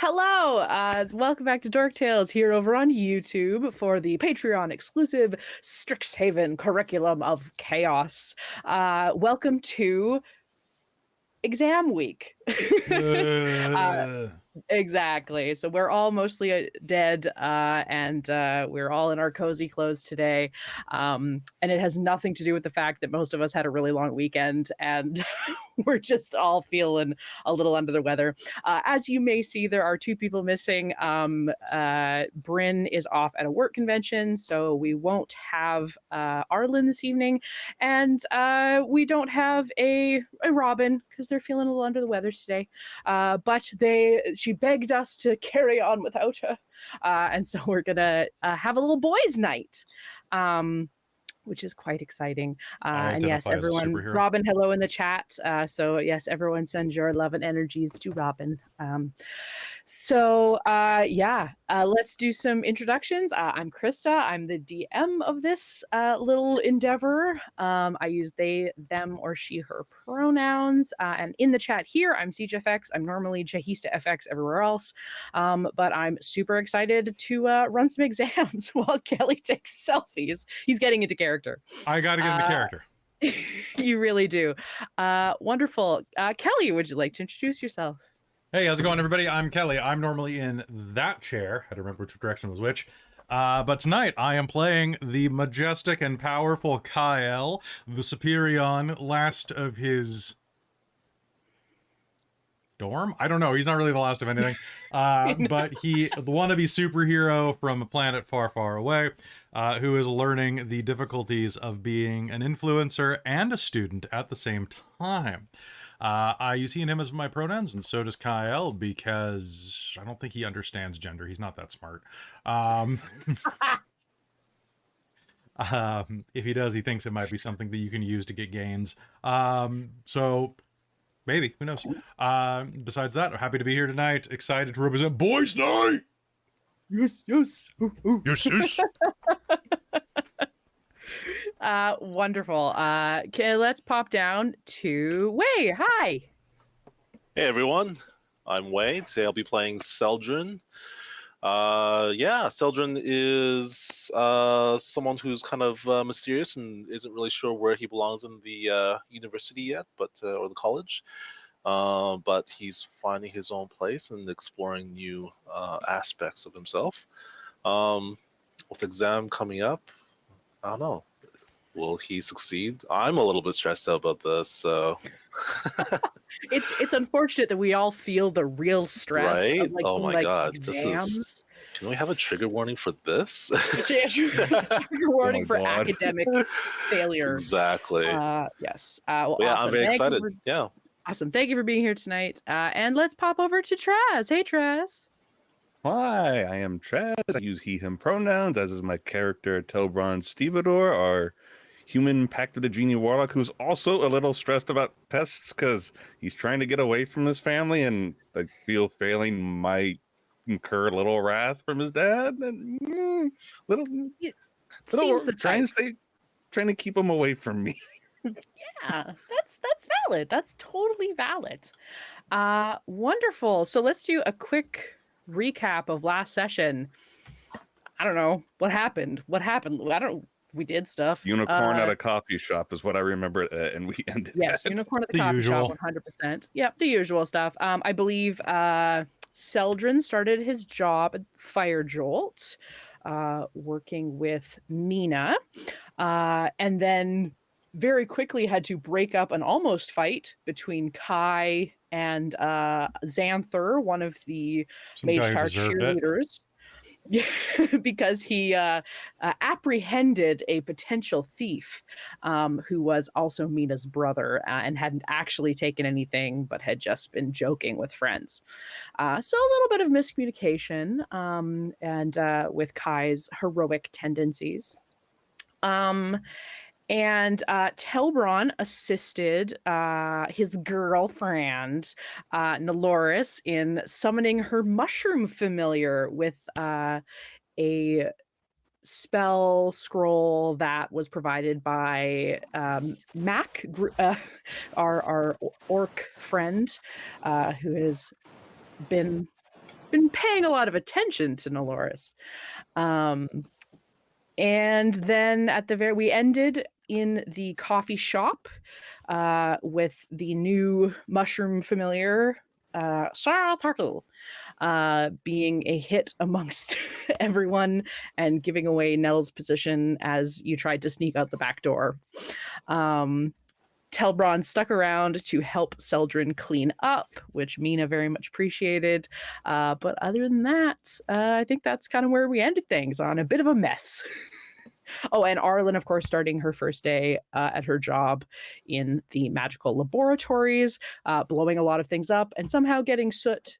Hello, welcome back to Dork Tales here over on YouTube for the Patreon exclusive Strixhaven Curriculum of Chaos. Welcome to exam week. Exactly. So we're all mostly dead, and we're all in our cozy clothes today. And it has nothing to do with the fact that most of us had a really long weekend and we're just all feeling a little under the weather. As you may see, there are two people missing. Brynn is off at a work convention, so we won't have Arlynn this evening. And we don't have a Robin because they're feeling a little under the weather today. But she begged us to carry on without her. And so we're going to have a little boys' night, which is quite exciting. And yes, everyone, Robin, hello in the chat. So yes, everyone send your love and energies to Robin. Let's do some introductions. I'm Christa. I'm the DM of this little endeavor. I use they, them, or she, her pronouns. And in the chat here, I'm CJFX. I'm normally JahistFX everywhere else. But I'm super excited to run some exams while Kelly takes selfies. He's getting into character. I got to get into character. You really do. Wonderful. Kelly, would you like to introduce yourself? Hey, how's it going, everybody? I'm Kelly. I'm normally in that chair. I had to remember which direction was which. But tonight, I am playing the majestic and powerful Kyle, the Superion, last of his dorm? I don't know. He's not really the last of anything. But the wannabe superhero from a planet far, far away, who is learning the difficulties of being an influencer and a student at the same time. I use he and him as my pronouns, and so does Kyle, because I don't think he understands gender. He's not that smart. If he does, he thinks it might be something that you can use to get gains. So maybe, who knows? Besides that, I'm happy to be here tonight. Excited to represent Boys Night! Yes, yes. Yes, yes. Wonderful. Okay, let's pop down to Wei. Hi. Hey everyone, I'm Wei. Today I'll be playing Celdrynn. Celdrynn is someone who's kind of mysterious and isn't really sure where he belongs in the university yet, or the college. But he's finding his own place and exploring new aspects of himself. With exam coming up, I don't know. Will he succeed? I'm a little bit stressed out about this, so it's unfortunate that we all feel the real stress. Right? Of, oh my god, exams. Can we have a trigger warning for this? Trigger warning for academic failure. Exactly. Yes. Awesome. I'm very excited. Awesome. Thank you for being here tonight. And let's pop over to Traz. Hey, Traz. Hi, I am Traz. I use he, him pronouns, as is my character Telbron Stevedore, our human Pact of the Genie Warlock, who's also a little stressed about tests because he's trying to get away from his family, and I feel failing might incur a little wrath from his dad. And trying to keep him away from me. Yeah, that's valid. That's totally valid. Wonderful. So let's do a quick recap of last session. I don't know what happened. We did stuff. Unicorn at a coffee shop is what I remember, and we ended. Yes, unicorn at the coffee shop, 100%. Yep, the usual stuff. I believe Celdrynn started his job at Fire Jolt, working with Mina, and then very quickly had to break up an almost fight between Kai and Xanther, one of the Mage Tower cheerleaders. Yeah, because he apprehended a potential thief who was also Mina's brother and hadn't actually taken anything but had just been joking with friends. So a little bit of miscommunication and with Kai's heroic tendencies. And Telbron assisted his girlfriend, Nelloris, in summoning her mushroom familiar with a spell scroll that was provided by Mac, our orc friend, who has been been paying a lot of attention to Nelloris. And then we ended in the coffee shop with the new mushroom familiar, Sarah Turtle, being a hit amongst everyone and giving away Nell's position as you tried to sneak out the back door. Telbron stuck around to help Celdrynn clean up, which Mina very much appreciated. But other than that, I think that's kind of where we ended things, on a bit of a mess. Oh, and Arlynn, of course, starting her first day at her job in the magical laboratories, blowing a lot of things up and somehow getting soot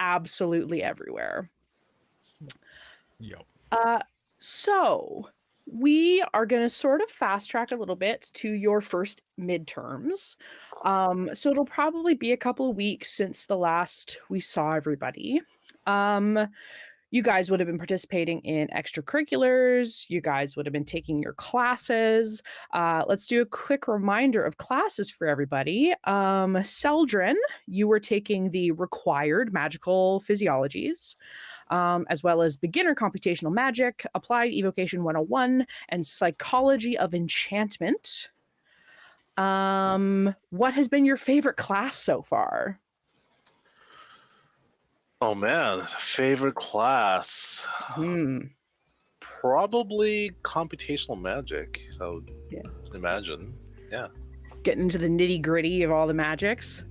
absolutely everywhere. Yep. So we are going to sort of fast track a little bit to your first midterms. So it'll probably be a couple of weeks since the last we saw everybody. You guys would have been participating in extracurriculars. You guys would have been taking your classes. Let's do a quick reminder of classes for everybody. Celdrynn, you were taking the required magical physiologies, as well as beginner computational magic, applied evocation 101, and psychology of enchantment. What has been your favorite class so far? Oh man, favorite class. Probably computational magic, I would imagine. Yeah. Getting into the nitty gritty of all the magics.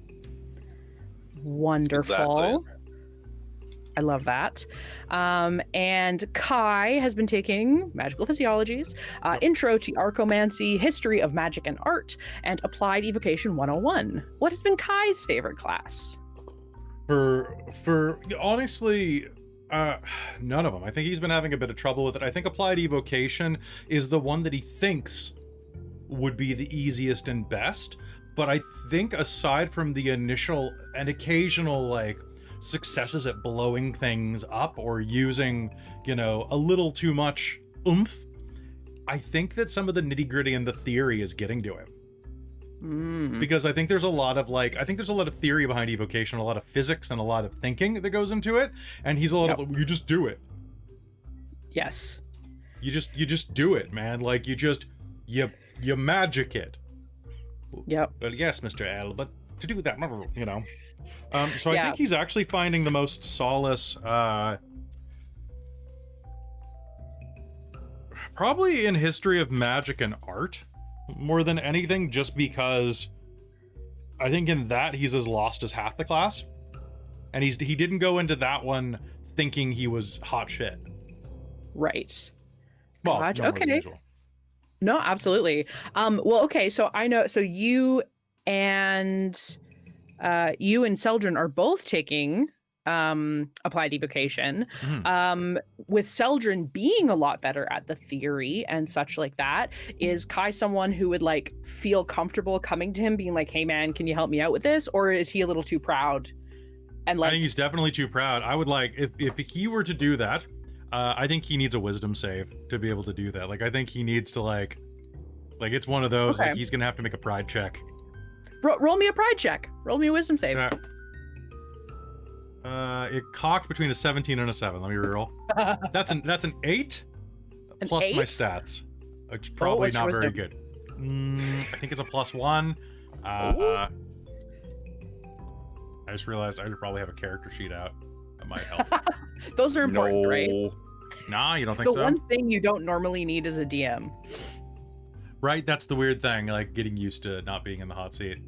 Wonderful. Exactly. I love that. And Kai has been taking magical physiologies, intro to archomancy, history of magic and art, and applied evocation 101. What has been Kai's favorite class? For honestly, none of them. I think he's been having a bit of trouble with it. I think applied evocation is the one that he thinks would be the easiest and best. But I think aside from the initial and occasional like successes at blowing things up or using, you know, a little too much oomph, I think that some of the nitty gritty and the theory is getting to him. Because I think there's a lot of theory behind evocation, a lot of physics and a lot of thinking that goes into it, and he's a lot of, you just do it. Yes. You just do it, man. Like you magic it. Yep. Well, yes, Mr. L, but to do that, you know. So I think he's actually finding the most solace probably in history of magic and art. More than anything, just because I think in that he's as lost as half the class, and he didn't go into that one thinking he was hot shit. Right. Well, Gotcha. no more than Okay. usual. No, absolutely. Well, okay. So I know. So you and Celdrynn are both taking applied evocation. With Celdrynn being a lot better at the theory and such like that, is Kai someone who would like feel comfortable coming to him being like, hey man, can you help me out with this? Or is he a little too proud? And like, I think he's definitely too proud. I would like, if he were to do that, I think he needs a wisdom save to be able to do that. Like, I think he needs to like it's one of those, like he's gonna have to make a pride check. Roll me a pride check. Roll me a wisdom save. It cocked between a 17 and a 7. Let me reroll. That's an 8 plus 8? my stats. Which probably not very good. I think it's a +1. I just realized I should probably have a character sheet out. That might help. Those are important, right? Nah, you don't think so? The one thing you don't normally need is a DM. Right, that's the weird thing, like getting used to not being in the hot seat.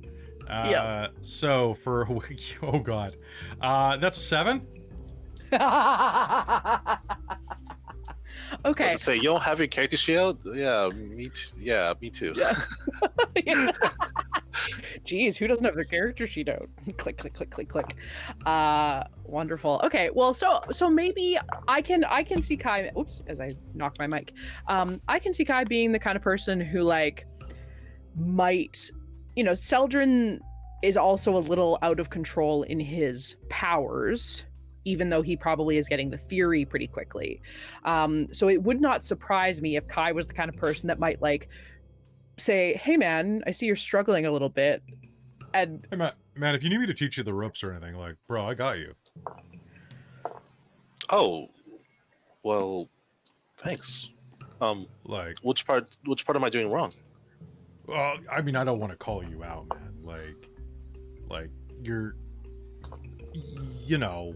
So for oh god, that's a 7. Okay. So you don't have your character sheet out? Yeah, me too. Yeah, me too. Jeez, who doesn't have their character sheet out? Click, click, click, click, click. Wonderful. Okay, well, so maybe I can see Kai. Oops, as I knock my mic. I can see Kai being the kind of person who like might, you know, Celdrynn is also a little out of control in his powers, even though he probably is getting the theory pretty quickly. So it would not surprise me if Kai was the kind of person that might like say, hey man, I see you're struggling a little bit. And Hey man, if you need me to teach you the ropes or anything, like, bro, I got you. Oh, well, thanks. Like, Which part am I doing wrong? well, I mean, I don't want to call you out, man. Like you're, you know,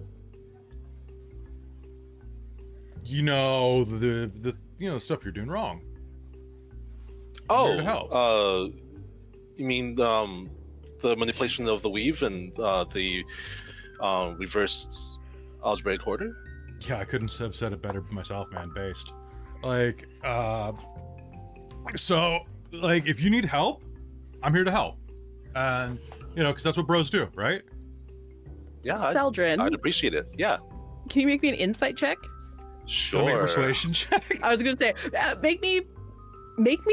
the stuff you're doing wrong. I'm here to help. You mean the manipulation of the weave and the reversed algebraic order? Yeah, I couldn't have said it better myself, man. Based, like, so, like, if you need help, I'm here to help, and because that's what bros do, right? Yeah, Celdrynn, I'd appreciate it. Yeah, can you make me an insight check? Wanna make a sure. persuasion check. I was gonna say, make me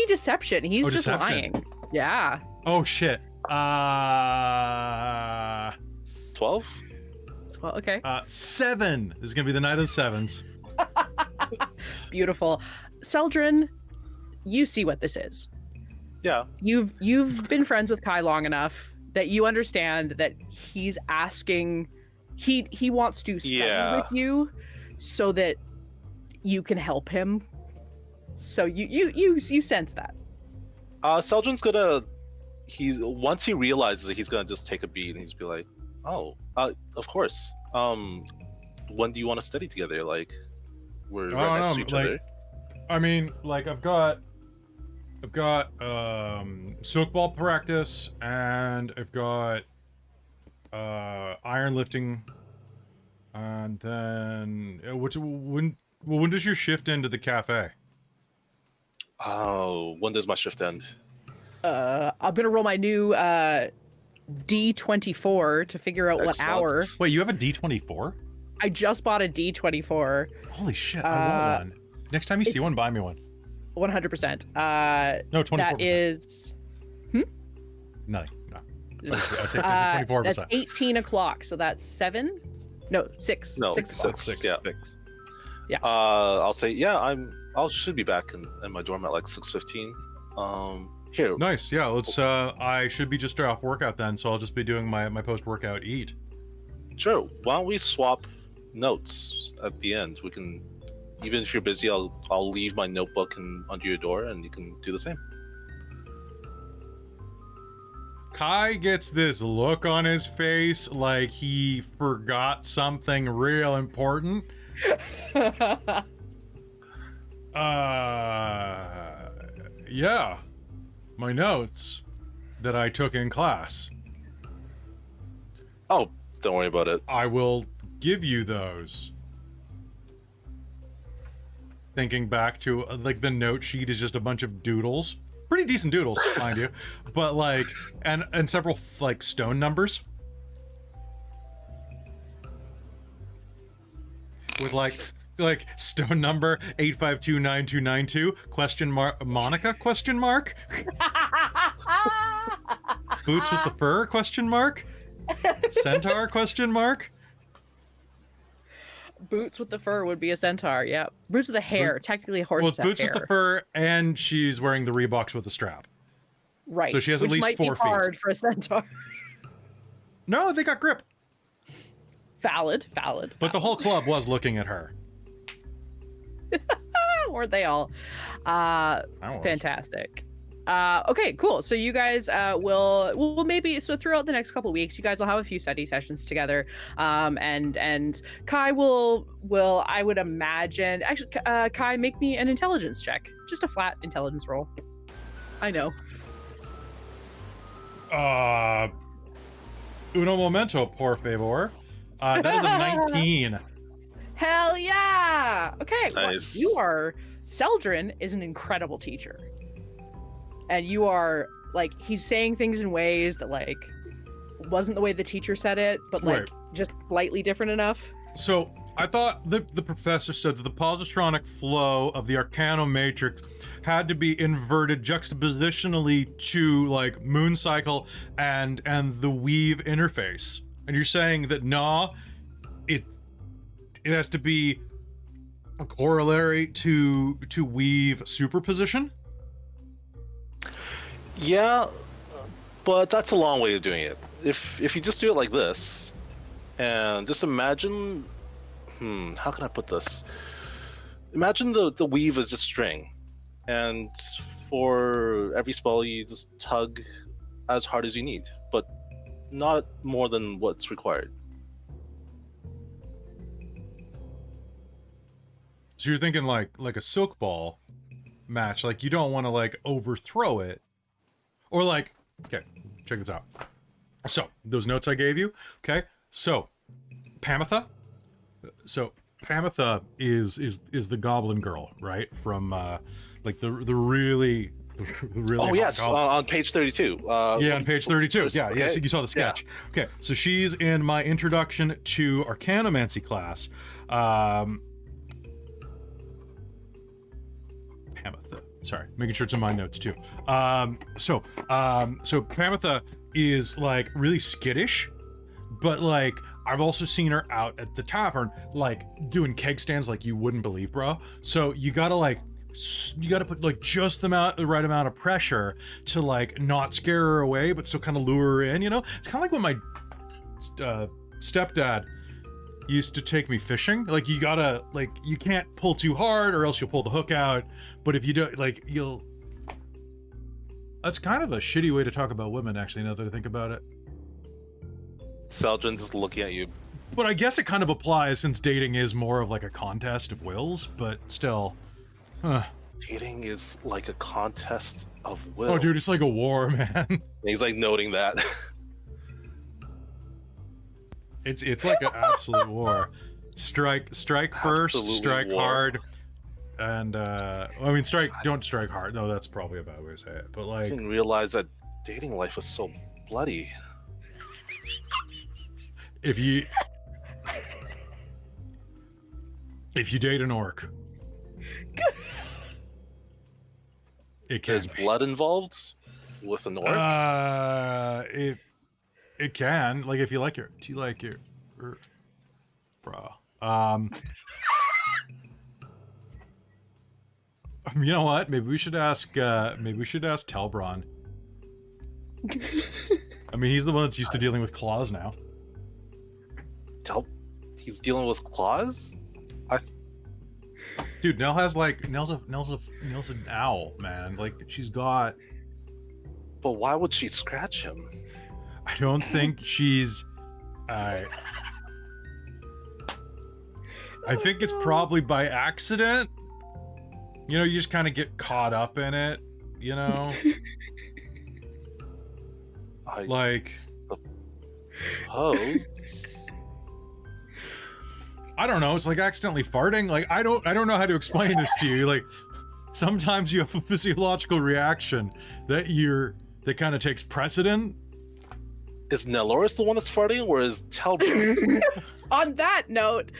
deception. He's just deception. lying. Yeah. Oh shit. 12? Well, okay. 7 this is gonna be the night of the sevens. Beautiful. Celdrynn, you see what this is. Yeah. You've been friends with Kai long enough that you understand that he's asking, he wants to study with you so that you can help him. So you sense that. Celdrynn's gonna. Once he realizes it, he's gonna just take a beat and he's be like, "Oh, of course. When do you want to study together? Like, we're right next to each other." I mean, like, I've got silk ball practice, and I've got iron lifting, and then when does your shift end to the cafe? Oh, when does my shift end? I'm gonna roll my new D24 to figure out what Excellent. hour. Wait, you have a D24? I just bought a D24. Holy shit, I want one. Next time you see it's- one, buy me one. 100%. No, 24%. That is Nothing. No. I say 24%. that's 18 o'clock. So that's 7? No, 6. No, 6 o'clock. 6. Yeah. Yeah. I'll say I should be back in my dorm at like 6:15. Here. Nice. Yeah, let's I should be just off workout then, so I'll just be doing my post-workout eat. Sure. Why don't we swap notes at the end? We can, even if you're busy, I'll leave my notebook under your door, and you can do the same. Kai gets this look on his face like he forgot something real important. Yeah. My notes that I took in class. Oh, don't worry about it. I will give you those. Thinking back to, like, the note sheet is just a bunch of doodles. Pretty decent doodles, mind you. But, like, and several, like, stone numbers. With, like stone number 8529292 question mark Monica question mark. Boots with the fur question mark. Centaur question mark. Boots with the fur would be a centaur. Yeah. Boots with the hair. Technically a horse. Well, it's boots hair. with the fur, and she's wearing the Reeboks with the strap. Right. So she has which at least might 4 be hard feet. for a centaur. No, they got grip. Valid. But the whole club was looking at her. Weren't they all? Fantastic. Okay, cool. So you guys will maybe, so throughout the next couple of weeks, you guys will have a few study sessions together. And Kai will I would imagine, actually, Kai, make me an intelligence check. Just a flat intelligence roll. I know. Uno momento, por favor. That is a 19. Hell yeah! Okay, Nice. Celdrynn is an incredible teacher. And you are, like, he's saying things in ways that, like, wasn't the way the teacher said it, but, like, Right. just slightly different enough. So I thought the professor said that the positronic flow of the Arcano matrix had to be inverted juxtapositionally to, like, moon cycle and the weave interface. And you're saying that it has to be a corollary to weave superposition? Yeah, but that's a long way of doing it. If you just do it like this, and just imagine how can I put this? Imagine the weave is just string, and for every spell you just tug as hard as you need, but not more than what's required. So you're thinking like a silk ball match, like you don't want to like overthrow it, or like, okay, check this out. So those notes I gave you, okay. So Pamitha, Pamitha is the goblin girl, right? From like the really. Oh yes, on page 32. Yeah, on page 32. Yeah, okay. yeah. So you saw the sketch. Yeah. Okay, so she's in my introduction to Arcanomancy class. Pamitha. Sorry, making sure it's in my notes too. So Pamitha is like really skittish, but like I've also seen her out at the tavern, like doing keg stands like you wouldn't believe, bro. So you gotta put like just the right amount of pressure to like not scare her away, but still kind of lure her in. You know, it's kind of like when my stepdad used to take me fishing. Like you gotta you can't pull too hard or else you'll pull the hook out. But if you don't, like you'll. That's kind of a shitty way to talk about women, actually. Now that I think about it. Celdrynn's just looking at you. But I guess it kind of applies since dating is more of like a contest of wills, but still. Huh. Dating is like a contest of will. Oh, dude, it's like a war, man. And he's like noting that. It's like an absolute war. Strike first, Absolute strike war. hard, and I mean, don't strike hard. No, that's probably a bad way to say it. But I like, didn't realize that dating life was so bloody. if you date an orc, it can There's be. blood involved with an orc. It can, like, if you like do you like your bro? You know what? Maybe we should ask Telbron. I mean, he's the one that's used to dealing with claws now. He's dealing with claws? Dude, Nell's an owl, man. Like, she's got. But why would she scratch him? I don't think she's. I think it's probably by accident. You know, you just kind of get caught up in it. You know, like. Suppose. I don't know. It's like accidentally farting. Like I don't know how to explain this to you. Like sometimes you have a physiological reaction that kind of takes precedent. Is Nelloris the one that's farting, or is Telbron? On that note,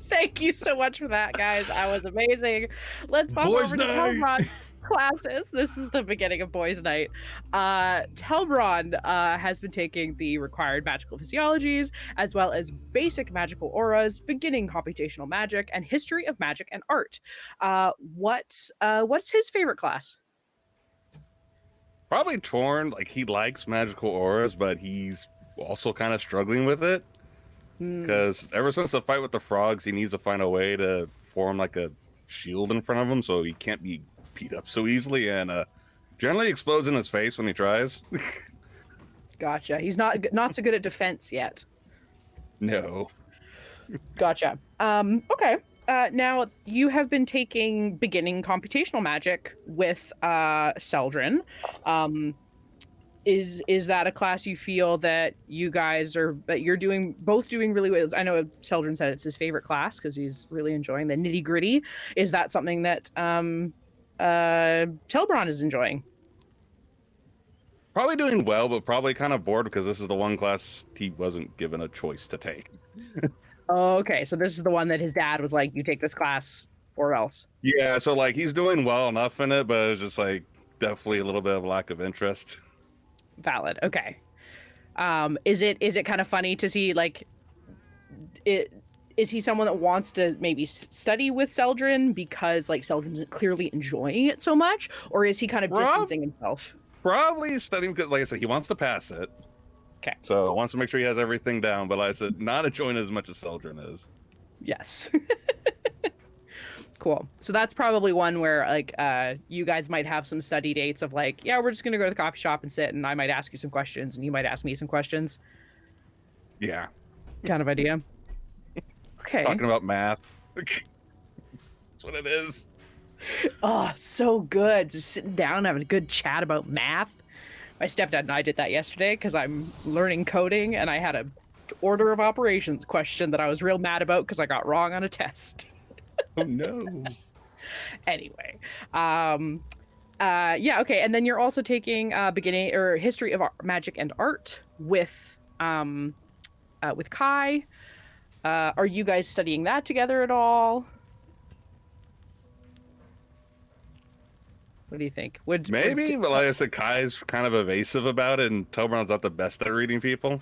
thank you so much for that, guys. That was amazing. Let's pop Boys' over to night. Telbron classes. This is the beginning of Boys' Night. Telbron has been taking the required magical physiologies, as well as basic magical auras, beginning computational magic, and history of magic and art. What's his favorite class? Probably torn. Like he likes magical auras, but he's also kind of struggling with it. Because ever since the fight with the frogs, he needs to find a way to form like a shield in front of him so he can't be beat up so easily, and generally explodes in his face when he tries. Gotcha. He's not so good at defense yet. No. Gotcha. Okay. Now you have been taking beginning computational magic with Celdrynn. Is that a class you feel that you're both doing really well? I know Celdrynn said it's his favorite class because he's really enjoying the nitty gritty. Is that something that Telbron is enjoying? Probably doing well, but probably kind of bored because this is the one class he wasn't given a choice to take. Okay, so this is the one that his dad was like, you take this class or else. Yeah, so like he's doing well enough in it, but it's just like definitely a little bit of lack of interest. Valid. Okay. Is it kind of funny to see like is he someone that wants to maybe study with Celdrynn because like Celdrynn's clearly enjoying it so much, or is he kind of distancing himself? Probably studying because, like I said, he wants to pass it. Okay. So wants to make sure he has everything down, but like I said, not enjoying as much as Celdrynn is. Yes. Cool. So that's probably one where like you guys might have some study dates of like, yeah, we're just gonna go to the coffee shop and sit, and I might ask you some questions, and you might ask me some questions. Yeah. Kind of idea. Okay. Talking about math. That's what it is. Oh, so good. Just sitting down, having a good chat about math. My stepdad and I did that yesterday because I'm learning coding, and I had a order of operations question that I was real mad about because I got wrong on a test. Oh no. Anyway, yeah, okay, and then you're also taking beginning or history of magic and art with Kai. Are you guys studying that together at all? What do you think? Maybe, but like I said, Kai's kind of evasive about it, and Telbron's not the best at reading people.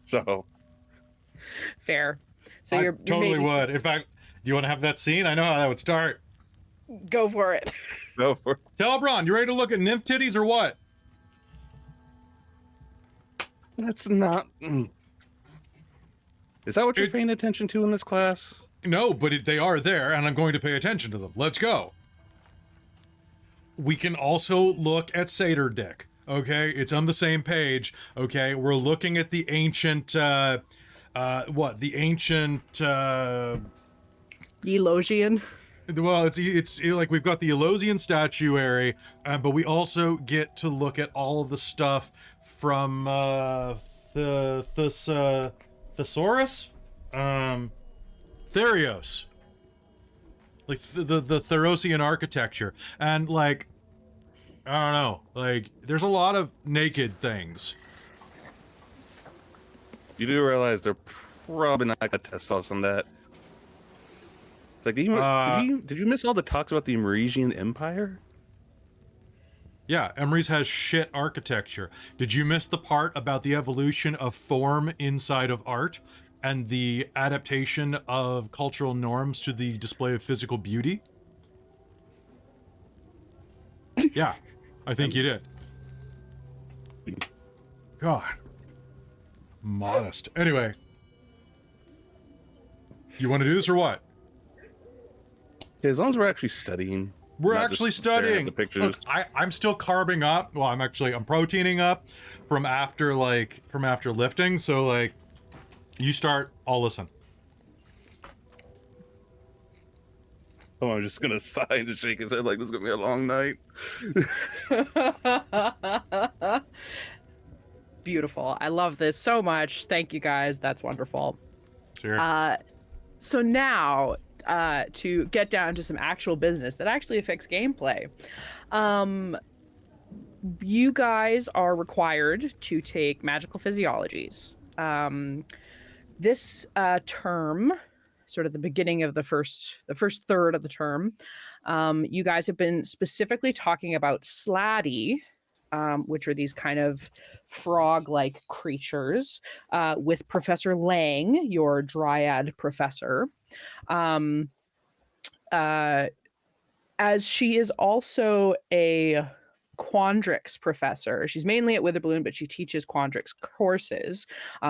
So fair. So I you're totally maybe would. In fact, do you want to have that scene? I know how that would start. go for it. go for it. Telbron, you ready to look at nymph titties or what? That's not. Is that what you're It's- paying attention to in this class? No, but they are there, and I'm going to pay attention to them. Let's go. We can also look at Satyr Dick. Okay, it's on the same page. Okay, we're looking at the ancient, The ancient, Elosian. Well, it's like we've got the Elosian statuary, but we also get to look at all of the stuff from the Thesaurus, Therios, like the Therosian architecture, and like I don't know, like there's a lot of naked things. You do realize they're probably not gonna test us on that. It's like, did you miss all the talks about the Emeresian Empire? Yeah, Emery's has shit architecture. Did you miss the part about the evolution of form inside of art and the adaptation of cultural norms to the display of physical beauty? Yeah, I think you did. God. Modest. Anyway. You want to do this or what? Yeah, as long as we're actually studying. We're not actually just staring at studying. the pictures. Look, I'm still carbing up. Well, I'm proteining up from after lifting. So like, you start, I'll listen. Oh, I'm just gonna sigh and shake his head like this is gonna be a long night. Beautiful. I love this so much. Thank you guys. That's wonderful. Sure. So now, to get down to some actual business that actually affects gameplay. You guys are required to take magical physiologies. This term, sort of the beginning of the first third of the term, you guys have been specifically talking about slatty, which are these kind of frog-like creatures, with Professor Lang, your dryad professor. As she is also a Quandrix professor. She's mainly at Witherbloom, but she teaches Quandrix courses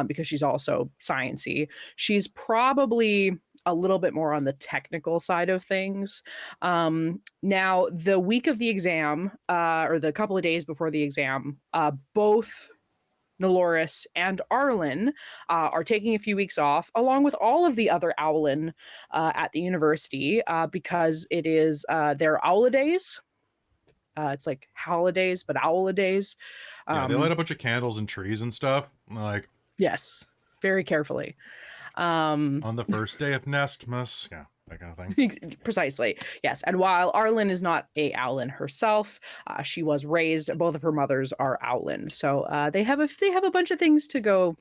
because she's also sciencey. She's probably a little bit more on the technical side of things. Now, the week of the exam, or the couple of days before the exam, both Nelloris and Arlynn are taking a few weeks off, along with all of the other Owlin at the university, because it is their Owlidays. It's like holidays, but Owlidays. Yeah, they light a bunch of candles and trees and stuff. Like, yes, very carefully. on the first day of Nestmas. Yeah, that kind of thing. Precisely, yes. And while Arlynn is not a Owlin herself, she was raised. Both of her mothers are Owlin, so they have a bunch of things to go.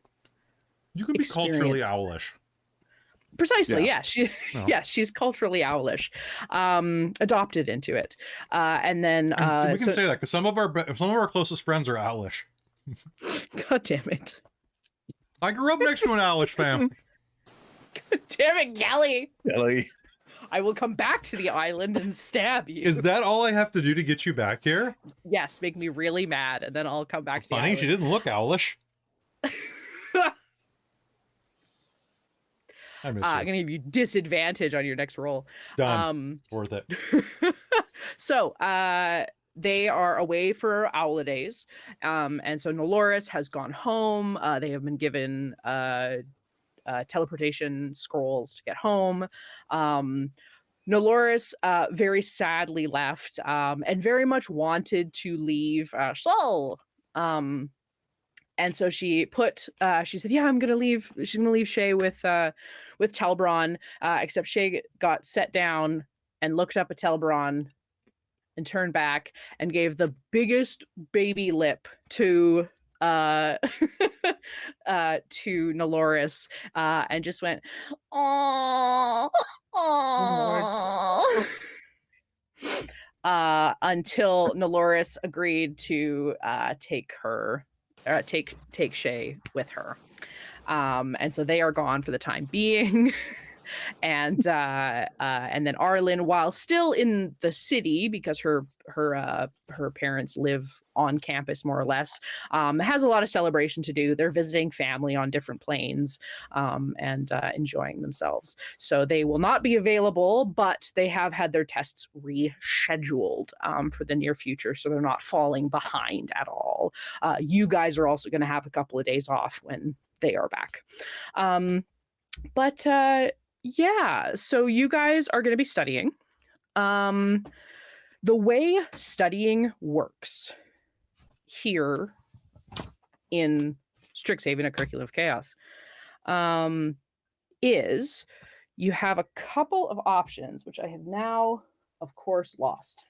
You can be culturally owlish. Precisely, Yeah. yeah. She's culturally owlish, adopted into it, and then And we can say that because some of our closest friends are owlish. God damn it! I grew up next to an owlish family. God damn it, Kelly! Ellie. I will come back to the island and stab you. Is that all I have to do to get you back here? Yes, make me really mad, and then I'll come back to the Funny, island. she didn't look owlish. I miss I'm you. gonna give you disadvantage on your next roll. Done. Worth it. So they are away for holidays, and so Nelloris has gone home. They have been given teleportation scrolls to get home. Nelloris very sadly left, and very much wanted to leave Sol. And so she said, yeah, I'm gonna leave. She's gonna leave Shay with Telbron, except Shay got set down and looked up at Telbron and turned back and gave the biggest baby lip to to Nelloris, and just went, "Aww, aww." Until Nelloris agreed to take Shay with her, and so they are gone for the time being. And then Arlynn, while still in the city because her parents live on campus more or less, has a lot of celebration to do. They're visiting family on different planes, and enjoying themselves. So they will not be available, but they have had their tests rescheduled for the near future, so they're not falling behind at all. You guys are also going to have a couple of days off when they are back. But yeah, so you guys are going to be studying. The way studying works here in Strixhaven, a Curriculum of Chaos, is you have a couple of options, which I have now, of course, lost.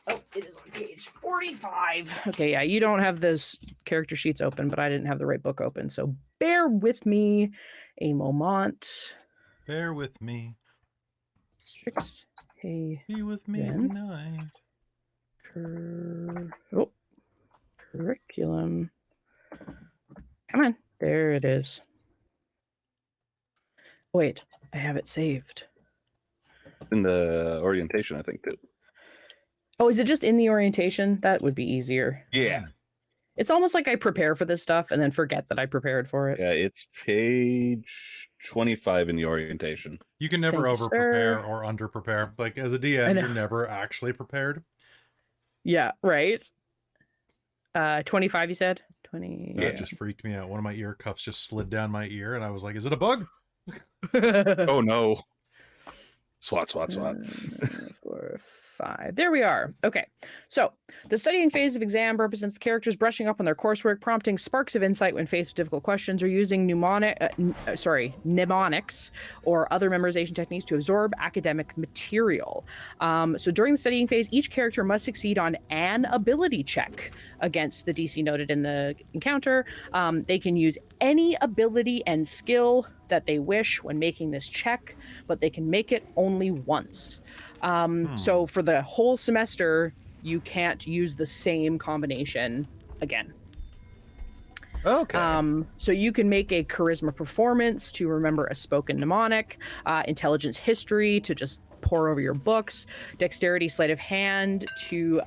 Oh, it is on page 45. Okay, yeah, you don't have those character sheets open, but I didn't have the right book open, so bear with me a moment. Bear with me. Strixhaven. Be with me tonight. Curriculum. Come on. There it is. Wait, I have it saved. In the orientation, I think, too. Oh, is it just in the orientation? That would be easier. Yeah. It's almost like I prepare for this stuff and then forget that I prepared for it. Yeah, it's page 25 in the orientation. You can never Thank you, over-prepare sir. or under-prepare. Like, as a I DM, know. you're never actually prepared. Yeah, right. 25, you said? 20. That just freaked me out. One of my ear cuffs just slid down my ear, and I was like, is it a bug? Oh, no. Swat. 4, 5. There we are. Okay. So the studying phase of exam represents the characters brushing up on their coursework, prompting sparks of insight when faced with difficult questions, or using mnemonics or other memorization techniques to absorb academic material. So during the studying phase, each character must succeed on an ability check against the DC noted in the encounter. They can use any ability and skill that they wish when making this check, but they can make it only once. So for the whole semester, you can't use the same combination again. Okay. So you can make a charisma performance to remember a spoken mnemonic, intelligence history to just pour over your books, dexterity sleight of hand to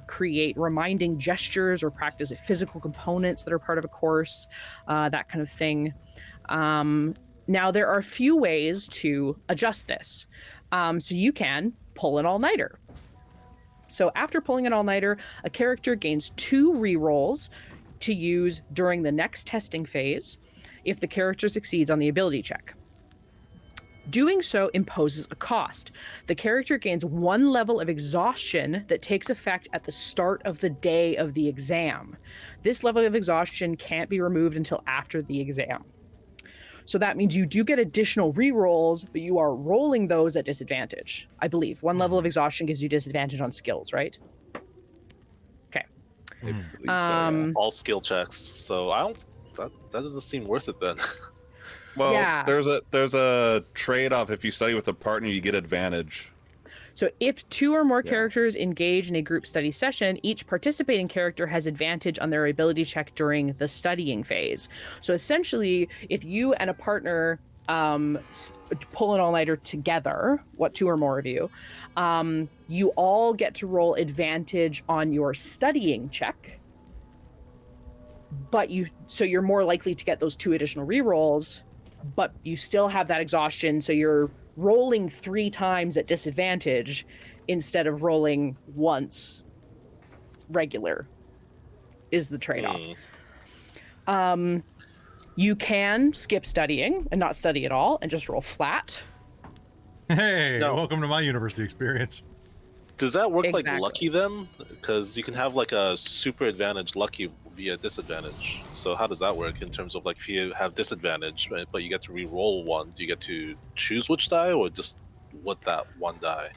create reminding gestures or practice physical components that are part of a course, that kind of thing. Now, there are a few ways to adjust this. So you can pull an all-nighter. So after pulling an all-nighter, a character gains 2 rerolls to use during the next testing phase if the character succeeds on the ability check. Doing so imposes a cost. The character gains 1 level of exhaustion that takes effect at the start of the day of the exam. This level of exhaustion can't be removed until after the exam. So that means you do get additional rerolls, but you are rolling those at disadvantage. I believe 1 level of exhaustion gives you disadvantage on skills, right? Okay. All skill checks. So I don't. That doesn't seem worth it then. Well, yeah. there's a trade-off. If you study with a partner, you get advantage. So if 2 or more characters engage in a group study session, each participating character has advantage on their ability check during the studying phase. So essentially, if you and a partner pull an all-nighter together, 2 or more of you, you all get to roll advantage on your studying check. but you're more likely to get those 2 additional rerolls, but you still have that exhaustion, so you're rolling 3 times at disadvantage instead of rolling once regular is the trade-off. You can skip studying and not study at all and just roll flat. Hey, No. welcome to my university experience. Does that work like Exactly. lucky then? Because you can have like a super advantage lucky via disadvantage. So how does that work in terms of like if you have disadvantage, right, but you get to re-roll 1, do you get to choose which die or just with that 1 die?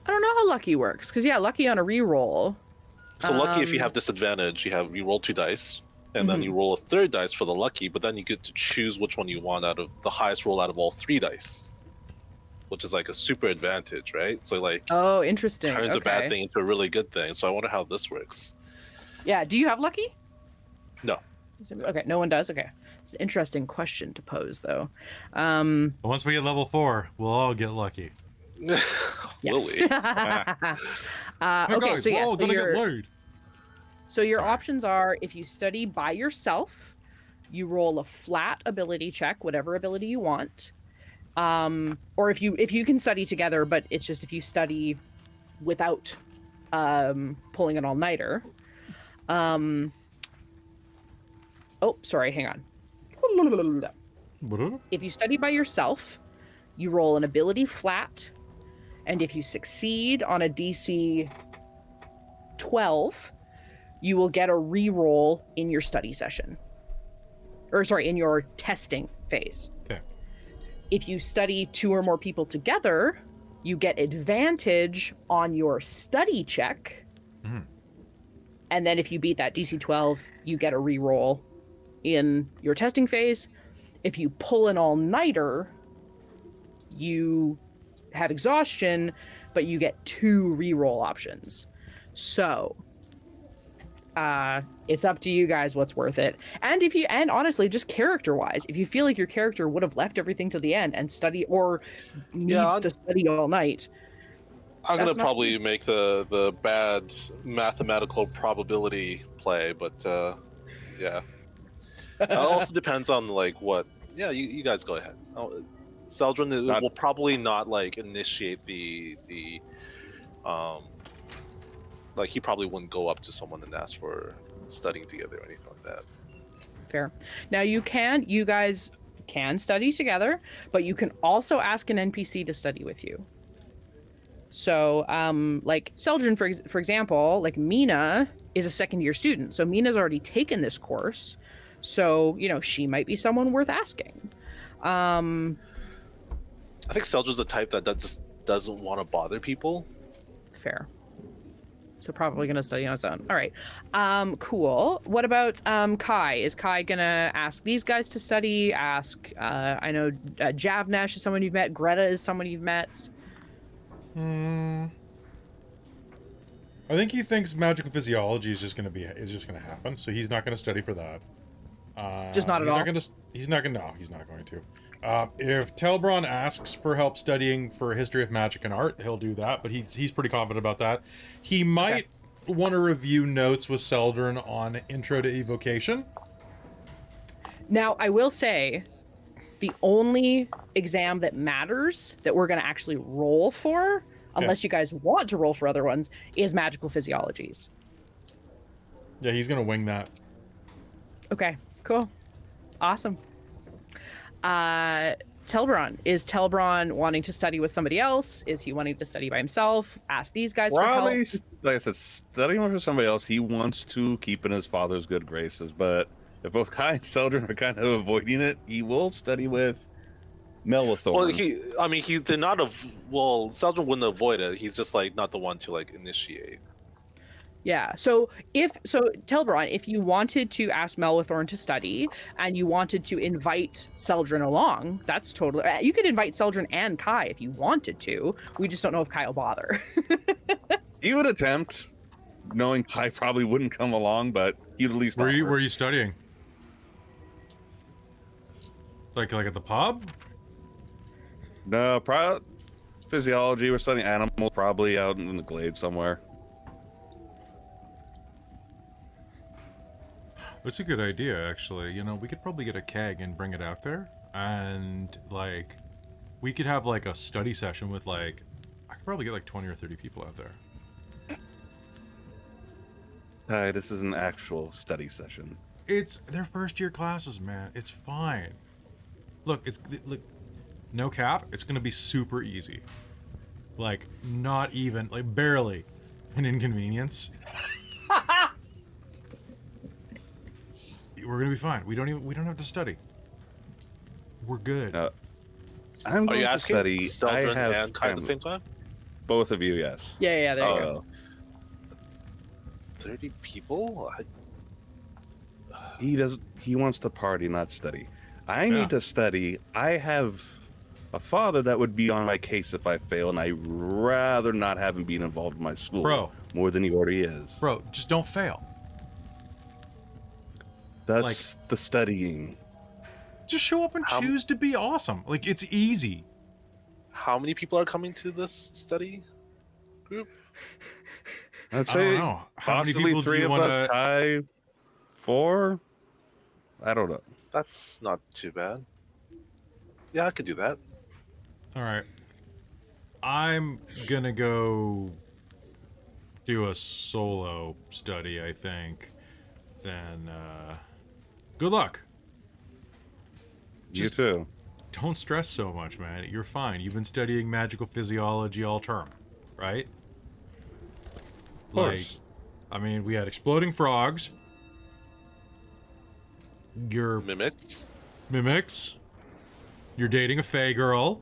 I don't know how lucky works, because lucky on a reroll. So lucky if you have disadvantage, you roll 2 dice, and then you roll a 3rd dice for the lucky, but then you get to choose which one you want out of the highest roll out of all 3 dice, which is like a super advantage, right? So like Oh, interesting. turns a bad Okay. thing into a really good thing. So I wonder how this works. Yeah, do you have lucky? No. Okay, no one does. Okay, it's an interesting question to pose, though. Once we get level 4, we'll all get lucky. Will Yes. we? Okay, guys, so we're yes, all gonna get laid. so your Sorry. options are: if you study by yourself, you roll a flat ability check, whatever ability you want. Or if you can study together, but it's just if you study without pulling an all-nighter. Oh, sorry, hang on. If you study by yourself, you roll an ability flat, and if you succeed on a DC 12, you will get a reroll in your study session. Or sorry, in your testing phase. Okay. If you study 2 or more people together, you get advantage on your study check. Mhm. And then if you beat that DC 12, you get a reroll in your testing phase. If you pull an all-nighter, you have exhaustion, but you get 2 reroll options. So, it's up to you guys what's worth it. And and honestly, just character-wise, if you feel like your character would have left everything to the end and study or needs to study all night, I'm gonna That's not probably make the bad mathematical probability play, but yeah. It also depends on like what. Yeah, you guys go ahead. Celdrynn will probably not like initiate the like he probably wouldn't go up to someone and ask for studying together or anything like that. fair. Now you guys can study together, but you can also ask an NPC to study with you. So, like Celdrynn, for example, like Mina is a 2nd-year student, so Mina's already taken this course, so she might be someone worth asking. I think Celdrynn's the type that just doesn't want to bother people. Fair. So probably gonna study on his own. All right. Cool. What about Kai? Is Kai gonna ask these guys to study? Ask I know Javnesh is someone you've met. Greta is someone you've met. I think he thinks magical physiology is just gonna happen, so he's not gonna study for that. Just not at all? He's not going to. If Telbron asks for help studying for history of magic and art, he'll do that, but he's pretty confident about that. He might want to review notes with Celdrynn on Intro to Evocation. Now, I will say, the only exam that matters that we're going to actually roll for, unless you guys want to roll for other ones, is magical physiologies. Yeah, he's going to wing that. Okay, cool. Awesome. Telbron. Is Telbron wanting to study with somebody else? Is he wanting to study by himself? Ask these guys for help? Probably, like I said, studying with somebody else. He wants to keep in his father's good graces, but if both Kai and Celdrynn are kind of avoiding it, he will study with Melithorn. Well, they're not Celdrynn wouldn't avoid it. He's just like not the one to like initiate. Yeah. So Telbron, if you wanted to ask Melithorn to study and you wanted to invite Celdrynn along, that's totally. You could invite Celdrynn and Kai if you wanted to. We just don't know if Kai will bother. He would attempt, knowing Kai probably wouldn't come along, but he'd at least. Where are you studying? Like at the pub? No, physiology. We're studying animals, probably out in the glade somewhere. That's a good idea, actually. You know, we could probably get a keg and bring it out there, and like, we could have like a study session with like, I could probably get like 20 or 30 people out there. Hi, this is an actual study session. It's their first year classes, man. It's fine. Look, look, no cap. It's gonna be super easy. Like, not even, like, barely an inconvenience. We're gonna be fine. We don't have to study. We're good. I'm Are going you to asking study. I Celdrynn have and Kai at the family. same time? Both of you, yes. Yeah, there you go. 30 people? He wants to party, not study. I Yeah. need to study. I have a father that would be on my case if I fail, and I'd rather not have him being involved in my school Bro. more than he already is. Bro, just don't fail. That's the studying. Just show up and choose to be awesome. Like, it's easy. How many people are coming to this study group? I'd I don't say know. How many possibly people do 3 you of wanna... us, Kai, 4? I don't know. That's not too bad. Yeah, I could do that. All right. I'm gonna go do a solo study, I think. Then, good luck. You Just- too. Don't stress so much, man. You're fine. You've been studying magical physiology all term, right? Of course. I mean, we had exploding frogs. You're Mimics? mimics. You're dating a fae girl.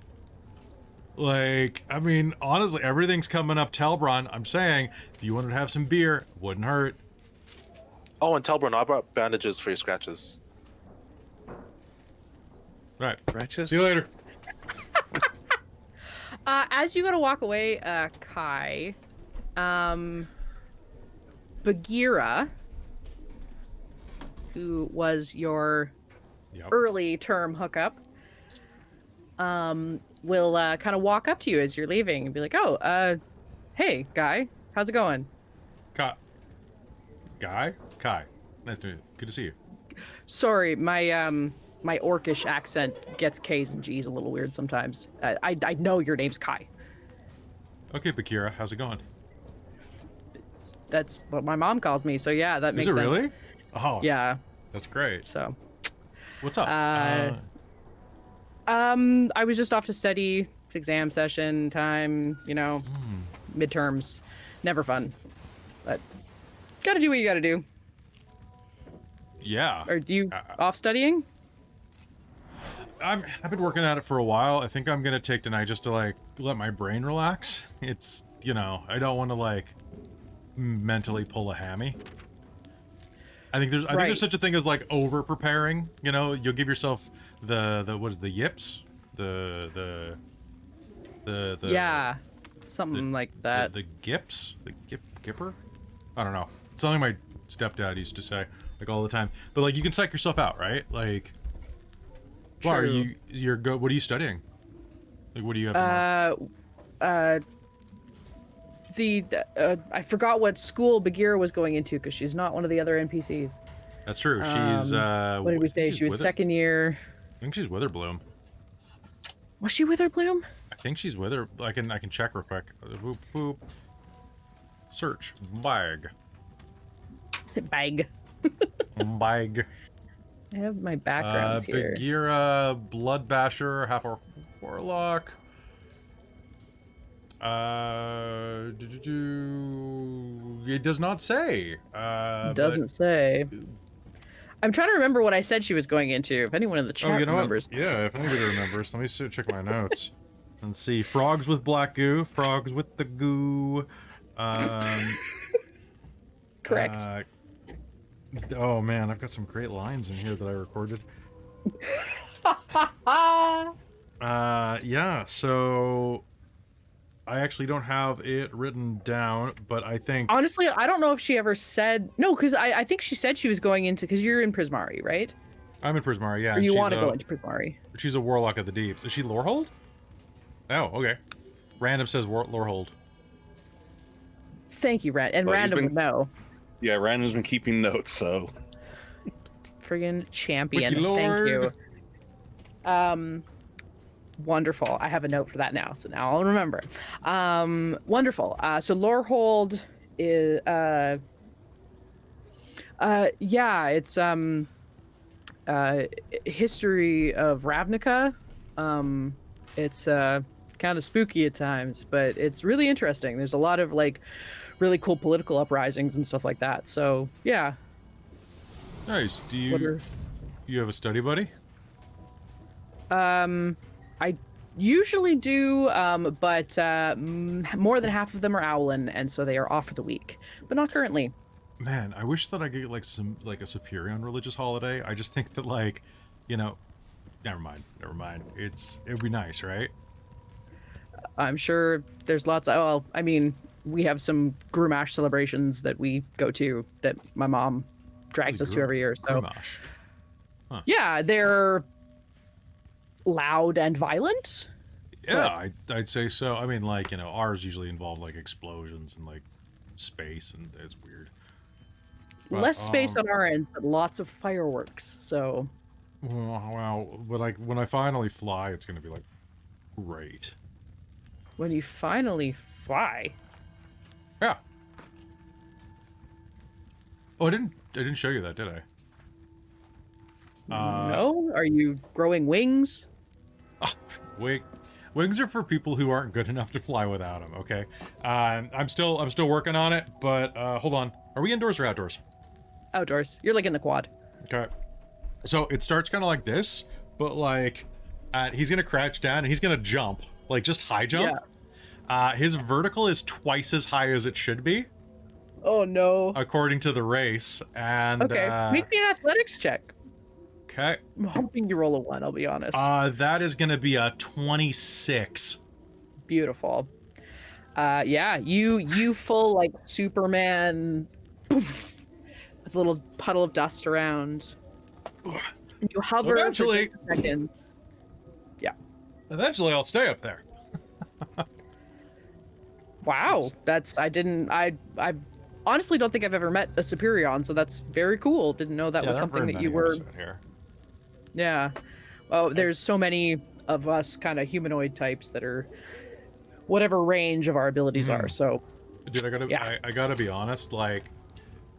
Like, I mean, honestly, everything's coming up Telbron. I'm saying, if you wanted to have some beer, it wouldn't hurt. Oh, and Telbron, I brought bandages for your scratches. Right. Righteous? See you later. As you go to walk away, Kai, Bagheera, who was your Yep. early term hookup, will kind of walk up to you as you're leaving and be like, "Oh, hey, Guy, how's it going?" Kai. Kai. Nice to meet you. Good to see you. Sorry, my orcish accent gets K's and G's a little weird sometimes. I know your name's Kai. Okay, Bakira, how's it going? That's what my mom calls me. So yeah, that makes Is it sense. really? Oh, Yeah. that's great. So. What's up? I was just off to study. It's exam session time, midterms. Never fun. But gotta do what you gotta do. Yeah. Are you off studying? I've been working at it for a while. I think I'm gonna take tonight just to like let my brain relax. It's I don't want to like mentally pull a hammy. I think there's such a thing as like over preparing. You'll give yourself the what is the yips? The Yeah. Something like that. The gips? The gipper? I don't know. It's something my stepdad used to say like all the time. But like you can psych yourself out, right? Like what are True. what are you studying? Like what do you have I forgot what school Bagheera was going into because she's not one of the other NPCs. That's true. She's What did we say? She was second year. I think she's Witherbloom. Was she Witherbloom? I think she's Wither. I can check real quick. Boop, boop. Search bag. Bag. Bag. I have my backgrounds here. Bagheera, Bloodbasher, half orc warlock. It does not say. Doesn't say. I'm trying to remember what I said she was going into. If anyone in the chat remembers. What? Yeah, if anybody remembers, let me check my notes and see. Frogs with black goo. Frogs with the goo. Correct. Oh man, I've got some great lines in here that I recorded. Yeah, so I actually don't have it written down, but I think Honestly, I don't know if she ever said no, because I think she said she was going into because you're in Prismari, right? I'm in Prismari, yeah. Or and you she's want to go into Prismari? She's a warlock of the deeps. Is she Lorehold? Oh, okay. Random says Lorehold. Thank you, Rand. And Well, he's Random been- would know. Yeah, Randall's been keeping notes, so friggin' champion. Wiki Thank you. Lord. Wonderful. I have a note for that now, so now I'll remember. Wonderful. So Lorehold is yeah, it's history of Ravnica. It's kind of spooky at times, but it's really interesting. There's a lot of like really cool political uprisings and stuff like that. So yeah. Nice. Do you have a study buddy? I usually do, but more than half of them are Arlynn, and so they are off for the week, but not currently. Man, I wish that I could get like a Superior religious holiday. I just think that like, you know, never mind. It'd be nice, right? I'm sure there's lots of, well, I mean, we have some Grumash celebrations that we go to that my mom drags us to every year. So Grumash. Huh. Yeah, they're loud and violent. Yeah, I'd say so. I mean, like, you know, ours usually involve like explosions and like space, and it's weird. But, less space on our end, but lots of fireworks. So well, but like when I finally fly, it's gonna be like great. when you finally fly, Yeah. Oh, I didn't show you that, did I? no, are you growing wings? Wings are for people who aren't good enough to fly without them. Okay, I'm still working on it, but hold on. Are we indoors or outdoors? Outdoors. You're like in the quad. Okay, so it starts kind of like this, but like he's gonna crouch down and he's gonna jump, like just high jump. Yeah. His vertical is twice as high as it should be, Oh no. according to the race. And Okay, make me an athletics check. okay, I'm hoping you roll a 1, I'll be honest. that is gonna be a 26. Beautiful. Yeah, you full like Superman, poof, with a little puddle of dust around. And you hover Eventually. for just a second. Yeah. Eventually, I'll stay up there. Wow, I honestly don't think I've ever met a Superion, so that's very cool. Didn't know that was something that you were. Here. Yeah. Oh, there's so many of us kind of humanoid types that are whatever range of our abilities are. So, Dude, I gotta be honest. Like,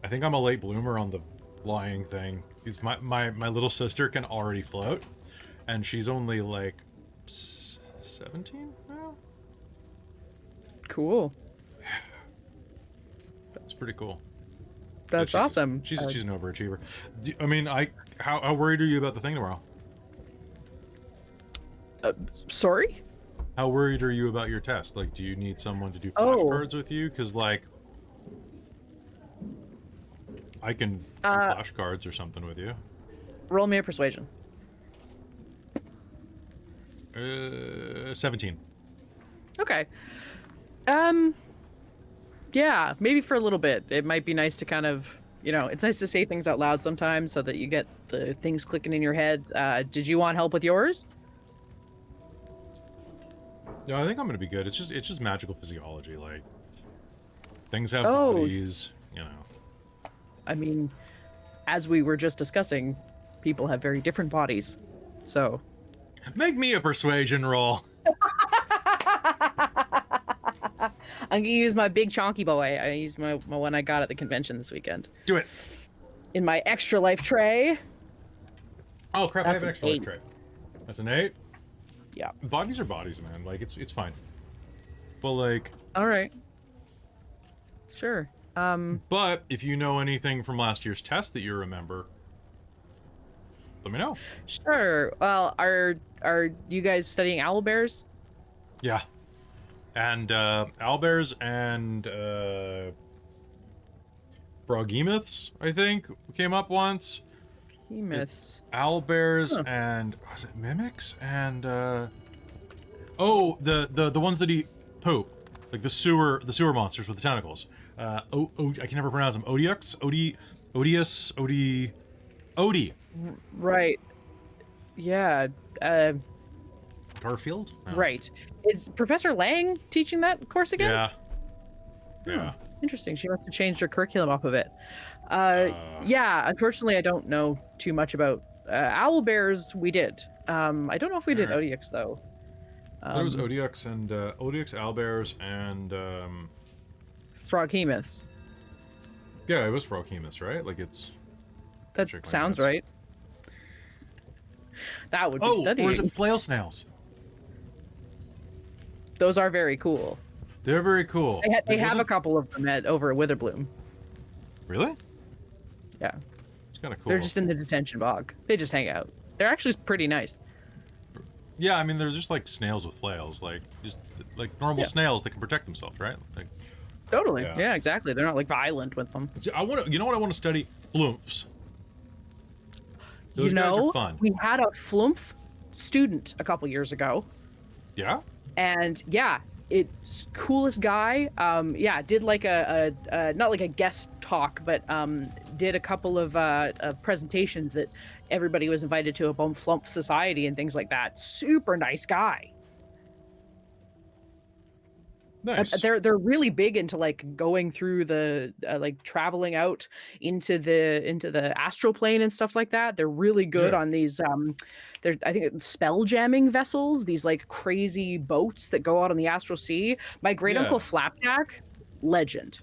I think I'm a late bloomer on the flying thing. It's my little sister can already float, and she's only like 17 now. cool. That's pretty cool. That's awesome. She's an overachiever. I mean, how worried are you about the thing tomorrow? Sorry? How worried are you about your test? Like, do you need someone to do Oh. flashcards with you? Because like, I can do flashcards or something with you. Roll me a persuasion. 17. Okay. Yeah, maybe for a little bit. It might be nice to kind of, you know, it's nice to say things out loud sometimes so that you get the things clicking in your head. Did you want help with yours? Yeah, I think I'm gonna be good. It's just magical physiology. Like, things have Oh. bodies, you know. I mean, as we were just discussing, people have very different bodies. So, Make me a persuasion roll. I'm gonna use my big chonky boy. I used my one I got at the convention this weekend. Do it. In my extra life tray. Oh crap! I That's have an an extra life 8. trait. That's an 8. Yeah. Bodies are bodies, man. Like it's fine. But like, All right. Sure. but if you know anything from last year's test that you remember, let me know. Sure. Well, are you guys studying owlbears? Yeah. And owlbears and froghemoths, I think, came up once. Myths. Owlbears Huh. and was it mimics and the ones that eat poop, like the sewer monsters with the tentacles. I can never pronounce them. Odie. Right. Yeah. Garfield. No. Right. Is Professor Lang teaching that course again? Yeah. Interesting. She must have changed her curriculum up a bit. Yeah, unfortunately, I don't know too much about owl bears. We did. I don't know if we did Alright. Odiux though. I thought it was Odiux and Odiux, owlbears, and Froghemoths. yeah, it was Froghemus, right? Like it's. That check my sounds notes. right. That would be Oh, studying. or is it flail snails? Those are very cool. They're very cool. They have a couple of them over at Witherbloom. Really? Yeah, It's kind of cool. they're just in the detention bog. They just hang out. They're actually pretty nice. Yeah, I mean they're just like snails with flails, like just like normal snails that can protect themselves, right? Like, Totally. Yeah. Yeah, exactly. They're not like violent with them. I want to. You know what I want to study? Floomps. Those you guys know, are fun. we had a Flumph student a couple years ago, Yeah. and yeah, it's coolest guy. Yeah, did like a not like a guest talk, but did a couple of presentations that everybody was invited to about Flumph Society and things like that. Super nice guy. Nice. They're really big into like going through the like traveling out into the astral plane and stuff like that. They're really good Yeah. on these they're I think it's spell jamming vessels, these like crazy boats that go out on the astral sea. My great uncle Yeah. Flapjack, legend.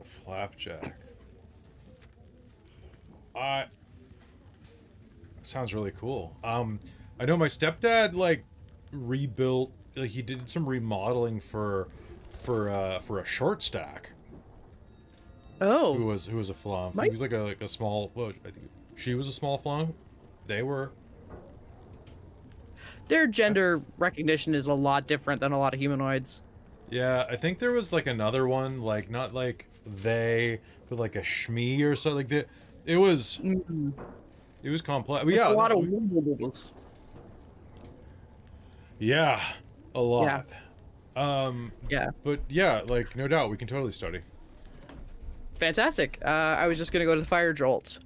Flapjack. Sounds really cool. I know my stepdad like rebuilt, like he did some remodeling for a short stack. Oh, Who was a flump. Mike? He was like a small. Well, I think she was a small flump. They were. their gender recognition is a lot different than a lot of humanoids. Yeah, I think there was like another one, like not like they, but like a shmee or something. Like that. It was. Mhm. It was complex. But yeah, a lot of we- wiggles. yeah, a lot. Yeah, But yeah, like no doubt, we can totally study. fantastic. I was just gonna go to the fire jolt.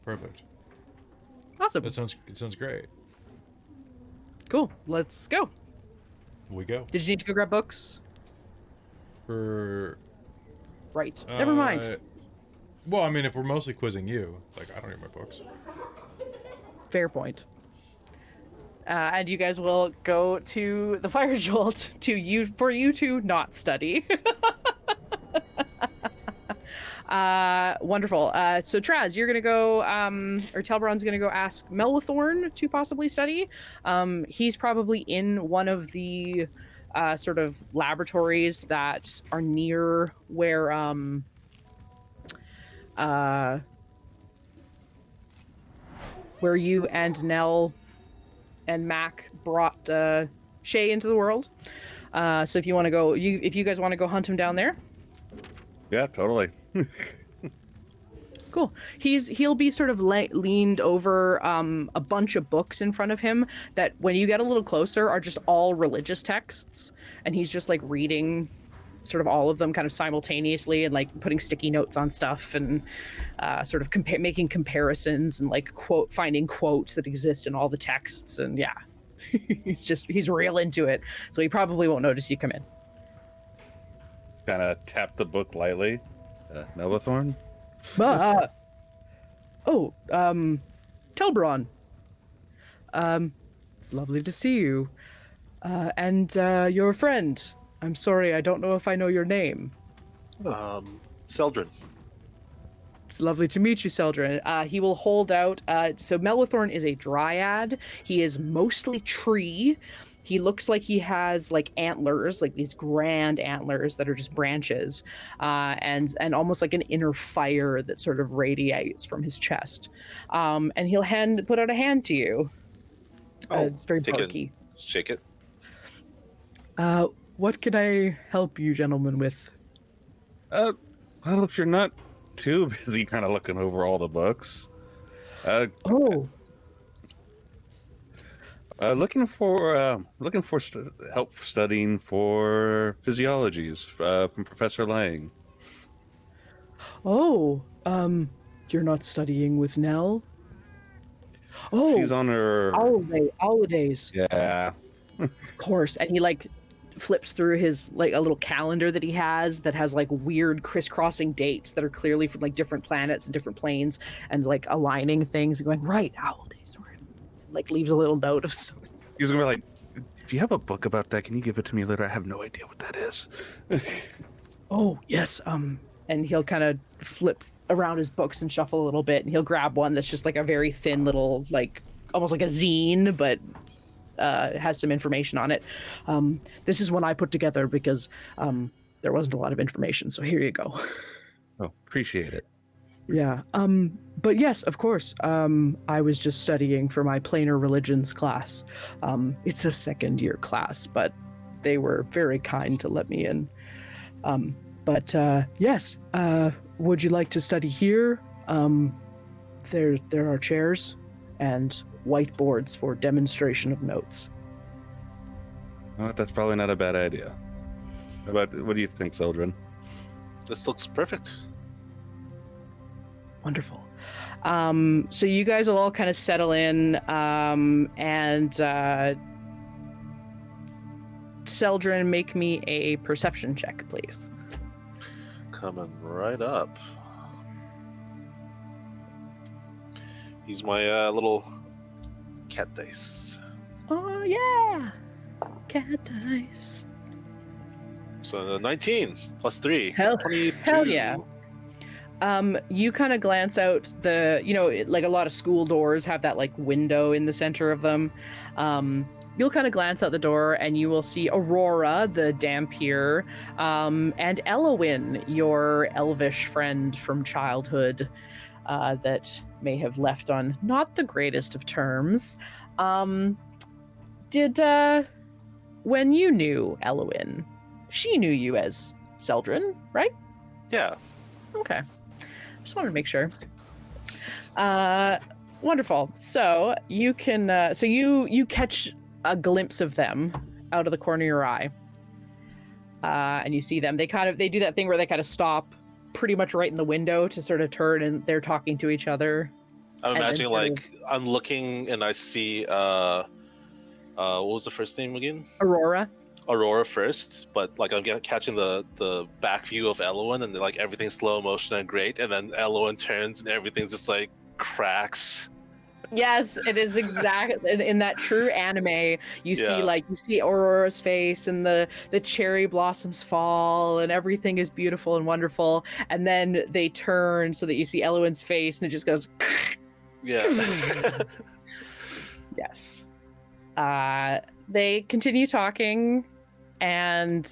Perfect. Awesome. It sounds great. Cool. Let's go. We go Did you need to go grab books? for. Right. Never mind. Well, I mean, if we're mostly quizzing you, like I don't need my books. Fair point. And you guys will go to the fire jolt for you to not study. Wonderful. So Traz, you're gonna go, or Telbron's gonna go ask Melwithorn to possibly study. He's probably in one of the sort of laboratories that are near where you and Nell and Mac brought Shay into the world. So if you want to go, if you guys want to go hunt him down there, Yeah, totally. cool. He'll be sort of leaned over a bunch of books in front of him that when you get a little closer are just all religious texts, and he's just like reading sort of all of them kind of simultaneously and like putting sticky notes on stuff and sort of making comparisons and like finding quotes that exist in all the texts. And yeah, he's real into it, so he probably won't notice you come in. Kind of tap the book lightly. Melbathorn? Telbron. It's lovely to see you. And your friend. I'm sorry, I don't know if I know your name. Celdrynn. It's lovely to meet you, Celdrynn. He will hold out. So Melwithorn is a dryad. He is mostly tree. He looks like he has like antlers, like these grand antlers that are just branches, and almost like an inner fire that sort of radiates from his chest. And he'll put out a hand to you. It's very take it, bulky. shake it. What can I help you gentlemen with? Well, if you're not too busy kind of looking over all the books. Looking for help studying for physiologies from Professor Lang. You're not studying with Nell? Oh, She's on her holidays. Yeah. Of course. And he like flips through his like a little calendar that he has that has like weird crisscrossing dates that are clearly from like different planets and different planes, and like aligning things and going, right, owl days, like leaves a little note of something. He's gonna be like, if you have a book about that, can you give it to me later? I have no idea what that is. Oh yes, and he'll kind of flip around his books and shuffle a little bit, and he'll grab one that's just like a very thin little, like almost like a zine, but has some information on it. This is one I put together because there wasn't a lot of information, so here you go. Oh, appreciate it. Yeah. But yes, of course. I was just studying for my planar religions class. It's a second-year class, but they were very kind to let me in. But yes, would you like to study here? There are chairs and whiteboards for demonstration of notes. Well, that's probably not a bad idea. What do you think, Celdrynn? This looks perfect. Wonderful. So you guys will all kind of settle in, and Celdrynn, make me a perception check, please. Coming right up. Use my little cat dice. Oh yeah, cat dice. So 19 plus 3. Hell 22. yeah. You kind of glance out like a lot of school doors have that like window in the center of them. You'll kind of glance out the door and you will see Aurora, the Dampier, and Elowyn, your elvish friend from childhood, that may have left on not the greatest of terms. When you knew Elowyn, she knew you as Celdrynn, right? Yeah. Okay. Just wanted to make sure. Wonderful. So you can, you catch a glimpse of them out of the corner of your eye. And you see them. They do that thing where they kind of stop pretty much right in the window to sort of turn, and they're talking to each other. I'm imagining like I'm looking and I see what was the first name again? Aurora first, but like I'm catching the back view of Elowyn, and like everything's slow motion and great, and then Elowyn turns and everything's just like cracks. Yes, it is exactly in that true anime. You see Aurora's face, and the cherry blossoms fall, and everything is beautiful and wonderful. And then they turn so that you see Elowyn's face, and it just goes. Yeah. Yes. They continue talking, and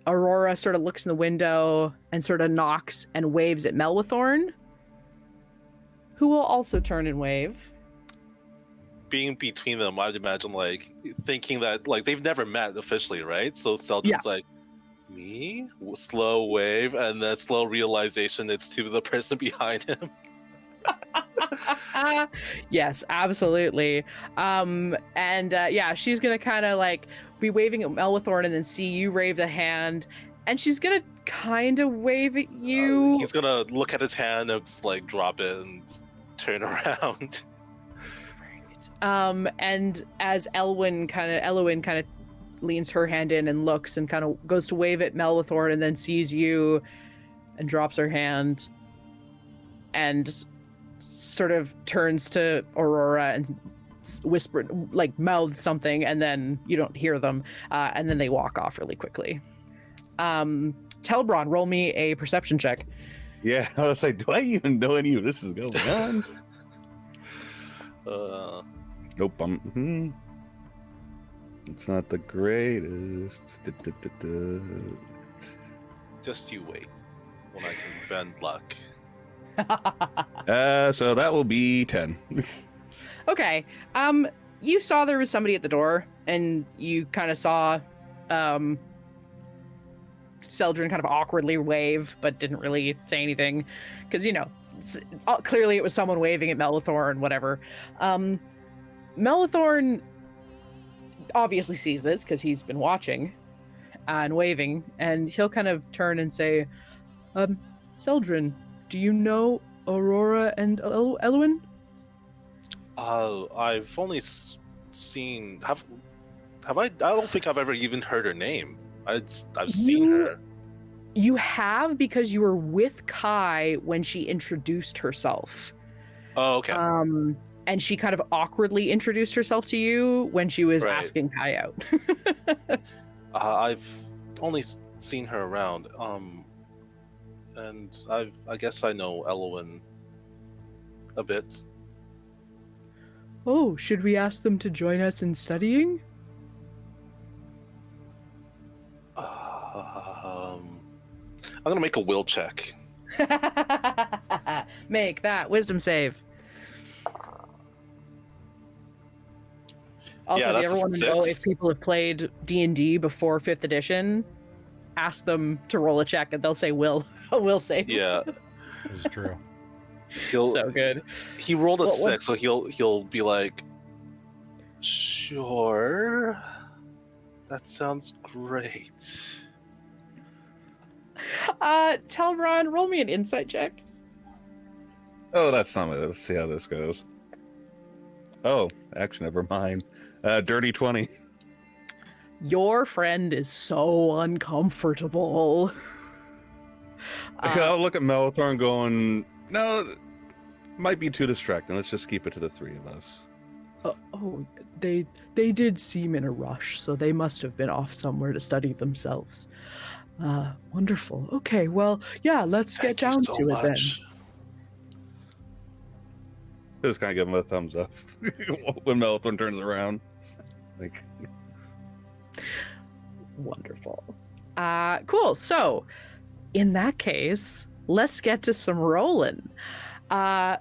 Aurora sort of looks in the window and sort of knocks and waves at Melwithorn, who will also turn and wave. Being between them, I'd imagine like thinking that like they've never met officially, right? So Celdrynn's like, me? Slow wave, and then slow realization it's to the person behind him. Yes, absolutely. She's gonna kind of like be waving at Melwithorn and then see you wave a hand, and she's gonna kind of wave at you. He's gonna look at his hand and just, like drop it and turn around. And as Elowyn kind of leans her hand in and looks and kind of goes to wave at Melwithorn and then sees you and drops her hand and sort of turns to Aurora and whisper, like mouths something, and then you don't hear them, and then they walk off really quickly. Telbron, roll me a perception check. Yeah, I was like, do I even know any of this is going on? Nope, it's not the greatest. Just you wait when I can bend luck. So that will be 10. Okay. You saw there was somebody at the door, and you kind of saw Celdrynn kind of awkwardly wave, but didn't really say anything, because clearly it was someone waving at Melwithorn, whatever. Melwithorn obviously sees this because he's been watching and waving, and he'll kind of turn and say, Celdrynn, do you know Aurora and Elowyn? I've only seen. Have Have I? I don't think I've ever even heard her name. I've seen her. You have, because you were with Kai when she introduced herself. Oh, okay. And she kind of awkwardly introduced herself to you when she was Right. asking Kai out. I've only seen her around. And I guess I know Elwyn a bit. Oh, should we ask them to join us in studying? I'm gonna make a will check. Make that wisdom save. Also, Yeah, if you that's ever a want to know 6. if people have played D&D before 5th edition, ask them to roll a check and they'll say will. A will save. Yeah, This is true. So good. He rolled a What- 6, so he'll be like, sure, that sounds great. Telbron, roll me an insight check. Oh, that's not it. Let's see how this goes. Oh, actually, never mind. Dirty 20. Your friend is so uncomfortable. I'll look at Melthorn going, no, might be too distracting. Let's just keep it to the 3 of us. They did seem in a rush, so they must have been off somewhere to study themselves. Wonderful. Okay, well, yeah, let's get Thank you down so to it then. much. Just kind of give him a thumbs up when Melthorn turns around. Like, Wonderful. Cool. So, in that case, let's get to some rolling.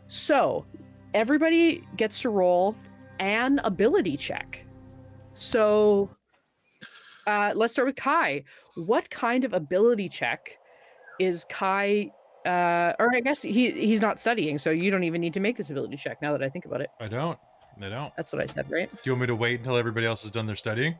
So, everybody gets to roll an ability check. So, let's start with Kai. What kind of ability check is Kai? Or I guess he's not studying, so you don't even need to make this ability check. Now that I think about it, I don't. that's what I said, right? Do you want me to wait until everybody else has done their studying?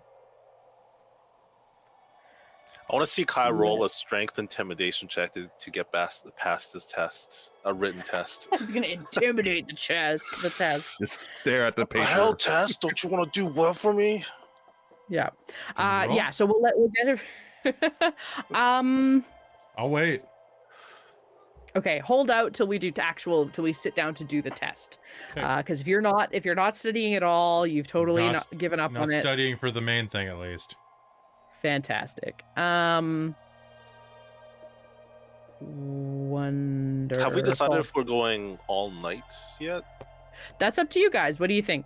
I want to see Kai roll a strength intimidation check to get past his test, a written test. He's gonna intimidate the test. just stare at the paper. Hell, test! Don't you want to do well for me? Yeah. Can you roll? Yeah. So we'll get it. I'll wait. Okay, hold out till we till we sit down to do the test. Okay. Because if you're not studying at all, you've totally not given up Not on it. studying for the main thing, at least. Fantastic. Wonderful. Have we decided if we're going all night yet? That's up to you guys. What do you think?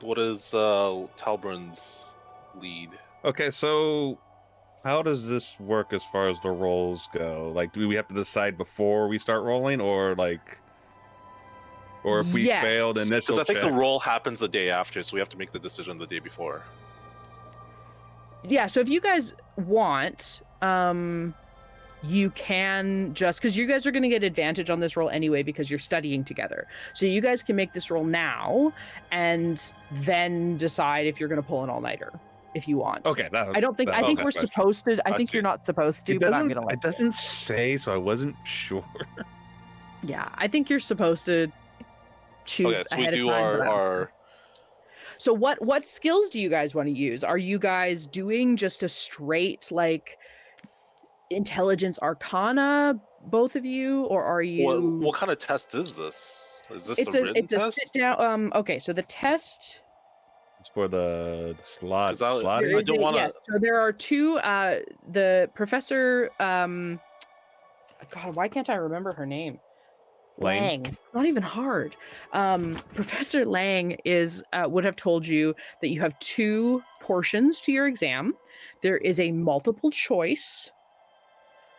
What is Telbryn's lead? Okay, so how does this work as far as the rolls go? Like, do we have to decide before we start rolling, or if we Yes. failed Because initial I think check? the roll happens the day after, so we have to make the decision the day before. Yeah, so if you guys want, you can just, because you guys are going to get advantage on this roll anyway because you're studying together. So you guys can make this roll now and then decide if you're going to pull an all-nighter if you want. Okay, I don't think, I think okay, we're question. supposed to, I I think see. you're not supposed to, but I'm going to let It doesn't say, so I wasn't sure. Yeah, I think you're supposed to choose Okay, so we ahead do of time. but I don't our know. So what skills do you guys want to use? Are you guys doing just a straight like intelligence arcana, both of you, or are you? what kind of test is this? Is this It's a a written it's a test? sit down. Okay, so the test. It's for the slot. Is that- slot. There I is don't wanna- Yes, so there are two. The professor. God, why can't I remember her name? Lang. Not even hard. Professor Lang would have told you that you have two portions to your exam. There is a multiple choice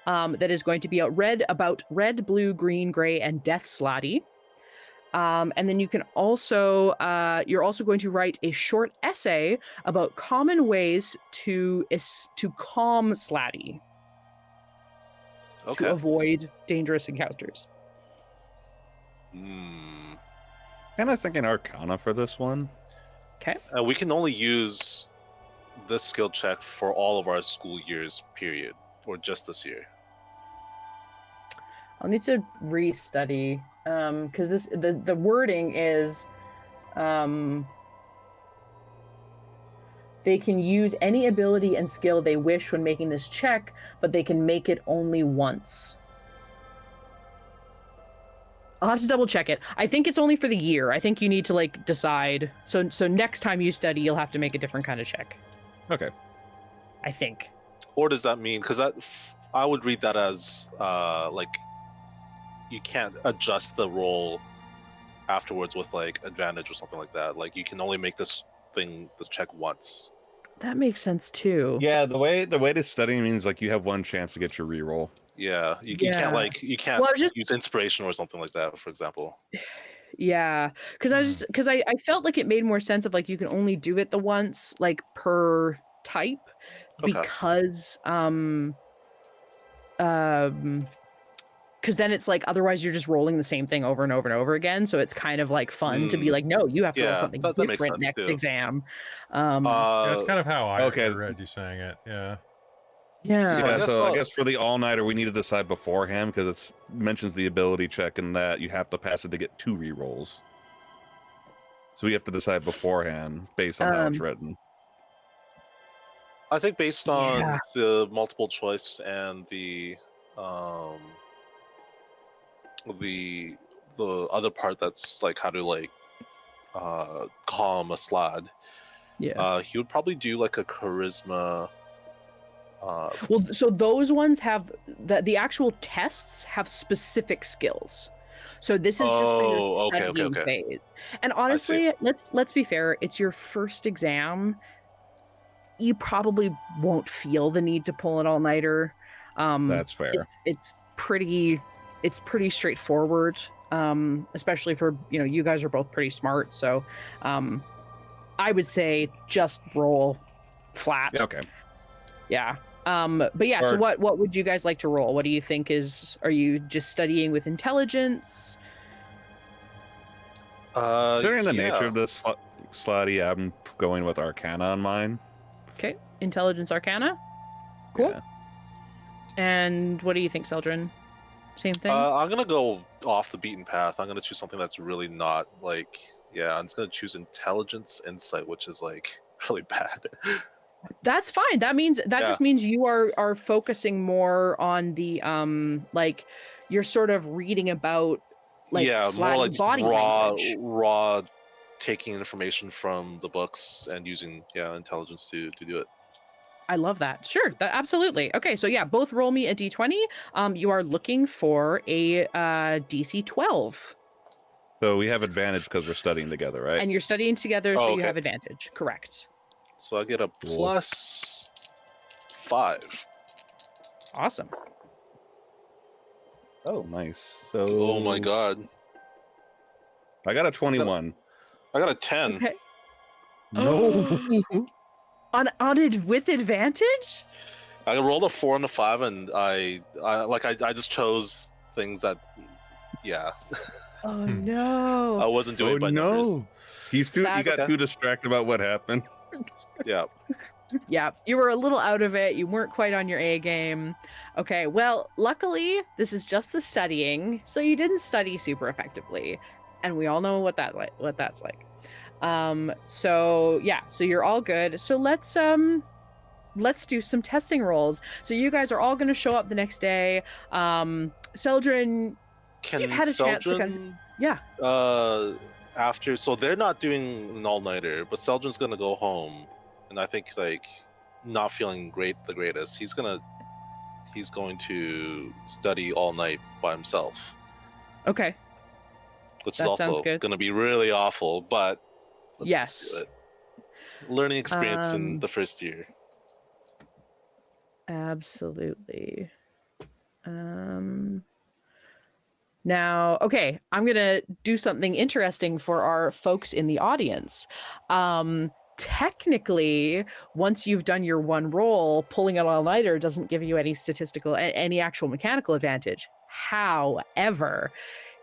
that is going to be about red, blue, green, gray, and death slotty. And then you can also you're also going to write a short essay about common ways to calm slatty Okay. to avoid dangerous encounters. Hmm. Kind of thinking Arcana for this one. Okay. We can only use this skill check for all of our school years, period, or just this year. I'll need to restudy because the wording is They can use any ability and skill they wish when making this check, but they can make it only once. I'll have to double check it. I think it's only for the year. I think you need to like decide. So next time you study, you'll have to make a different kind of check. Okay. I think. Or does that mean, because I would read that as like you can't adjust the roll afterwards with like advantage or something like that. Like you can only make this check once. That makes sense too. Yeah, the way this study means like you have one chance to get your reroll. Yeah, you can't use inspiration or something like that, for example. Yeah, because I felt like it made more sense of like you can only do it the once like per type, because because then it's like otherwise you're just rolling the same thing over and over and over again. So it's kind of like fun to be like, no, you have to roll something different next exam. Yeah, it's kind of how I read you saying it. Yeah. Yeah. So I guess for the all-nighter, we need to decide beforehand because it mentions the ability check and that you have to pass it to get 2 rerolls. So we have to decide beforehand based on how it's written. I think based on the multiple choice and the other part that's like how to like calm a slad. Yeah. He would probably do like a charisma. Well, so those ones have the actual tests have specific skills. So this is just for your studying phase. And honestly, let's be fair. It's your first exam. You probably won't feel the need to pull an all-nighter. That's fair. It's pretty straightforward. Especially for you guys are both pretty smart. So, I would say just roll flat. Okay. Yeah. But yeah, so what would you guys like to roll? What do you think are you just studying with intelligence? Considering the nature of this slotty, I'm going with Arcana on mine. Okay. Intelligence Arcana. Cool. Yeah. And what do you think, Celdrynn? Same thing? I'm gonna go off the beaten path. I'm gonna choose something that's really not like I'm just gonna choose intelligence insight, which is like really bad. That's fine. That just means you are focusing more on the like you're sort of reading about like more like body language. raw taking information from the books and using intelligence to do it. I love that. Sure, absolutely. Okay, so yeah, both roll me a d20. You are looking for a DC 12. So we have advantage because we're studying together, right? And you're studying together, so you have advantage. Correct. So I get a plus 5. Awesome. Oh, nice. So. Oh my god. I got a 21. I got a 10. Okay. No. With advantage? I rolled a 4 and a 5, and I just chose things that, Oh no! I wasn't doing it by numbers. He got too distracted about what happened. Yeah. Yeah, you were a little out of it. You weren't quite on your A game. Okay, well, luckily this is just the studying, so you didn't study super effectively, and we all know what that's like. So you're all good. So let's do some testing rolls. So you guys are all going to show up the next day. Celdrynn, you've had a chance to after, so they're not doing an all-nighter, but Celdrynn's going to go home, and I think like not feeling the greatest. He's going to study all night by himself. Okay. Which is also going to be really awful, but yes. Do it. Learning experience in the first year. Absolutely. Now, okay, I'm going to do something interesting for our folks in the audience. Technically, once you've done your one roll, pulling an all-nighter doesn't give you any actual mechanical advantage. However,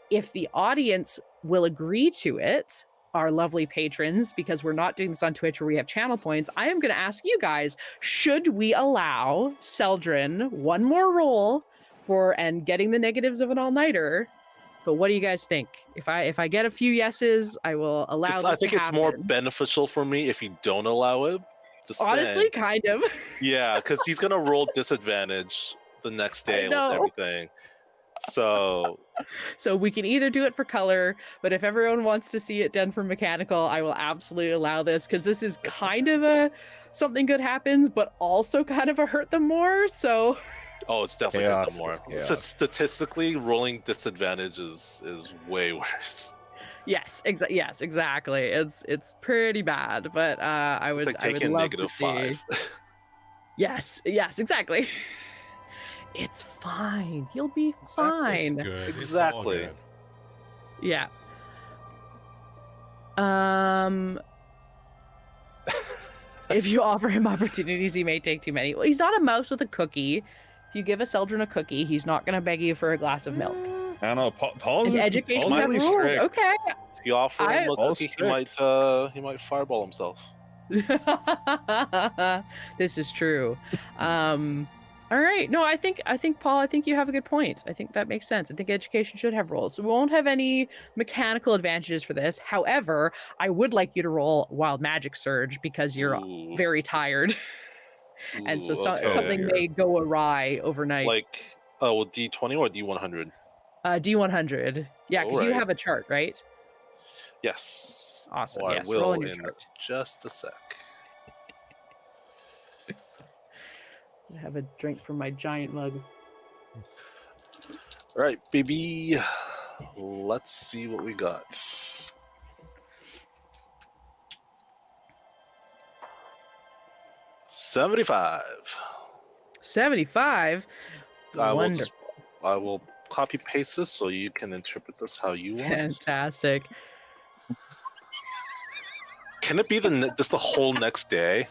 if the audience will agree to it, our lovely patrons, because we're not doing this on Twitch where we have channel points, I am going to ask you guys, should we allow Celdrynn one more roll and getting the negatives of an all-nighter? But what do you guys think? If I get a few yeses, I will allow this to happen. I think it's more beneficial for me if you don't allow it, Honestly, saying. kind of. Yeah, because he's gonna roll disadvantage the next day with know. everything. So So we can either do it for color, but if everyone wants to see it done for mechanical, I will absolutely allow this, because this is kind of a something good happens, but also kind of a hurt them more. So it's definitely hurt them more. Chaos. So statistically, rolling disadvantage is way worse. yes, exactly. It's pretty bad, but I would It's like I would taking love negative to see. 5. Yes, exactly. It's fine. You'll be fine. It's good. Exactly. It's all good. Yeah. If you offer him opportunities, he may take too many. Well, he's not a mouse with a cookie. If you give a Celdrynn a cookie, he's not going to beg you for a glass of milk. I don't know. Paul's In education, Paul's have really rules. strict. Okay. If you offer him a Paul's cookie, strict. he might fireball himself. This is true. All right. No, I think Paul, I think you have a good point. I think that makes sense. I think education should have rules. So we won't have any mechanical advantages for this. However, I would like you to roll Wild Magic Surge because you're Ooh. very tired. And so okay. something may go awry overnight. Like, D20 or D100? D100. Yeah, because you Alright. have a chart, right? Yes. Awesome. I Yes, will roll in your in chart. just a sec. I have a drink from my giant mug. All right, baby. Let's see what we got. 75. 75. Wonderful. I will copy paste this so you can interpret this how you want. Fantastic. Can it be just the whole next day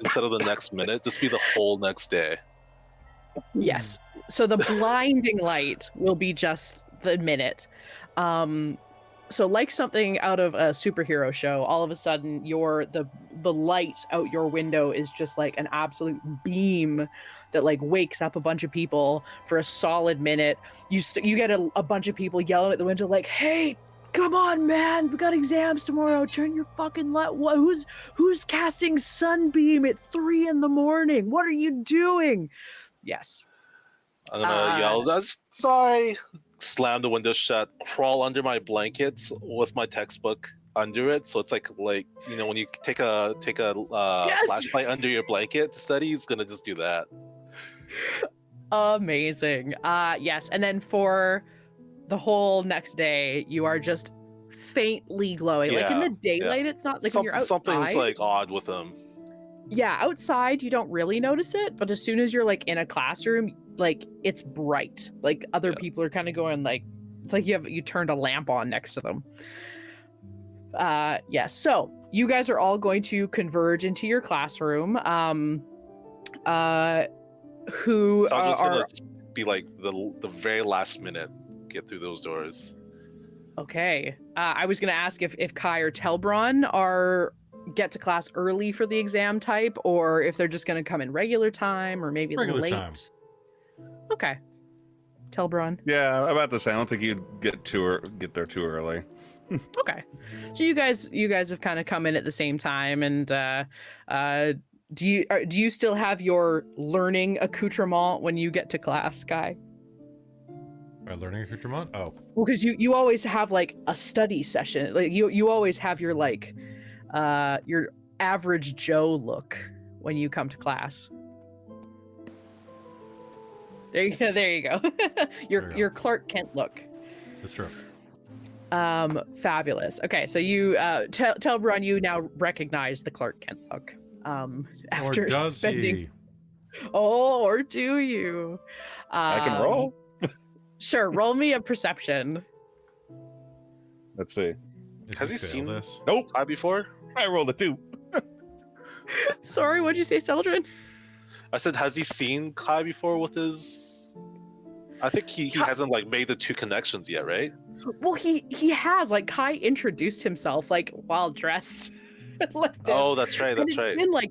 instead of the next minute? Just be the whole next day. Yes. So the blinding light will be just the minute. So like something out of a superhero show, all of a sudden the light out your window is just like an absolute beam that like wakes up a bunch of people for a solid minute. You get a bunch of people yelling at the window like, "Hey, come on, man! We got exams tomorrow. Turn your fucking light. Who's casting Sunbeam at 3 a.m? What are you doing?" Yes. I'm gonna yell, "That's sorry!" Slam the window shut, crawl under my blankets with my textbook under it, so it's like you know when you take a Yes! flashlight under your blanket to study, it's gonna just do that. Amazing. Yes, and then for the whole next day, you are just faintly glowing. Like in the daylight, it's not like when you're outside. Something's like odd with them. Yeah, outside you don't really notice it, but as soon as you're like in a classroom, like it's bright. Like other people are kind of going like, it's like you turned a lamp on next to them. Yes. So you guys are all going to converge into your classroom. Who So I'm just are gonna be like the very last minute get through those doors. okay. I was gonna ask if Kai or Telbron get to class early for the exam type, or if they're just gonna come in regular time, or maybe a little Regular late. time. Okay. Telbron. Yeah, I'm about to say I don't think you'd get there too early. Okay. So you guys have kind of come in at the same time, and do you still have your learning accoutrement when you get to class, Kai? Our learning accoutrement? Oh. Well, because you always have like a study session. Like you always have your like your average Joe look when you come to class. There you go. There you go. your Clark Kent look. That's true. Fabulous. Okay, so you Telbron, you now recognize the Clark Kent look. After Or does spending. he? Oh, or do you? I can roll. Sure, roll me a perception. Let's see. If Has you he fail seen this? Nope. Hi before? I rolled a 2. Sorry, what'd you say, Celdrynn? I said, has he seen Kai before with his? I think he hasn't like made the 2 connections yet, right? Well, he has. Like Kai introduced himself like while dressed. Like this. Oh, that's right. And That's it's right. been like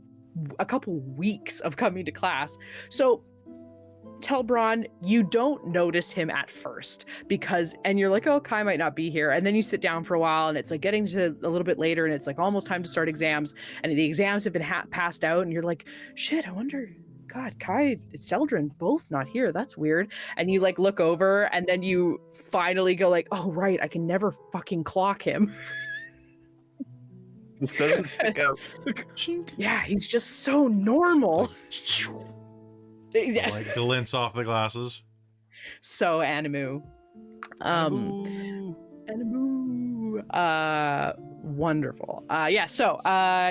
a couple weeks of coming to class. So Telbron, you don't notice him at first and you're like, oh, Kai might not be here. And then you sit down for a while and it's like getting to a little bit later and it's like almost time to start exams. And the exams have been passed out and you're like, shit, I wonder, God, Kai, Celdrynn, both not here. That's weird. And you like look over and then you finally go like, oh, right, I can never fucking clock him. This doesn't stick out. Yeah, he's just so normal. Yeah. Like glints off the glasses. So Animu. Wonderful. So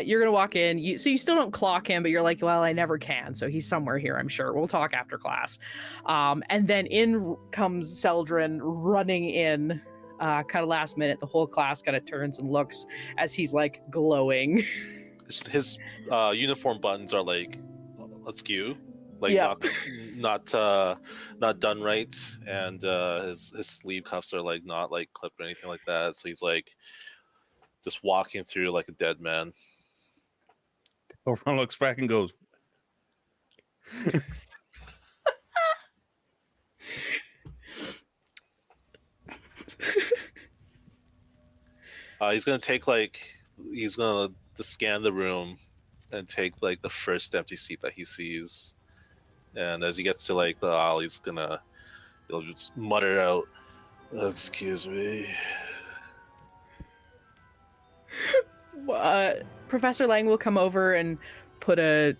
you're gonna walk in. So you still don't clock him, but you're like, well, I never can. So he's somewhere here, I'm sure. We'll talk after class. And then in comes Celdrynn running in, kind of last minute. The whole class kind of turns and looks as he's like glowing. His uniform buttons are like askew. Like Yep. not done right, and his sleeve cuffs are like not like clipped or anything like that. So he's like just walking through like a dead man. Telbron looks back and goes, He's gonna just scan the room and take like the first empty seat that he sees. And as he gets to like the aisle, he'll just mutter out, "Excuse me." Professor Lang will come over and put a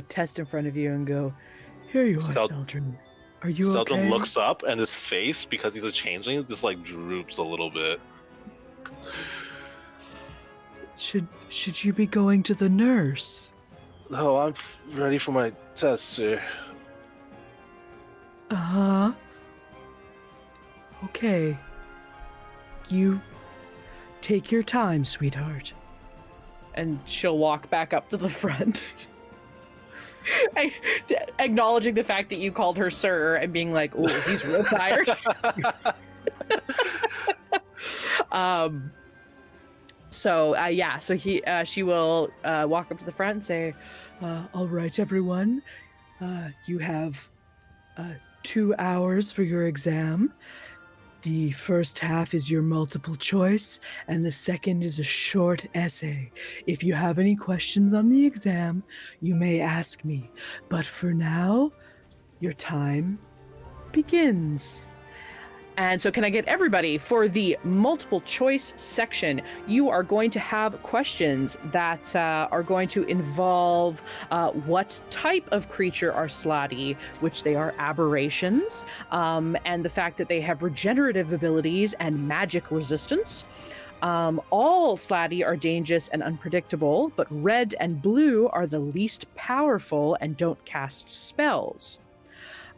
test in front of you and go, here you are, Celdrynn. Are you okay? Celdrynn looks up and his face, because he's a changeling, just like droops a little bit. Should you be going to the nurse? No, I'm ready for my test, sir. Uh-huh. Okay. You take your time, sweetheart. And she'll walk back up to the front. Acknowledging the fact that you called her sir and being like, oh, he's real tired. She will walk up to the front and say, all right, everyone. You have 2 hours for your exam. The first half is your multiple choice, and the second is a short essay. If you have any questions on the exam, you may ask me. But for now, your time begins. And so can I get everybody for the multiple choice section? You are going to have questions that are going to involve what type of creature are Slotty, which they are aberrations, and the fact that they have regenerative abilities and magic resistance. All Slotty are dangerous and unpredictable, but red and blue are the least powerful and don't cast spells.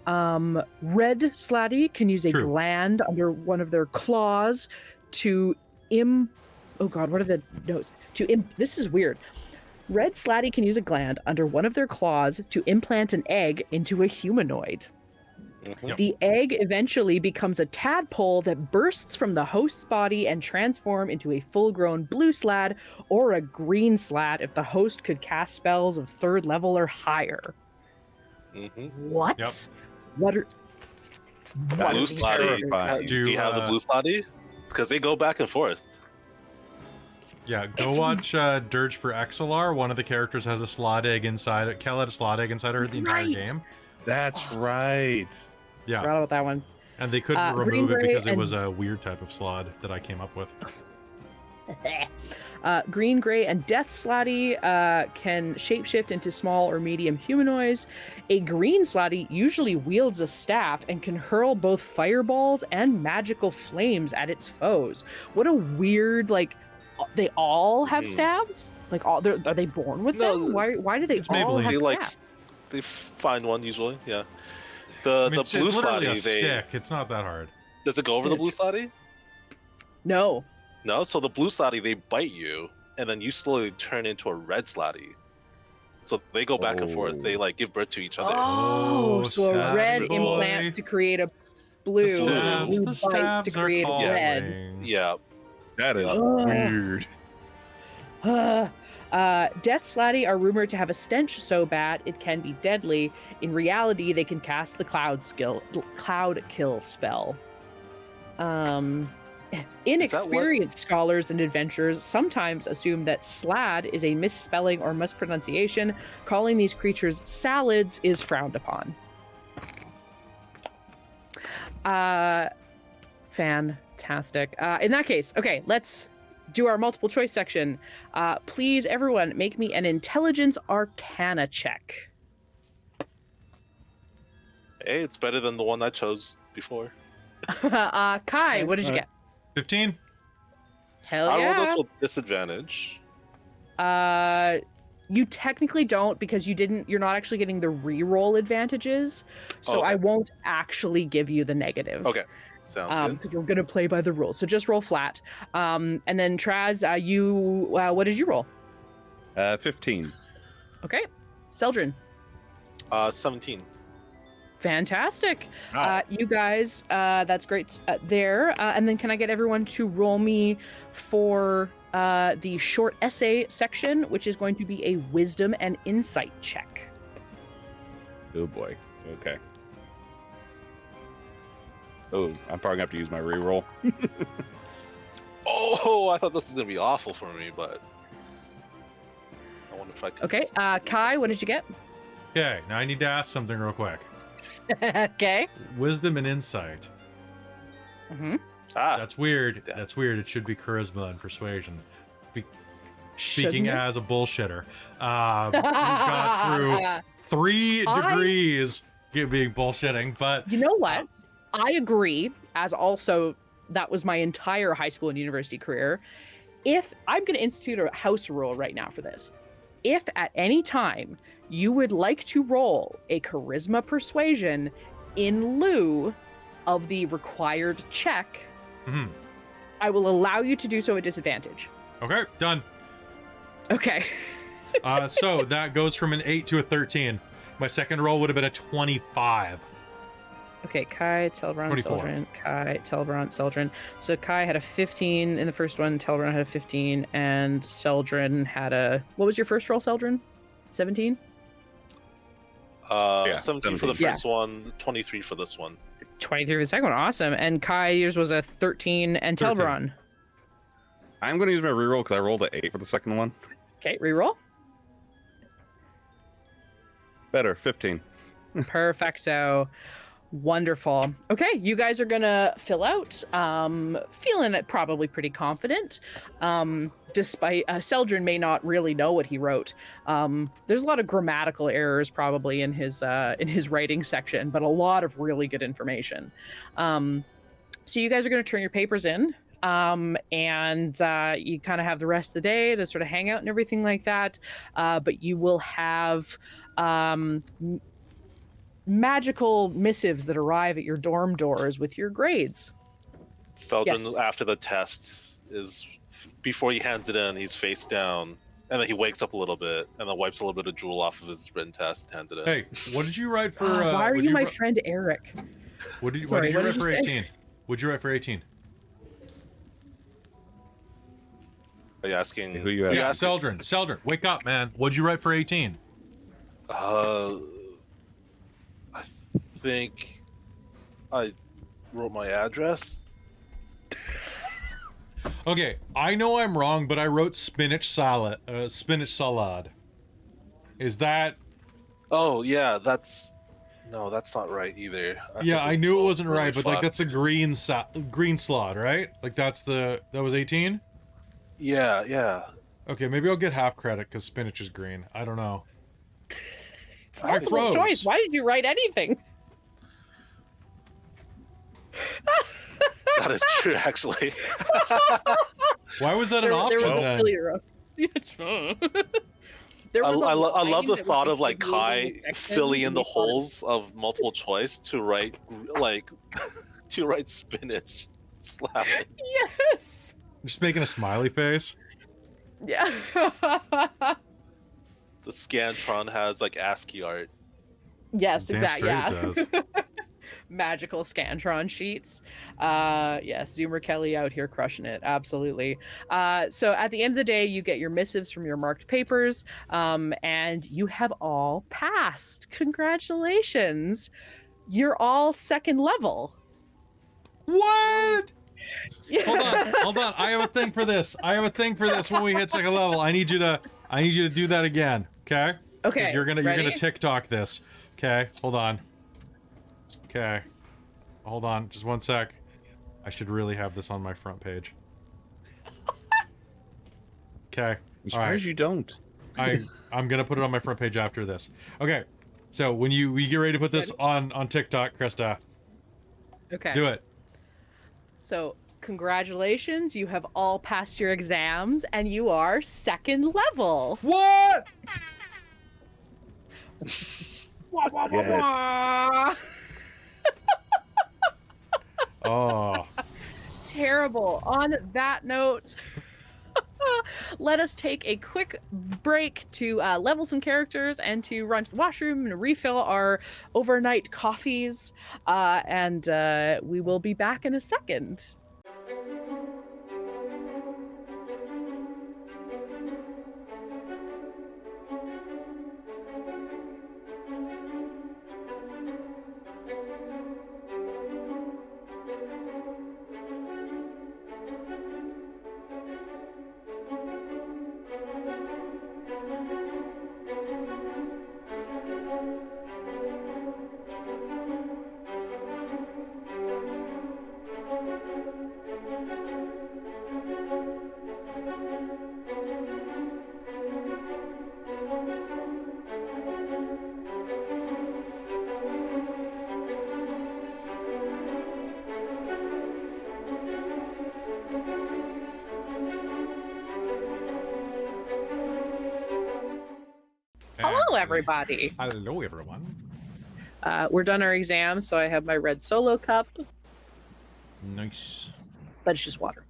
Red Slotty can use a gland under one of their claws to what are the notes? This is weird. Red Slotty can use a gland under one of their claws to implant an egg into a humanoid. Mm-hmm. The egg eventually becomes a tadpole that bursts from the host's body and transform into a full-grown blue slad or a green slad if the host could cast spells of 3rd level or higher. Mm-hmm. What? Yep. What are blue Slotty? Do you have the blue Slotty? Because they go back and forth. Yeah, go watch Dirge for Exelar. One of the characters has a slot egg inside it. Kel had a slot egg inside her the entire game. That's right. Yeah. Forgot about that one. And they couldn't remove it because it was a weird type of slot that I came up with. Green, gray, and death Slotty can shapeshift into small or medium humanoids. A green Slotty usually wields a staff and can hurl both fireballs and magical flames at its foes. What a weird, they all have staves? Are they born with them? Why do they all have staves? They find one usually, yeah. The blue Slotty, a stick. It's not that hard. Does it go over the blue Slotty? No. No, so the blue Slotty, they bite you, and then you slowly turn into a red Slotty. So they go back and forth. They give birth to each other. Oh, so a red implant to create a blue, blue bite to create a red. Yeah. That is weird. Death Slatty are rumored to have a stench so bad it can be deadly. In reality, they can cast the Cloud Kill spell. Inexperienced scholars and adventurers sometimes assume that slad is a misspelling or mispronunciation. Calling these creatures salads is frowned upon. Fantastic. In that case, okay, let's do our multiple choice section. Please, everyone, make me an intelligence arcana check. Hey, it's better than the one I chose before. Kai, what did you get? 15. Hell I yeah. rolled this with disadvantage. You technically don't because you're not actually getting the reroll advantages. So Okay. I won't actually give you the negative. Okay, sounds good. Because we're going to play by the rules. So just roll flat. And then Traz, what did you roll? 15. Okay. Celdrynn. 17. Fantastic. Wow. You guys, that's great there. And then can I get everyone to roll me for the short essay section, which is going to be a wisdom and insight check. Oh boy. Okay. Oh, I'm probably gonna have to use my reroll. Oh, I thought this was gonna be awful for me, but I wonder if I can. Okay. Kai, what did you get? Okay, now I need to ask something real quick. Okay. Wisdom and insight. Mm-hmm. That's weird. Yeah. That's weird. It should be charisma and persuasion. Speaking as a bullshitter, we got through 3 degrees being bullshitting, but You know what? I agree, as also that was my entire high school and university career. If I'm going to institute a house rule right now for this, if at any time you would like to roll a charisma persuasion in lieu of the required check, Mhm. I will allow you to do so at disadvantage. okay, done. Okay. So that goes from an 8 to a 13. My second roll would have been a 25. Okay, Kai, Telbron, 24. Celdrynn, Kai, Telbron, Celdrynn. So Kai had a 15 in the first one, Telbron had a 15, and Celdrynn had a... What was your first roll, Celdrynn? 17? 17 for the 17. first one, 23 for this one. 23 for the second one, awesome. And Kai, yours was a 13, and 13. Telbron. I'm gonna use my reroll because I rolled an 8 for the second one. Okay, reroll. Better, 15. Perfecto. Wonderful. Okay, you guys are gonna fill out. Feeling it probably pretty confident. Despite Celdrynn may not really know what he wrote. There's a lot of grammatical errors probably in his writing section, but a lot of really good information. So you guys are gonna turn your papers in. And you kind of have the rest of the day to sort of hang out and everything like that. But you will have magical missives that arrive at your dorm doors with your grades. Celdrynn, Yes. after the test, before he hands it in, he's face down, and then he wakes up a little bit, and then wipes a little bit of drool off of his written test and hands it in. Hey, what did you write for... Why are what'd you my wri- friend Eric? What did you Sorry, what write did for you say? 18? What'd you write for 18? Are you asking? Who you are Yeah, asking- Celdrynn, wake up, man. What'd you write for 18? I think I wrote my address. Okay, I know I'm wrong, but I wrote spinach salad. Is that... Oh yeah, that's not right either. Yeah, I knew it wasn't right, but like that's the fucked. green slot, right? Like that was 18? Yeah. Okay, maybe I'll get half credit because spinach is green. I don't know. It's I multiple froze. choice. Why did you write anything? That is true, actually. Why was that an There option was then? really rough. It's fine. There I was a love line the that thought was of like confusing Kai in the section, filling in and the we thought- holes of multiple choice to write like to write spinach. Slap it. Yes. Just making a smiley face. Yeah. The Scantron has like ASCII art. Yes, Damn exactly. straight Yeah. it does. magical Scantron sheets. Yes, Zoomer Kelly out here crushing it. Absolutely. So at the end of the day, you get your missives from your marked papers, and you have all passed. Congratulations. You're all second level. What? Hold on. I have a thing for this. When we hit second level. I need you to do that again. Okay? Okay. 'Cause you're gonna TikTok this. Okay, hold on. Okay. Hold on, just one sec. I should really have this on my front page. Okay. I'm surprised you don't. I'm gonna put it on my front page after this. Okay. So when you get ready to put this on TikTok, Christa. Okay. Do it. So, congratulations, you have all passed your exams and you are second level. What? Yes. Oh. Terrible. On that note, let us take a quick break to level some characters and to run to the washroom and refill our overnight coffees. And we will be back in a second. Hello, everybody. Hello, everyone. We're done our exams, so I have my red solo cup, Nice. but it's just water.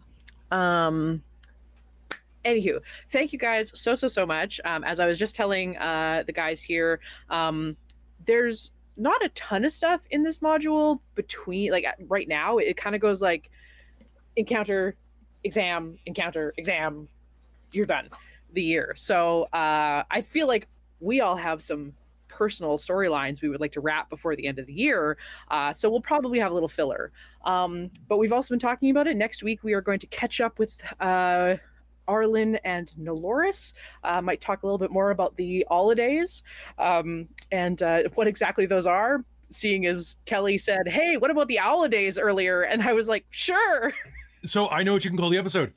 Anywho, thank you guys so much. As I was just telling the guys here, there's not a ton of stuff in this module between, like, right now, it kind of goes like encounter, exam, you're done the year. So I feel like we all have some personal storylines we would like to wrap before the end of the year. So we'll probably have a little filler. But we've also been talking about it. Next week, we are going to catch up with Arlynn and Nelloris. Might talk a little bit more about the holidays and what exactly those are. Seeing as Kelly said, hey, what about the holidays earlier? And I was like, sure. So I know what you can call the episode.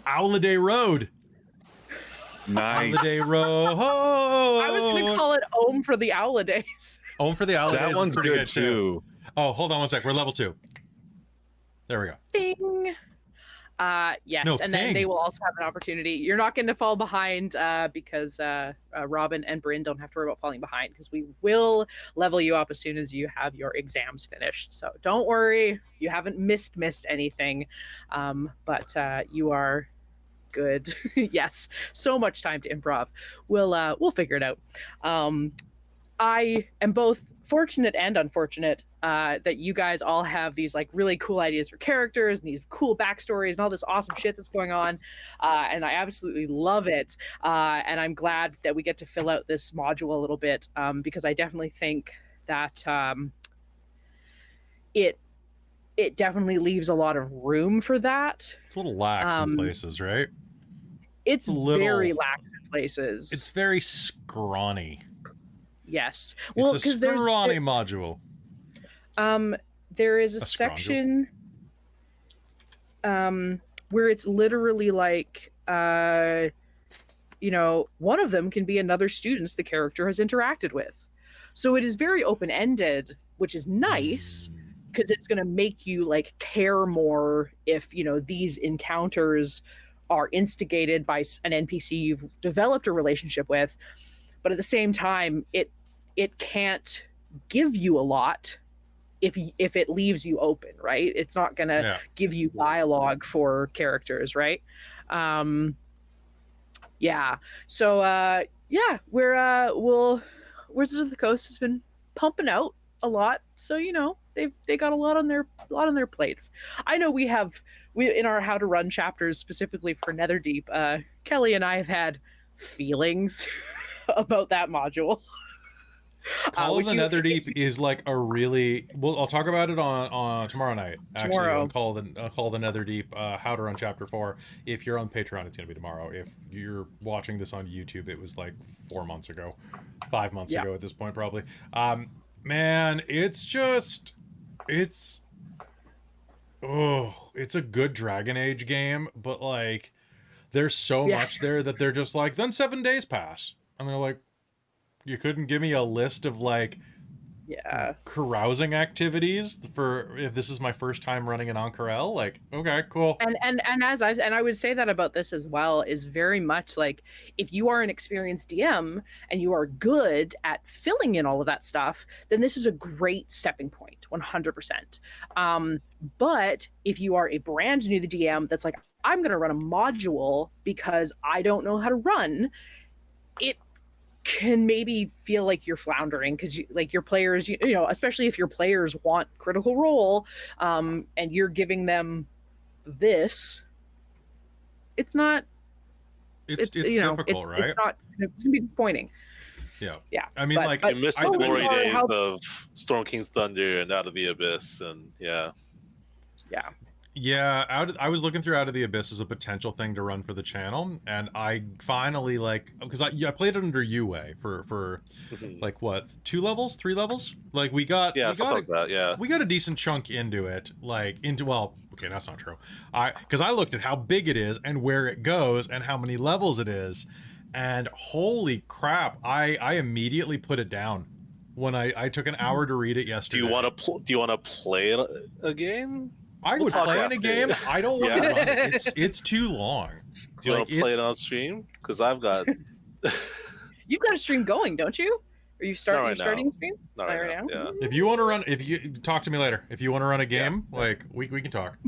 Owliday Road. Nice. Owliday Road. I was going to call it Ohm for the holidays. Ohm for the Owlidays. That one's pretty good too. Oh, hold on one sec. We're level 2. There we go. Bing. Yes, No, and then they will also have an opportunity. You're not going to fall behind because Robin and Brynn don't have to worry about falling behind, because we will level you up as soon as you have your exams finished. So don't worry, you haven't missed anything, but you are good. Yes, so much time to improv. We'll figure it out. I am both fortunate and unfortunate that you guys all have these like really cool ideas for characters and these cool backstories and all this awesome shit that's going on, and I absolutely love it, and I'm glad that we get to fill out this module a little bit, because I definitely think that it definitely leaves a lot of room for that. It's a little lax in places, right? It's very lax in places. It's very scrawny. Yes. Well, it's a scrawny module. There is a scrongule. section where it's literally like one of them can be another student the character has interacted with. So it is very open-ended, which is nice, because it's going to make you like care more if these encounters are instigated by an NPC you've developed a relationship with. But at the same time, it can't give you a lot if it leaves you open, right? It's not gonna give you dialogue for characters, right? Yeah. So Wizards of the Coast has been pumping out a lot, so you know they got a lot on their plates. I know we in our how to run chapters specifically for Netherdeep, Kelly and I have had feelings about that module. Call of the Netherdeep is like a really I'll talk about it on tomorrow night. Actually, Tomorrow. on Call the Netherdeep, how to run chapter 4. If you're on Patreon, it's gonna be tomorrow. If you're watching this on YouTube, it was like 4 months ago, 5 months ago at this point, probably. Man, it's a good Dragon Age game, but like there's so much there that they're just like, then 7 days pass, and they're like, you couldn't give me a list of like carousing activities for if this is my first time running an Ank'Harel? Like, okay, cool. And I would say that about this as well, is very much like, if you are an experienced DM and you are good at filling in all of that stuff, then this is a great stepping point, 100%. But if you are a brand new to the DM that's like, I'm going to run a module because I don't know how to run, it can maybe feel like you're floundering because your players, you know, especially if your players want Critical Role, and you're giving them this, it's not. It's difficult, right? It's not. It's gonna be disappointing. Yeah. I mean, I miss the glory days of Storm King's Thunder and Out of the Abyss, and yeah. I was looking through Out of the Abyss as a potential thing to run for the channel, and I finally because I played it under Wei for like what, 3 levels, like we got a decent chunk into it, okay, that's not true, because I looked at how big it is and where it goes and how many levels it is, and holy crap, I immediately put it down when I took an hour to read it yesterday. Do you want to play it again? I would play in a game. I don't want to run it. It's too long. Do you want to play it on stream? Because I've got... You've got a stream going, don't you? Are you starting a stream? Not right now. Yeah. If you want to run... talk to me later. If you want to run a game, we can talk.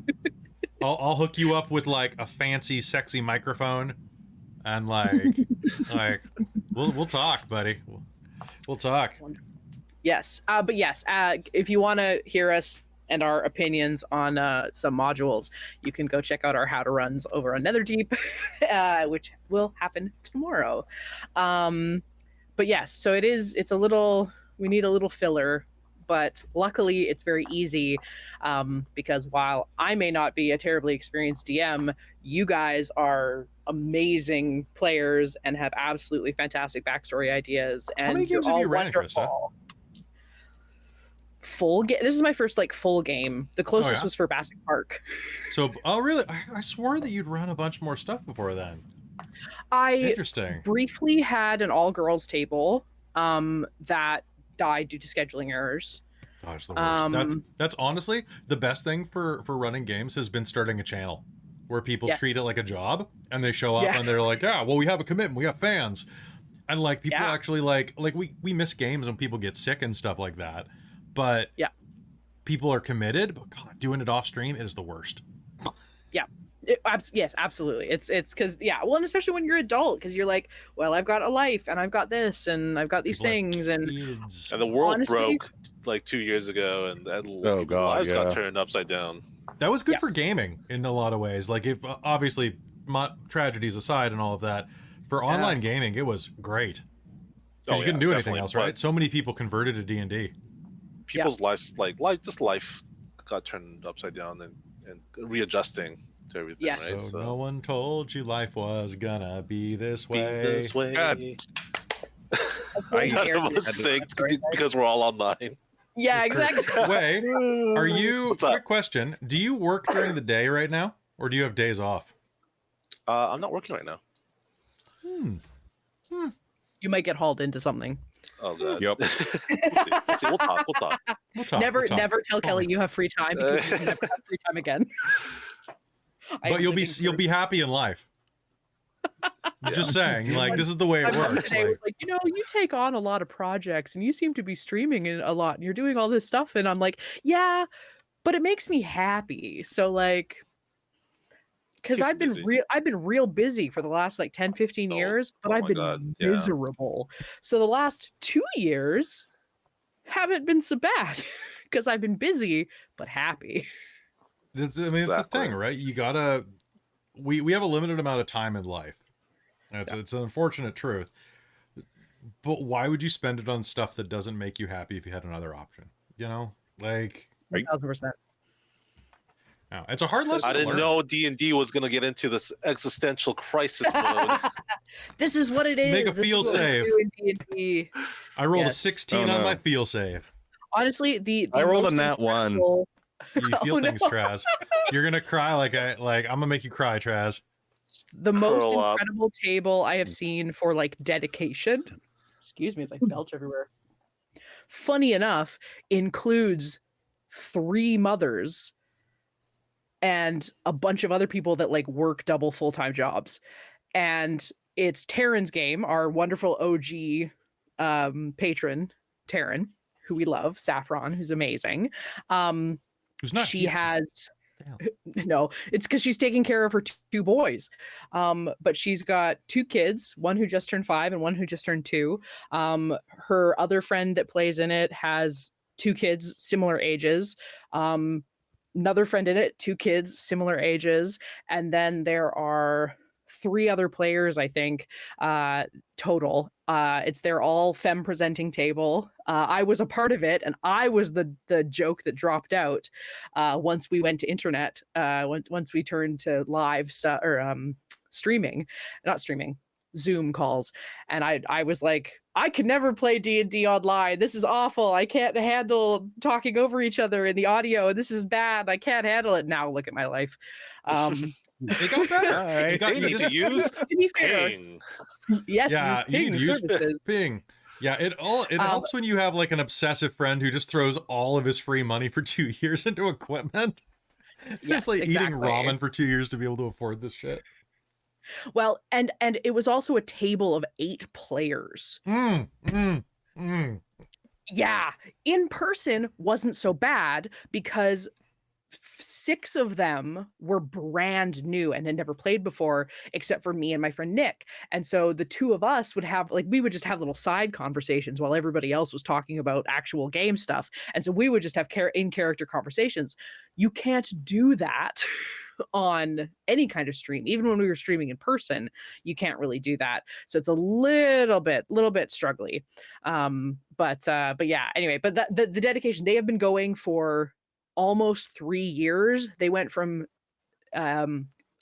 I'll hook you up with like a fancy, sexy microphone, and we'll talk, buddy. We'll talk. Yes. But yes, if you want to hear us and our opinions on some modules, you can go check out our how to runs over on Netherdeep, which will happen tomorrow. But yes, so it's a little, we need a little filler, but luckily it's very easy, because while I may not be a terribly experienced DM, you guys are amazing players and have absolutely fantastic backstory ideas. And how many games have you ran, Christa? Full game. This is my first full game. The closest was for Bassett Park. So, really? I swore that you'd run a bunch more stuff before then. Interesting. Briefly had an all-girls table that died due to scheduling errors. Gosh, the worst. That's honestly the best thing for running games has been starting a channel where people treat it like a job, and they show up and they're like, yeah, well, we have a commitment, we have fans, and people actually we miss games when people get sick and stuff like that. But people are committed. But God, doing it off stream, it is the worst. Yes, absolutely. It's because well, and especially when you're adult, because you're like, well, I've got a life and I've got this and I've got these things, and the world broke 2 years ago, and lives got turned upside down. That was good for gaming in a lot of ways. Like, if obviously tragedies aside and all of that, for online gaming, it was great. Because you couldn't do anything else, right? So many people converted to D&D. People's lives, life got turned upside down and readjusting to everything, right? So no one told you life was gonna be this way. God. I synced because we're all online. Yeah, exactly. Wei, are you... Quick question. Do you work during the day right now? Or do you have days off? I'm not working right now. You might get hauled into something. Oh, God. Yep. We'll see. We'll talk. Never tell Kelly you have free time, because you never have free time again. But you'll be happy in life. Just saying, this is the way it works. Today was you take on a lot of projects and you seem to be streaming a lot and you're doing all this stuff, and I'm like, yeah, but it makes me happy. So because I've been real busy for the last 10-15 years, but I've been miserable. So the last 2 years haven't been so bad because I've been busy but happy. It's the thing, right? You gotta. We have a limited amount of time in life. It's an unfortunate truth. But why would you spend it on stuff that doesn't make you happy if you had another option? You know, like 1,000%. no, it's a hard lesson. I to didn't learn. know D&D was going to get into this existential crisis mode. This is what it is. Make a This feel is what we save. do in D&D. I rolled Yes. a 16 on my feel save. Honestly, the I rolled a most nat 1. incredible- You feel Oh, things, no. Traz. You're gonna cry I'm gonna make you cry, Traz. The most Curl up. incredible table I have seen for like dedication. Excuse me as I belch everywhere. Funny enough, includes 3 mothers and a bunch of other people that like work double full-time jobs. And it's Taryn's game, our wonderful OG patron, Taryn, who we love, Saffron, who's amazing. Who's not She here. has Damn. no, it's because she's taking care of her 2 boys. But she's got 2 kids, one who just turned 5 and one who just turned 2. Her other friend that plays in it has 2 kids, similar ages. Another friend in it, 2 kids, similar ages. And then there are 3 other players, I think, total. They're all femme presenting table. I was a part of it, and I was the joke that dropped out once we went to internet. Once we turned to live streaming, not streaming, Zoom calls, and I was like, I could never play D&D online. This is awful. I can't handle talking over each other in the audio. This is bad. I can't handle it. Now look at my life. It got better. Hi. It got, They need to use To be fair, Ping. yes, Yeah, use you ping can use services. Bing. Yeah, it helps when you have like an obsessive friend who just throws all of his free money for 2 years into equipment. Yes, It's like eating exactly. ramen for 2 years to be able to afford this shit. Well, and it was also a table of 8 players. Yeah, in person wasn't so bad because 6 of them were brand new and had never played before, except for me and my friend Nick. And so the 2 of us would have we would just have little side conversations while everybody else was talking about actual game stuff. And so we would just have in character conversations. You can't do that on any kind of stream. Even when we were streaming in person, you can't really do that. So it's a little bit struggly. But yeah, anyway, but the dedication, they have been going for almost 3 years. They went from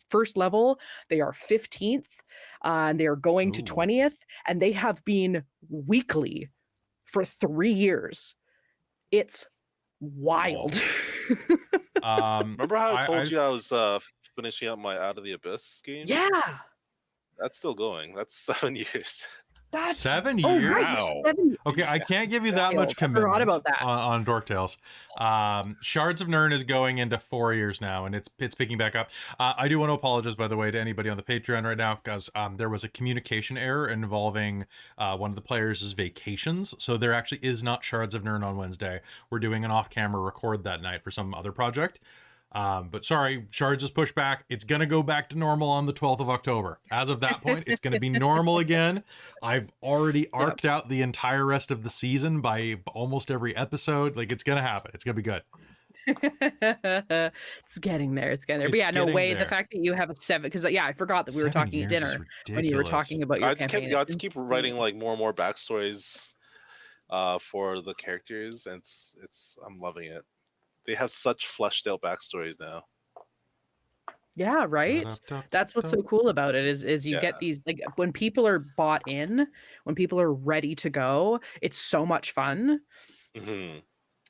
first level, they are 15th, and they are going to 20th, and they have been weekly for 3 years. It's wild. Remember how I told you I I was finishing up my Out of the Abyss game? Yeah. That's still going. That's 7 years. That's 7 oh, years. right, Wow. 7 Okay, I can't give you that Wild. much I forgot commitment about that. on Dork Tales. Shards of Nirn is going into 4 years now, and it's picking back up. I do want to apologize, by the way, to anybody on the Patreon right now, because there was a communication error involving one of the players' vacations. So there actually is not Shards of Nirn on Wednesday. We're doing an off-camera record that night for some other project. But sorry, Shards is pushed back. It's going to go back to normal on the 12th of October. As of that point, it's going to be normal again. I've already arced out the entire rest of the season by almost every episode. Like, it's going to happen. It's going to be good. It's getting there. It's getting there. But It's yeah, no getting way. there. The fact that you have a 7, because I forgot that we were 7 talking at years is dinner when you were ridiculous. talking about your I just campaign. kept keep writing like more and more backstories for the characters, and it's I'm loving it. They have such fleshed out backstories now. Yeah, right. That's what's so cool about it is you get Yeah. these, like, when people are bought in, when people are ready to go, it's so much fun. Hmm.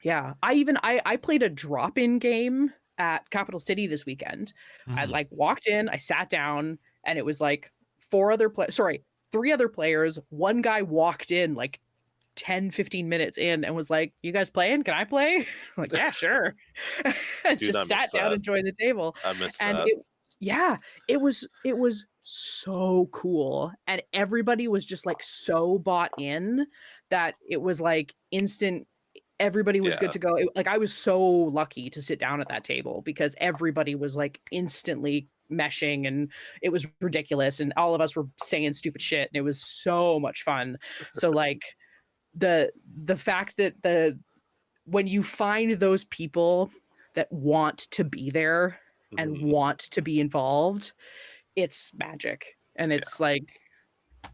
Yeah, I played a drop-in game at Capital City this weekend. I like walked in, I sat down, and it was like 3 other players. One guy walked in like 10-15 minutes in and was like, "You guys playing? Can I play?" I'm like, "Yeah, sure." And Dude, I just sat miss down that. and joined the table. I missed And that. it was so cool, and everybody was just like so bought in that it was like instant. Everybody was good Yeah. to go. I was so lucky to sit down at that table because everybody was like instantly meshing, and it was ridiculous, and all of us were saying stupid shit, and it was so much fun. So like the fact that when you find those people that want to be there and want to be involved, it's magic. And it's like,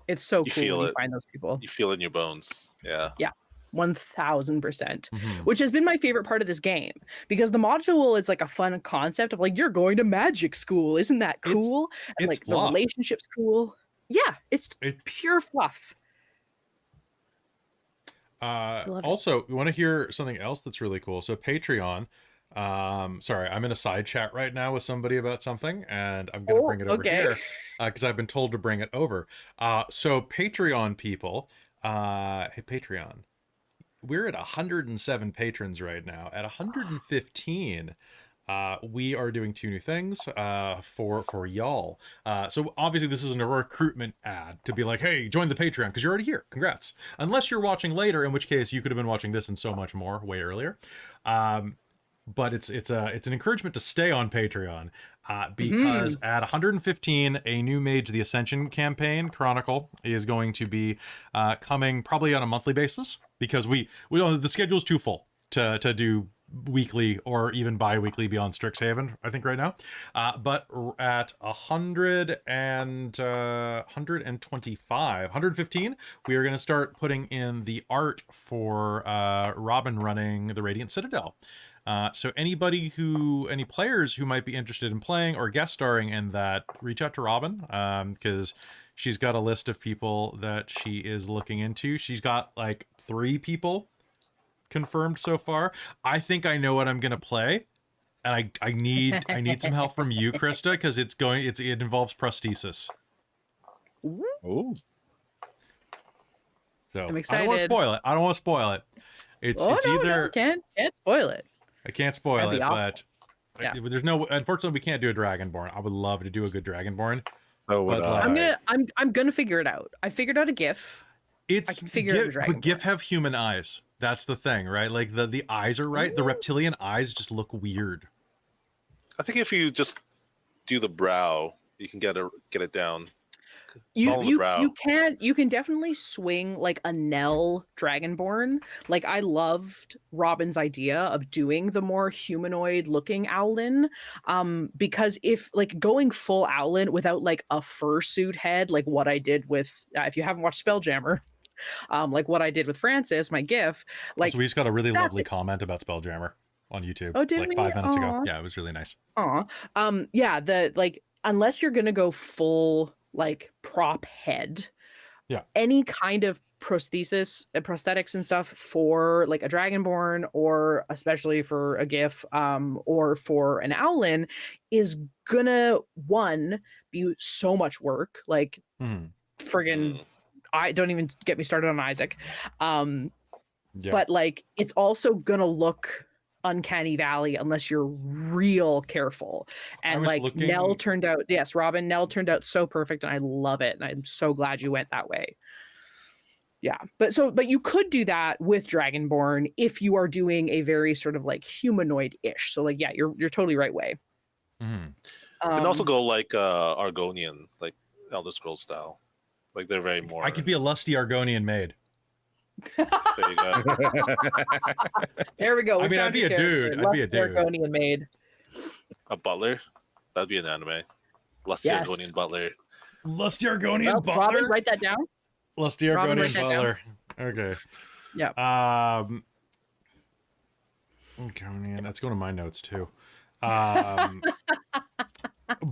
it's so You cool feel when you it. find those people. You feel it in your bones. Yeah. Yeah. 1000%, which has been my favorite part of this game, because the module is like a fun concept of like, you're going to magic school. Isn't that cool? And it's like fluff. the relationship's cool. Yeah. It's pure fluff. Also, we want to hear something else that's really cool. So Patreon, sorry, I'm in a side chat right now with somebody about something, and I'm going to bring it over here because I've been told to bring it over. So Patreon people, hey Patreon, we're at 107 patrons right now. At 115, we are doing 2 new things for y'all. So obviously this isn't a recruitment ad to be like, hey, join the Patreon, because you're already here. Congrats. Unless you're watching later, in which case you could have been watching this and so much more way earlier. But it's an encouragement to stay on Patreon, because at 115, a new Mage the Ascension campaign Chronicle is going to be coming probably on a monthly basis, because we the schedule's too full to do weekly or even bi-weekly beyond Strixhaven, I think right now. But at 115, we are going to start putting in the art for Robin running the Radiant Citadel. So any players who might be interested in playing or guest starring in that, reach out to Robin, because she's got a list of people that she is looking into. She's got like 3 people confirmed so far. I think I know what I'm gonna play, and I need some help from you, Christa, because it involves prosthesis. Oh, I'm So I don't excited. want to spoil it. It's either can't spoil it. I can't spoil That'd it, be awful. but there's no. Unfortunately, we can't do a Dragonborn. I would love to do a good Dragonborn. so would But, I. I'm gonna figure it out. I figured out a GIF. I can figure out a Dragonborn. But GIF have human eyes. That's the thing, right? Like the eyes are right. The reptilian eyes just look weird. I think if you just do the brow, you can get it down. It's all in the brow. You can definitely swing like a Nell Dragonborn. Like, I loved Robin's idea of doing the more humanoid looking Owlin, because if like going full Owlin without like a fursuit head, like what I did with if you haven't watched Spelljammer, like what I did with Francis, my GIF, like, so we just got a really lovely comment about Spelljammer on YouTube. Oh, did like we? 5 minutes ago. Aw. Yeah, it was really nice. Yeah, the like, unless you're gonna go full like prop head, any kind of prosthetics and stuff for like a Dragonborn, or especially for a GIF, or for an Owlin, is gonna be so much work. Like, friggin' I don't even get me started on Isaac. But like, it's also gonna look uncanny valley unless you're real careful. And like, Nell turned out, Nell turned out so perfect, and I love it, and I'm so glad you went that way. Yeah, but you could do that with Dragonborn if you are doing a very sort of like humanoid-ish. So like, yeah, you're totally right, Way. And also go like Argonian, like Elder Scrolls style. Like, they're very more. I could be a lusty Argonian maid. There you go. There we go. I mean, I'd be a dude. Argonian maid. A butler? That'd be an anime. Lusty Argonian butler. Lusty Argonian butler? Robin, write that down. Lusty Argonian butler. Okay. Yeah. Argonian. That's going to my notes too.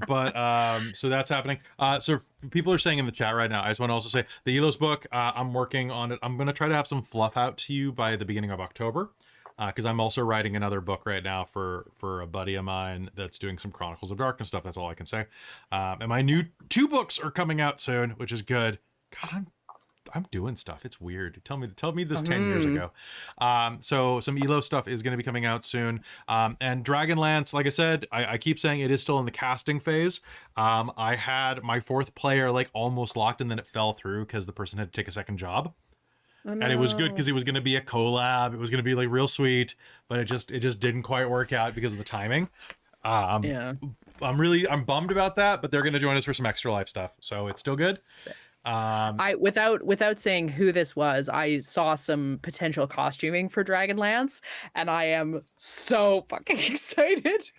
But so that's happening. So people are saying in the chat right now, I just want to also say the Elos book, I'm working on it. I'm going to try to have some fluff out to you by the beginning of October, because I'm also writing another book right now for a buddy of mine that's doing some Chronicles of Darkness stuff. That's all I can say. And my new 2 books are coming out soon, which is good. God, I'm doing stuff. It's weird. Tell me this 10 years ago. So some Elo stuff is going to be coming out soon. And Dragonlance, like I said, I keep saying it is still in the casting phase. I had my 4th player like almost locked, and then it fell through because the person had to take a second job. Oh, no. And it was good because it was going to be a collab. It was going to be like real sweet, but it just didn't quite work out because of the timing. I'm bummed about that, but they're going to join us for some Extra Life stuff. So it's still good. I without saying who this was, I saw some potential costuming for Dragonlance, and I am so fucking excited.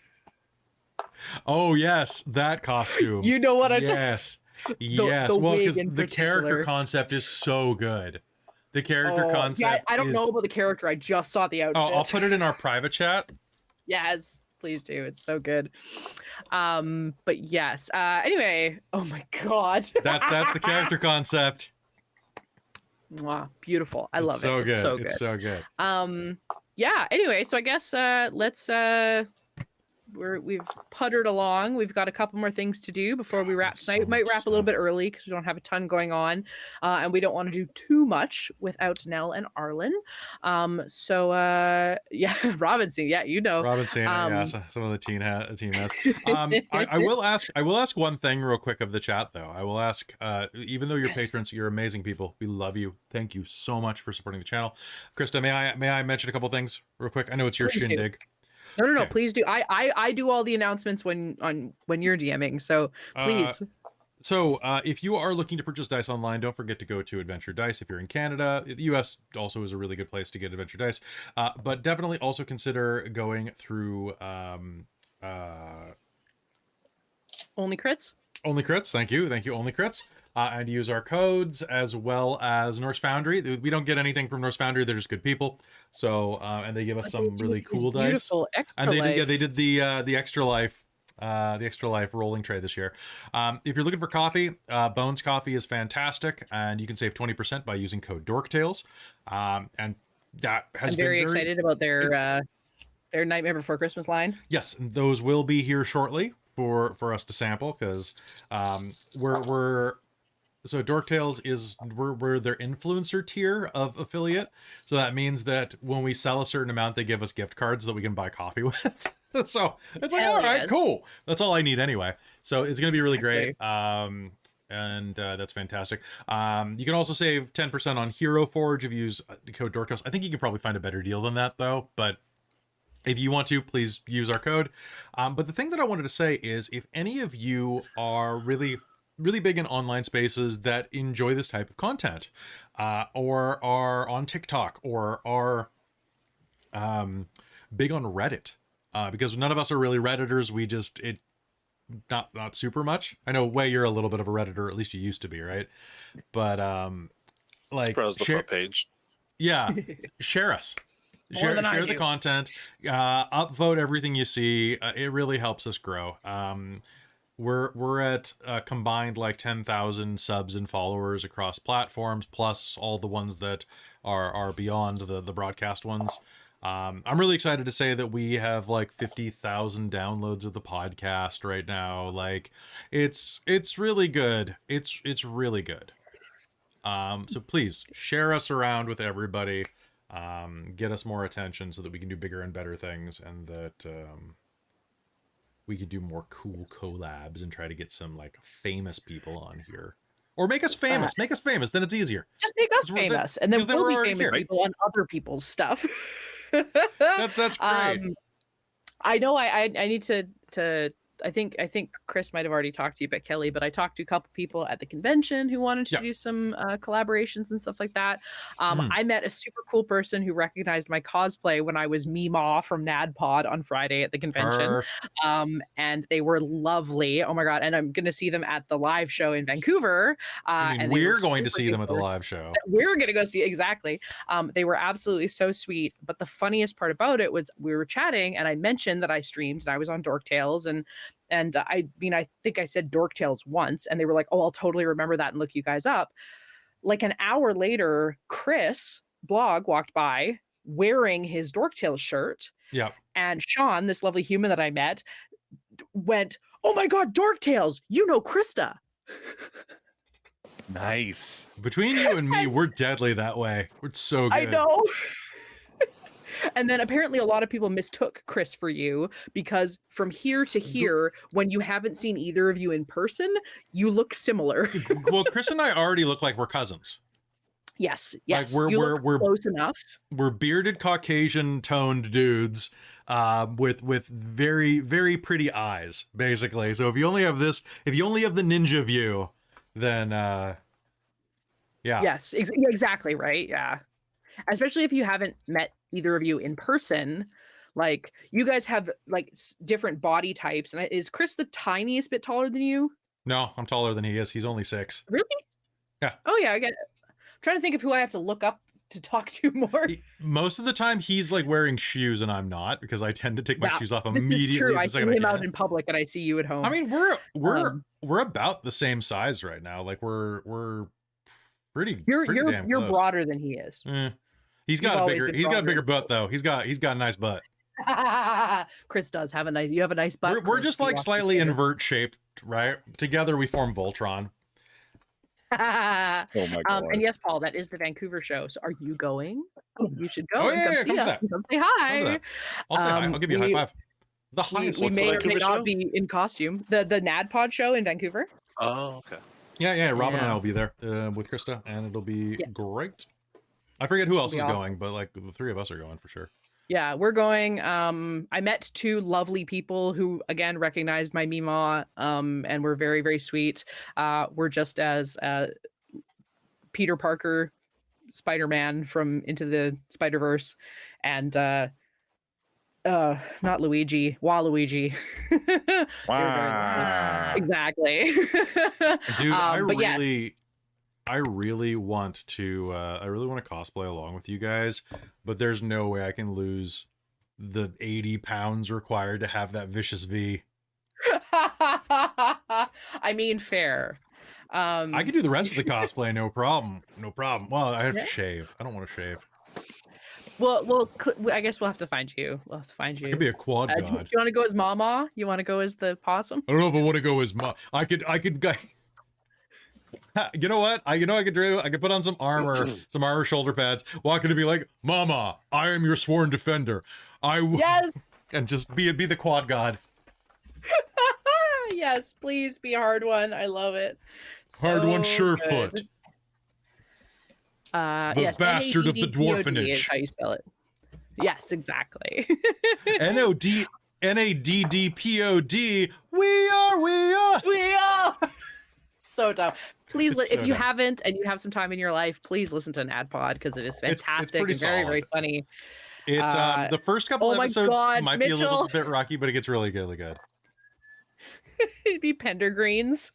Oh yes, that costume. You know what yes. Yes. the Well, wig because in the character particular. concept is so good. The character Yeah, concept I don't know about the character. I just saw the outfit. Oh, I'll put it in our private chat. Yes, please do. It's so good. But yes. Anyway, oh my god. That's the character concept. Mwah, beautiful. I love It's so it. good. It's so good. It's so good. Yeah, anyway, so I guess let's we've puttered along. We've got a couple more things to do before we wrap tonight. We might wrap a little bit early because we don't have a ton going on, and we don't want to do too much without Nell and Arlynn. Yeah, Robinson, yeah, you know. Robinson, yeah, some of the team has. I will ask one thing real quick of the chat though. I will ask, even though you're patrons, you're amazing people. We love you. Thank you so much for supporting the channel. Christa, may I mention a couple things real quick? I know it's your Please do. shindig. No, Okay. please do. I do all the announcements when you're DMing, so please. So if you are looking to purchase dice online, don't forget to go to Adventure Dice. If you're in Canada, the US also is a really good place to get Adventure Dice, but definitely also consider going through Only crits? Only Crits. Thank you, Only Crits. And use our codes, as well as Norse Foundry. We don't get anything from Norse Foundry; they're just good people. So, and they give us some really cool dice. And they did the Extra Life, rolling tray this year. If you're looking for coffee, Bones Coffee is fantastic, and you can save 20% by using code DorkTales. And that has I'm very excited about their Nightmare Before Christmas line. Yes, and those will be here shortly for us to sample, because so Dorktales we're their influencer tier of affiliate. So that means that when we sell a certain amount, they give us gift cards that we can buy coffee with. So it's like, all right, cool. That's all I need anyway. So it's going to be really great. And that's fantastic. You can also save 10% on Hero Forge if you use the code Dorktales. I think you can probably find a better deal than that though, but if you want to, please use our code. But the thing that I wanted to say is, if any of you are really big in online spaces that enjoy this type of content, or are on TikTok, or are big on Reddit, because none of us are really Redditors. We just, not super much. I know, Wei, you're a little bit of a Redditor, at least you used to be, right? But like, browse the front page. Yeah, share us. Share the content, upvote everything you see. It really helps us grow. We're at combined like 10,000 subs and followers across platforms, plus all the ones that are beyond the broadcast ones. I'm really excited to say that we have like 50,000 downloads of the podcast right now. Like, it's really good. It's really good. So please share us around with everybody. Get us more attention so that we can do bigger and better things, and that we could do more cool collabs and try to get some like famous people on here, or make us famous. Make us famous, then it's easier. Just make us famous, and then we'll be famous people on other people's stuff. That's great. I know. I need to. I think Chris might have already talked to you about Kelly, but I talked to a couple people at the convention who wanted to do some collaborations and stuff like that. I met a super cool person who recognized my cosplay when I was Meemaw from NADPOD on Friday at the convention. And they were lovely. Oh my God. And I'm going to see them at the live show in Vancouver. And we're going to see them at the live show. We're going to go see, exactly. They were absolutely so sweet. But the funniest part about it was we were chatting and I mentioned that I streamed and I was on Dorktales, and I mean, I think I said Dorktales once, and they were like, oh, I'll totally remember that and look you guys up. Like an hour later, Chris Blog walked by wearing his Dorktales shirt. Yeah. And Sean, this lovely human that I met, went, oh my God, Dorktales, you know Christa. Nice. Between you and me, we're deadly that way. We're so good. I know. And then apparently a lot of people mistook Chris for you, because from here to here, when you haven't seen either of you in person, you look similar. Well, Chris and I already look like we're cousins. Yes. Like we're close enough. We're bearded Caucasian toned dudes with very, very pretty eyes, basically. So if you only have the ninja view, then Yeah. Yes, yeah, exactly right. Yeah. Especially if you haven't met either of you in person, like you guys have like different body types. And is Chris the tiniest bit taller than you? No, I'm taller than he is. He's only 6. Really? Yeah. Oh yeah, I get. I'm trying to think of who I have to look up to talk to more. Most of the time he's like wearing shoes and I'm not, because I tend to take my shoes off immediately. This is true. I the see second him I out can. in public and I see you at home. I mean, we're about the same size right now. Like we're pretty You're damn close. broader than he is. He's got a bigger butt though. He's got a nice butt. Chris does have you have a nice butt. We're just like slightly invert shaped, right? Together we form Voltron. Oh my god. And yes, Paul, that is the Vancouver show. So are you going? You should go. Oh, and yeah, come see come us. Come say hi. I'll say hi. I'll give you a high five. The highest. We What's the may or may Vancouver not show? be in costume. The NADPOD show in Vancouver. Oh, okay. Yeah, Robin and Yeah. I will be there with Christa, and it'll be Yeah. great. I forget who else It's is gonna be going, but like the 3 of us are going for sure. Yeah, we're going. I met 2 lovely people who again recognized my Mima, and were very, very sweet. We're just as Peter Parker, Spider-Man from Into the Spider-Verse, and not Luigi, Waluigi. They were very lovely. Wow. Exactly. Dude, but yeah, I really want to cosplay along with you guys, but there's no way I can lose the 80 pounds required to have that vicious V. I mean, fair. I could do the rest of the cosplay, no problem. Well, I have Yeah. to shave. I don't want to shave. Well, I guess we'll have to find you. We'll have to find I you. could be a quad Do god. you want to go as Mama? You want to go as the possum? I don't know if I want to go as I could go. You know what? I could do. I could put on some armor shoulder pads, walk in and be like, "Mama, I am your sworn defender. Yes. And just be the quad god. Yes, please be a hard one. I love it. Hard one, So Surefoot. good. The Yes, bastard of the NADDPOD is dwarfenage. how you spell it. Yes, exactly. NODDPOD. We are. We are so dumb. Please, It's if so you dumb. haven't and you have some time in your life, please listen to NADPOD because it is It's fantastic pretty and very, very solid. funny. It the first couple oh my episodes God, might be a little Mitchell. bit rocky, but it gets really good. It'd be Pendergreens.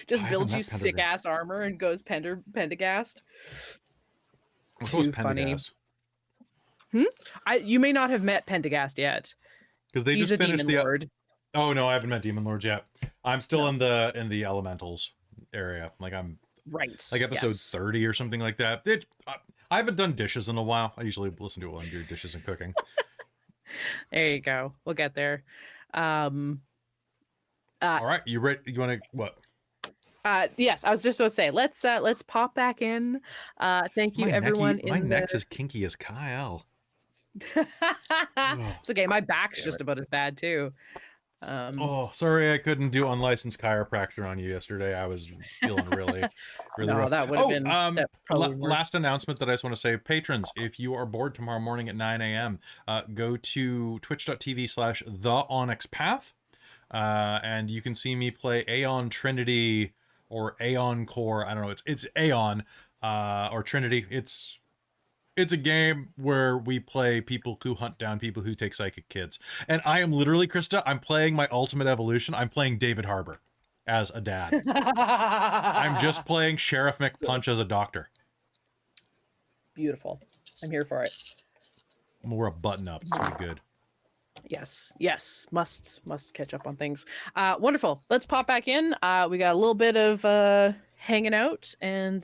Just I builds haven't you met sick ass armor and goes Pendergast. What was Too funny. Pendergast? You may not have met Pendergast yet. Because they He's just a finished demon the. lord. Oh no, I haven't met Demon Lords yet. I'm still in the elementals area. Like I'm Right. like episode yes. 30 or something like that. I haven't done dishes in a while. I usually listen to it while I'm doing dishes and cooking. There you go. We'll get there. All right, you ready? You want to what? Yes, I was just going to say, let's pop back in. Thank you, everyone. My in neck's as kinky as Kyle. It's okay. My back's just about as bad too. Oh, sorry, I couldn't do unlicensed chiropractor on you yesterday. I was feeling really No, rough. that would have been that probably worse. Last announcement that I just want to say, patrons, if you are bored tomorrow morning at 9 a.m., go to twitch.tv/theonyxpath, and you can see me play Aeon Trinity or Aeon Core. I don't know. It's Aeon or Trinity. It's a game where we play people who hunt down people who take psychic kids. And I am literally, Christa, I'm playing my ultimate evolution. I'm playing David Harbour as a dad. I'm just playing Sheriff McPunch as a doctor. Beautiful. I'm here for it. I'm gonna wear a button up. It's pretty good. Yes. Must catch up on things. Wonderful. Let's pop back in. We got a little bit of hanging out and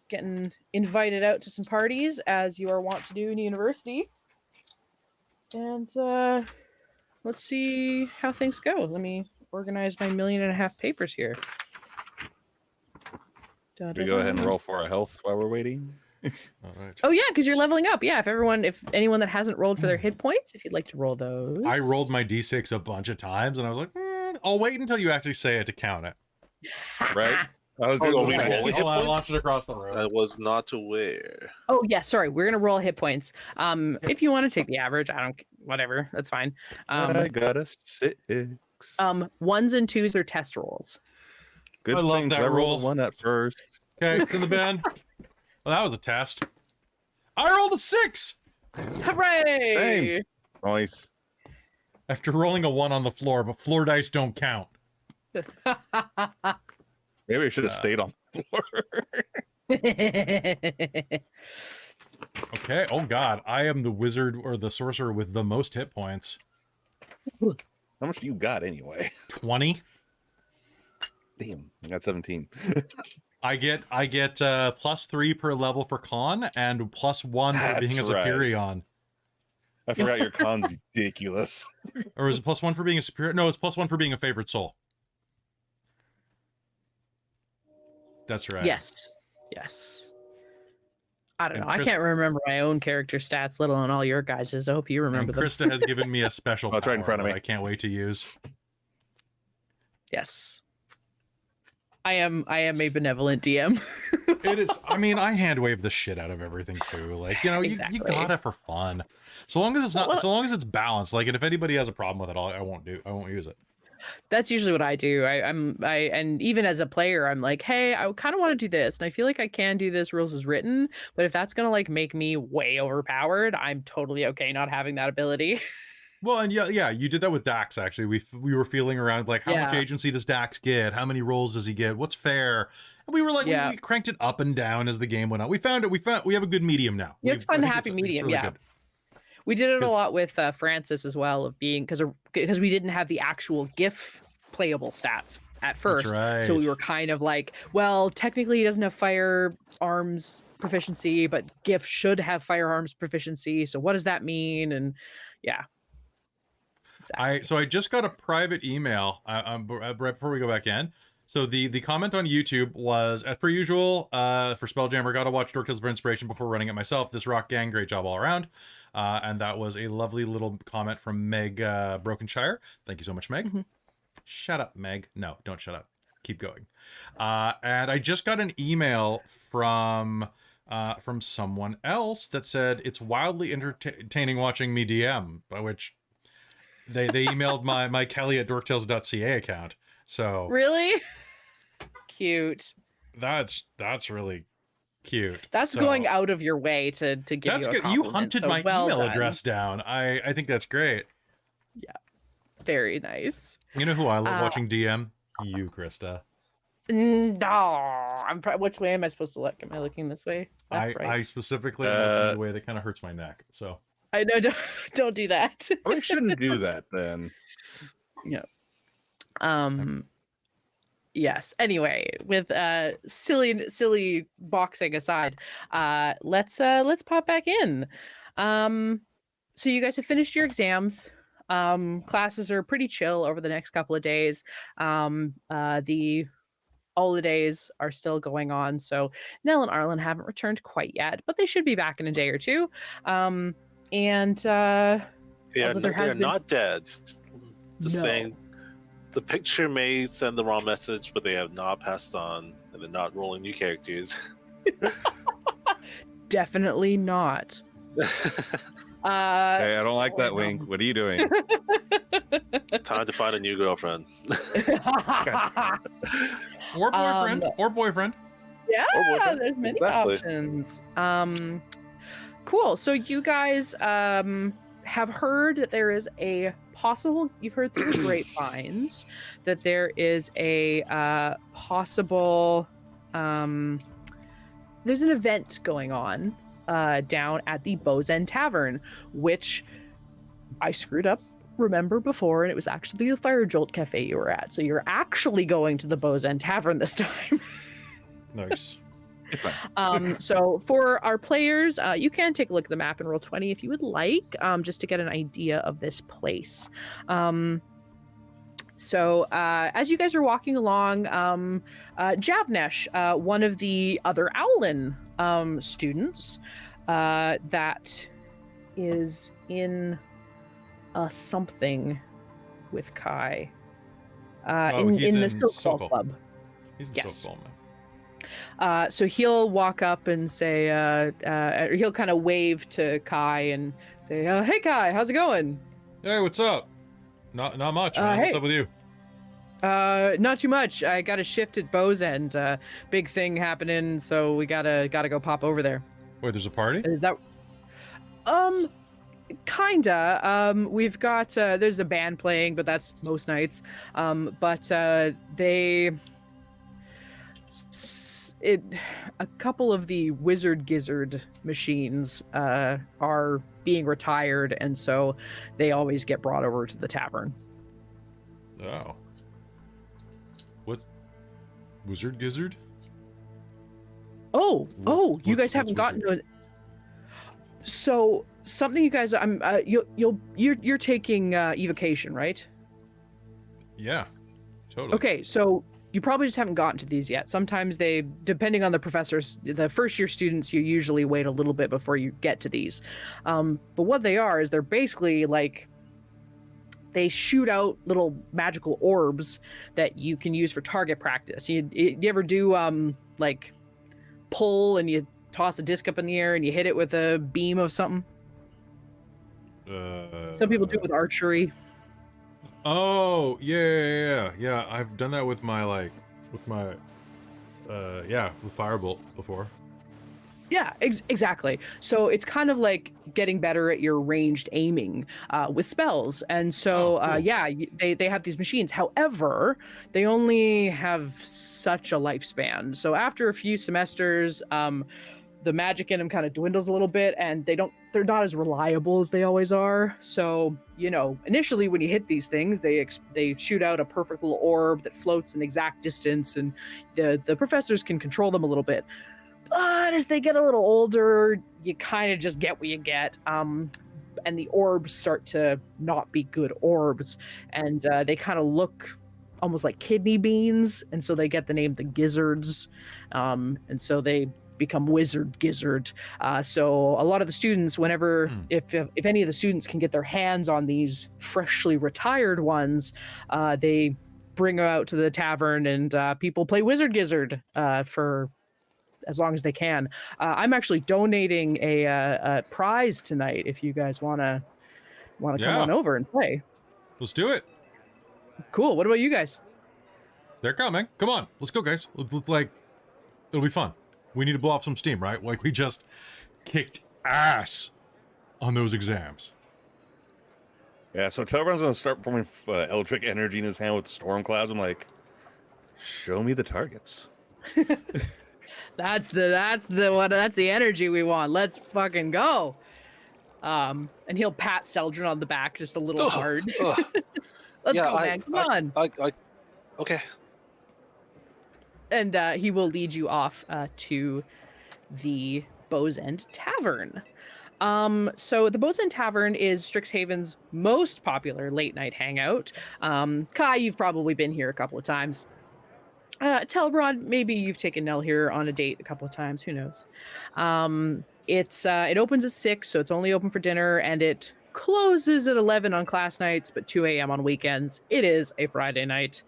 getting invited out to some parties as you are wont to do in university. And let's see how things go. Let me organize my 1.5 million papers here. Do we go ahead and roll for our health while we're waiting? All right. Oh yeah, because you're leveling up. Yeah, if anyone that hasn't rolled for their hit points, if you'd like to roll those. I rolled my d6 a bunch of times, and I was like, I'll wait until you actually say it to count it. Right? I was Oh, doing we the same. rolling hit Hold on, I points? launched it across the room. I was not aware. Oh yeah, sorry. We're gonna roll hit points. If you want to take the average, whatever, that's fine. I got a 6. 1s and 2s are test rolls. Good I love thing that I rolled roll. a 1 at first. Okay, it's in the bin. Well, that was a test. I rolled a 6! Hooray! Same. Nice. After rolling a 1 on the floor, but floor dice don't count. Maybe I should have stayed on the floor. Okay, oh god, I am the wizard or the sorcerer with the most hit points. How much do you got anyway? 20. Damn, I got 17. I get +3 per level for con and +1 for being a That's right. Superion. I forgot your con's ridiculous. Or is it +1 for being a superior? No, it's +1 for being a favorite soul. That's right. Yes. I don't And know. I can't remember my own character stats, let alone all your guys's. I hope you remember And them. Christa has given me a special Oh, it's right in power front of that me. I can't wait to use. Yes. I am a benevolent DM. It is. I mean, I hand wave the shit out of everything too. Like, you know, Exactly. you got it for fun. So long as it's not. So long as it's balanced. Like, and if anybody has a problem with it, I won't use it. That's usually what I do. And even as a player, I'm like, hey, I kind of want to do this, and I feel like I can do this. Rules is written, but if that's gonna like make me way overpowered, I'm totally okay not having that ability. Well, and yeah, you did that with Dax. Actually, we were feeling around like how much agency does Dax get? How many rolls does he get? What's fair? And we were like, we cranked it up and down as the game went on. We found we have a good medium now. It's fun to happy medium. Really good. We did it a lot with Francis as well, of being because we didn't have the actual GIF playable stats at first, right. So we were kind of like, well, technically he doesn't have firearms proficiency, but GIF should have firearms proficiency. So what does that mean? And yeah. Exactly. So I just got a private email right before we go back in. So the comment on YouTube was, as per usual, for Spelljammer, gotta watch Dork for inspiration before running it myself. This rock gang, great job all around. And that was a lovely little comment from Meg Brokenshire. Thank you so much, Meg. Mm-hmm. Shut up, Meg. No, don't shut up. Keep going. And I just got an email from someone else that said it's wildly entertaining watching me DM, by which they emailed my Kelly at dorktales.ca account. So really cute. That's really cute. That's going out of your way to give you a compliment. You hunted so my well email done. address down. I think that's great. Yeah, very nice. You know who I love watching DM? You, Christa. No, which way am I supposed to look? Am I looking this way? Left, right? I specifically am the way that kind of hurts my neck. So I know. Don't do that. We shouldn't do that then. Yeah. Yes. Anyway, with silly boxing aside, let's pop back in. So you guys have finished your exams. Classes are pretty chill over the next couple of days. The holidays are still going on, so Nell and Arlynn haven't returned quite yet, but they should be back in a day or two. They're not dead. Just saying, the picture may send the wrong message, but they have not passed on, and they're not rolling new characters. Definitely not. Hey, I don't like that wink. What are you doing? Time to find a new girlfriend. Or boyfriend. Yeah, boyfriend. there's many Exactly. options. Cool. So you guys have heard that there is a possible, you've heard through the grapevines that there is a possible, there's an event going on down at the Bow's End Tavern, which I screwed up, remember, before, and it was actually the Fire Jolt Cafe you were at. So you're actually going to the Bow's End Tavern this time. Nice. So for our players, you can take a look at the map and roll 20 if you would like, just to get an idea of this place. So as you guys are walking along, Javnesh, one of the other Owlin students that is in something with Kai in the Silk Club. He's the Yes. Silk man. So he'll walk up and say, he'll kind of wave to Kai and say, "Hey Kai, how's it going?" Hey, what's up? Not much. Man. Hey. What's up with you? Not too much. I got a shift at Beau's End. Big thing happening, so we gotta go pop over there. Wait, there's a party? Is that? Kinda. We've got there's a band playing, but that's most nights. A couple of the wizard gizzard machines are being retired, and so they always get brought over to the tavern. Oh. What? Wizard gizzard? You guys haven't gotten to it. So something you guys, you're taking evocation, right? Yeah, totally. Okay, so you probably just haven't gotten to these yet. Sometimes they, depending on the professors, the first year students, you usually wait a little bit before you get to these. But what they are is they're basically like, they shoot out little magical orbs that you can use for target practice. You ever do like pull and you toss a disc up in the air and you hit it with a beam of something? Some people do it with archery. Oh, yeah. I've done that with my, with firebolt before. Yeah, exactly. So it's kind of like getting better at your ranged aiming with spells. And so, cool. they have these machines. However, they only have such a lifespan. So after a few semesters, the magic in them kind of dwindles a little bit, and they're not as reliable as they always are. So, initially when you hit these things, they shoot out a perfect little orb that floats an exact distance, and the professors can control them a little bit. But as they get a little older, you kind of just get what you get. And the orbs start to not be good orbs. And they kind of look almost like kidney beans. And so they get the name the gizzards. And so they become wizard gizzard. So a lot of the students, whenever, if any of the students can get their hands on these freshly retired ones, they bring them out to the tavern, and people play wizard gizzard for as long as they can. I'm actually donating a prize tonight if you guys want to come on over and play. Let's do it. Cool. What about you guys? They're coming. Come on. Let's go, guys. It'll be fun. We need to blow off some steam, right? Like, we just kicked ass on those exams. Yeah, so Telbron's going to start performing electric energy in his hand with storm clouds. I'm like, show me the targets. That's the energy we want. Let's fucking go. And he'll pat Celdrynn on the back just a little hard. Let's go, man. Come on. Okay. And he will lead you off to the Beau's End Tavern. So the Beau's End Tavern is Strixhaven's most popular late night hangout. Kai, you've probably been here a couple of times. Telbron, maybe you've taken Nell here on a date a couple of times. Who knows? It opens at 6, so it's only open for dinner, and it closes at 11 on class nights, but 2 a.m. on weekends. It is a Friday night,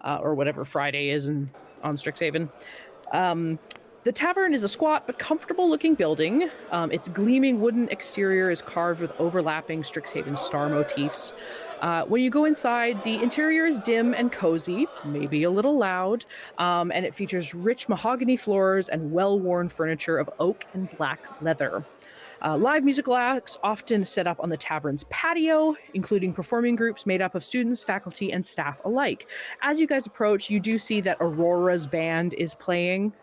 or whatever Friday is on Strixhaven. The tavern is a squat but comfortable-looking building. Its gleaming wooden exterior is carved with overlapping Strixhaven star motifs. When you go inside, the interior is dim and cozy, maybe a little loud, and it features rich mahogany floors and well-worn furniture of oak and black leather. Live musical acts often set up on the tavern's patio, including performing groups made up of students, faculty, and staff alike. As you guys approach, you do see that Aurora's band is playing.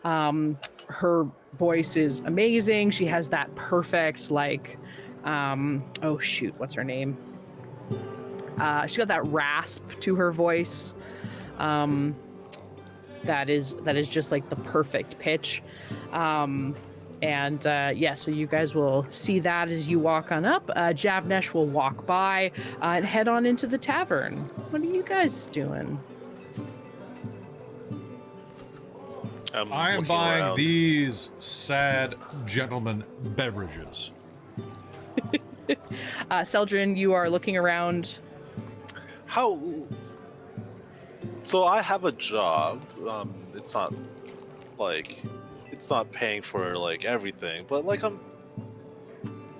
Her voice is amazing. She has that perfect, what's her name? She's got that rasp to her voice. That is just like the perfect pitch. So you guys will see that as you walk on up. Javnesh will walk by and head on into the tavern. What are you guys doing? I am buying these sad gentleman beverages. Celdrynn, you are looking around. How? So I have a job. It's not paying for everything, but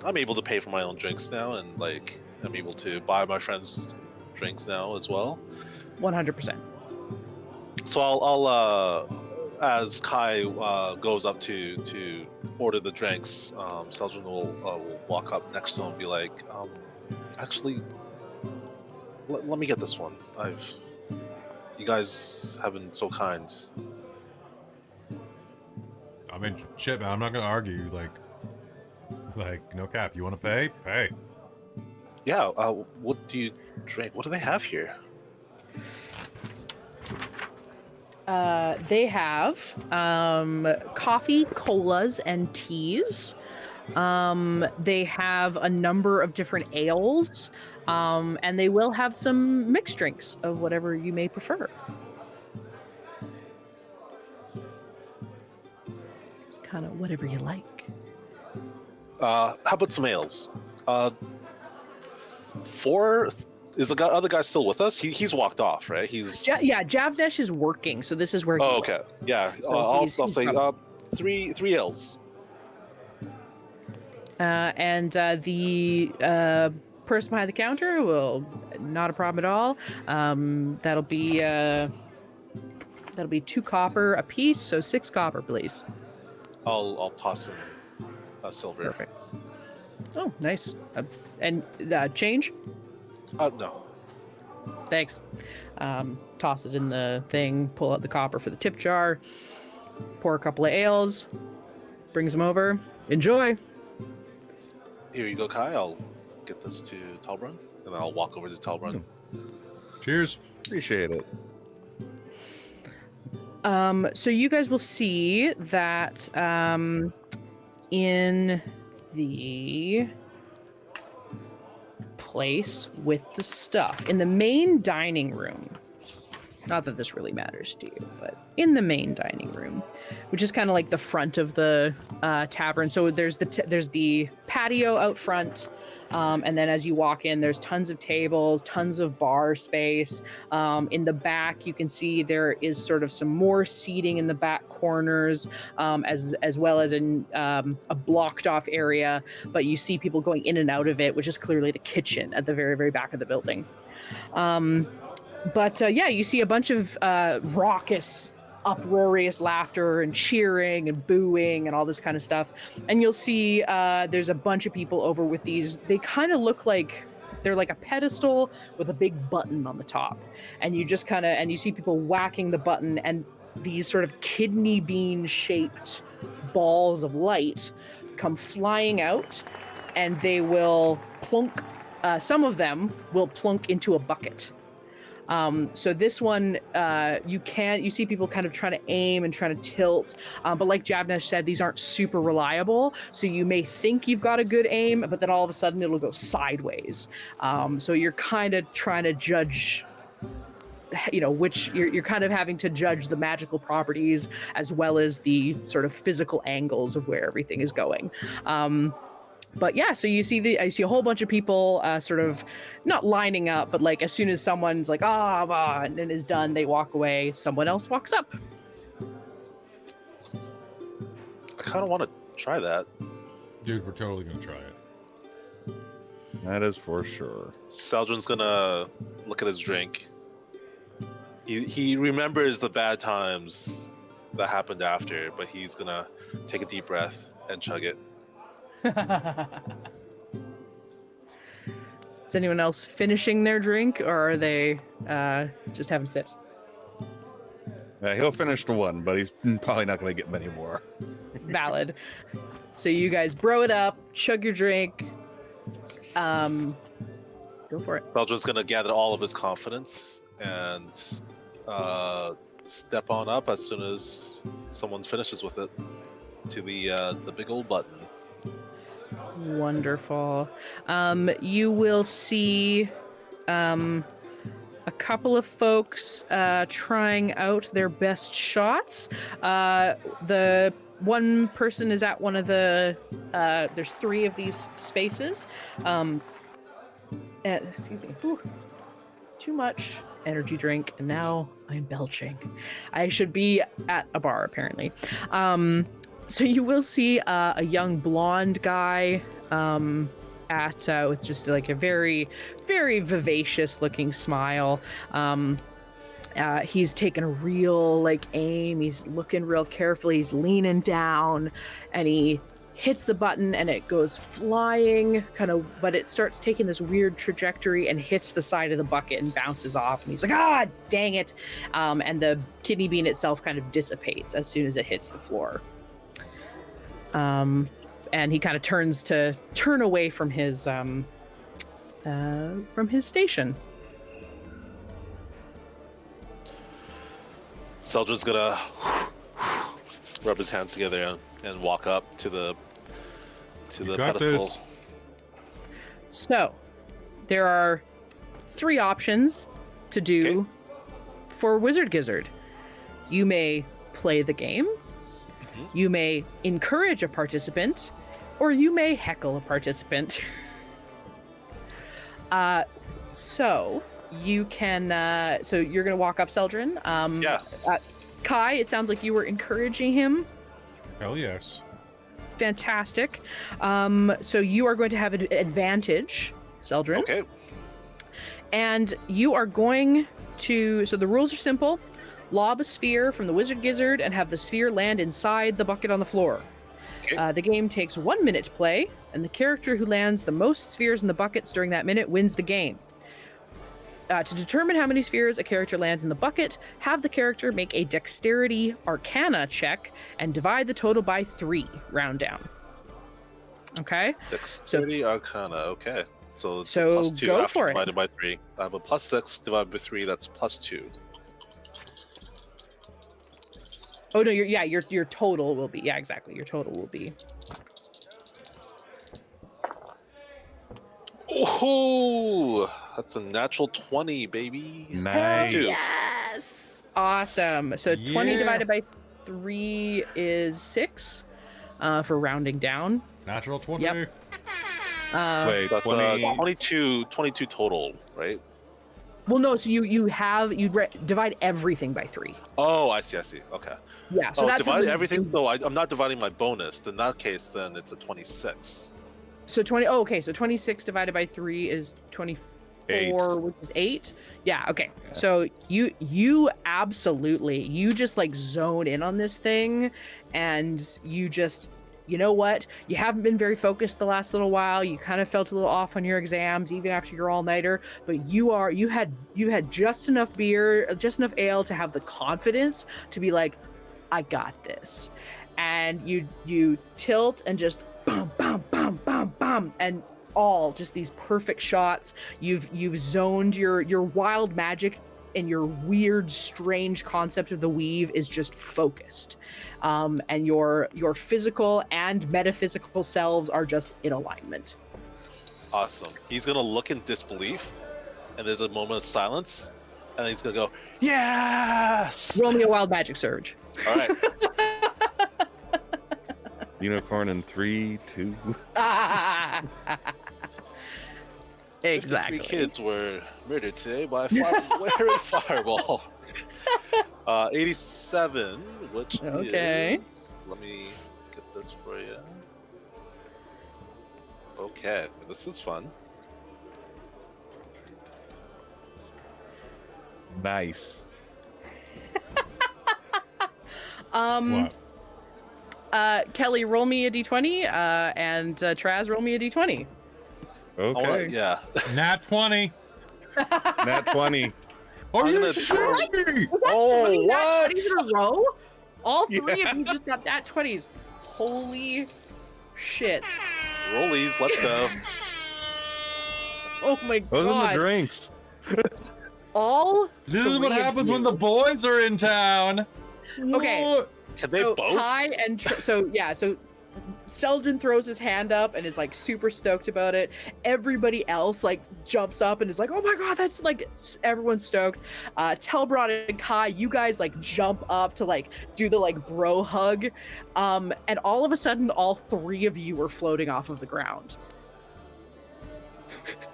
I'm able to pay for my own drinks now, and I'm able to buy my friends drinks now as well. 100%. So I'll as Kai goes up to order the drinks, Celdrynn will walk up next to him and be like, actually, let me get this one. You guys have been so kind. I mean, shit, man, I'm not gonna argue. Like no cap. You want to pay? Pay. Yeah. What do you drink? What do they have here? They have coffee, colas, and teas. They have a number of different ales, and they will have some mixed drinks of whatever you may prefer. It's kind of whatever you like. How about some ales? 4. Is the other guy still with us? He's walked off, right? Yeah, Javnesh is working, so this is where. Oh, okay. Yeah, So I'll he's say probably- 3 ales. And the person behind the counter will not a problem at all. That'll be 2 copper a piece, so 6 copper, please. I'll toss him silver. Perfect. Oh, nice. And change? No. Thanks. Toss it in the thing, pull out the copper for the tip jar, pour a couple of ales, brings them over. Enjoy. Here you go, Kai. I'll get this to Telbron, and I'll walk over to Telbron. Cheers. Appreciate it. So you guys will see that in the place with the stuff in the main dining room, not that this really matters to you, but in the main dining room, which is kind of like the front of the tavern. So there's the patio out front, and then as you walk in, there's tons of tables, tons of bar space. In the back, you can see there is sort of some more seating in the back corners, as well as a blocked off area. But you see people going in and out of it, which is clearly the kitchen at the very, very back of the building. But you see a bunch of raucous, uproarious laughter and cheering and booing and all this kind of stuff. And you'll see there's a bunch of people over with these. They kind of look like they're like a pedestal with a big button on the top. And you just and you see people whacking the button, and these sort of kidney bean shaped balls of light come flying out, and they will plunk. Some of them will plunk into a bucket. So this one, you see people kind of trying to aim and trying to tilt, but like Javnesh said, these aren't super reliable, so you may think you've got a good aim, but then all of a sudden it'll go sideways. So you're kind of trying to judge, which you're kind of having to judge the magical properties as well as the sort of physical angles of where everything is going. But yeah, so I see a whole bunch of people sort of not lining up, but like as soon as someone's like, and is done, they walk away. Someone else walks up. I kind of want to try that. Dude, we're totally gonna try it. That is for sure. Celdrynn's gonna look at his drink. He remembers the bad times that happened after, but he's gonna take a deep breath and chug it. Is anyone else finishing their drink, or are they just having sips? He'll finish the one, but he's probably not going to get many more. Valid. So you guys bro it up, chug your drink. Go for it. Celdrynn's gonna gather all of his confidence and step on up as soon as someone finishes with it to the big old button. Wonderful. You will see a couple of folks trying out their best shots. The one person is at one of the there's 3 of these spaces. Excuse me. Whew. Too much energy drink, and now I'm belching. I should be at a bar, apparently. So you will see a young blonde guy with just like a very, very vivacious looking smile. He's taking a real like aim. He's looking real carefully. He's leaning down, and he hits the button, and it goes flying, but it starts taking this weird trajectory and hits the side of the bucket and bounces off. And he's like, "Ah, dang it!" And the kidney bean itself kind of dissipates as soon as it hits the floor. And he kind of turn away from his station. Celdrynn's gonna rub his hands together and walk up to the pedestal. This. So, there are 3 options to do for Wizard Gizzard. You may play the game, you may encourage a participant, or you may heckle a participant. So you can. So you're gonna walk up, Celdrynn. Yeah. Kai, it sounds like you were encouraging him. Hell yes. Fantastic. So you are going to have an advantage, Celdrynn. Okay. And you are going to. So the rules are simple. Lob a sphere from the Wizard Gizzard and have the sphere land inside the bucket on the floor. Okay. The game takes 1 minute to play, and the character who lands the most spheres in the buckets during that minute wins the game. To determine how many spheres a character lands in the bucket, have the character make a Dexterity Arcana check and divide the total by 3, round down. Okay? Dexterity Arcana, okay. So it's So plus 2 go after for it. divided by 3. I have a plus 6 divided by 3, that's plus 2. Oh no, your total will be, exactly. Your total will be. Oh, that's a natural 20, baby. Nice. Two. Yes! Awesome. So 20 Yeah. divided by 3 is 6 for rounding down. Natural 20. Yep. Wait, That's 20. 22 total, right? Well, no, so you divide everything by 3. Oh, I see. Okay. Yeah, so that's divide how everything. So I'm not dividing my bonus. In that case, then it's a 26. So 20. Oh, okay. So 26 divided by 3 is 24, which is 8. Yeah. Okay. Yeah. So you absolutely just like zone in on this thing, and you just. You know what? You haven't been very focused the last little while. You kind of felt a little off on your exams, even after your all-nighter. But you had just enough beer, just enough ale to have the confidence to be like, I got this. And you tilt and just bam, bam, bam, bam, bam, and all just these perfect shots. You've zoned your wild magic. And your weird, strange concept of the weave is just focused, and your physical and metaphysical selves are just in alignment. Awesome. He's gonna look in disbelief, and there's a moment of silence, and he's gonna go, "Yes!" Roll me a wild magic surge. All right. Unicorn in 3, 2. Exactly. 53 kids were murdered today by a fireball. 87, which Okay. is... Let me get this for you. Okay, this is fun. Nice. What? Kelly, roll me a d20, and Traz, roll me a d20. Okay. Yeah. Nat 20. Nat 20. Are I'm you gonna shitting me? Oh, 20 nat what? 20s in a row? All 3 Yeah. of you just got nat 20s. Holy shit. Rollies, let's go. Oh my Those are god. the drinks. All This is what 3 of happens you. when the boys are in town. Okay. What? Can they So both? Kai and so Celdrynn throws his hand up and is like super stoked about it. Everybody else like jumps up and is like, "Oh my god, that's like," everyone's stoked. Telbron and Kai, you guys like jump up to like do the like bro hug, and all of a sudden, all 3 of you are floating off of the ground,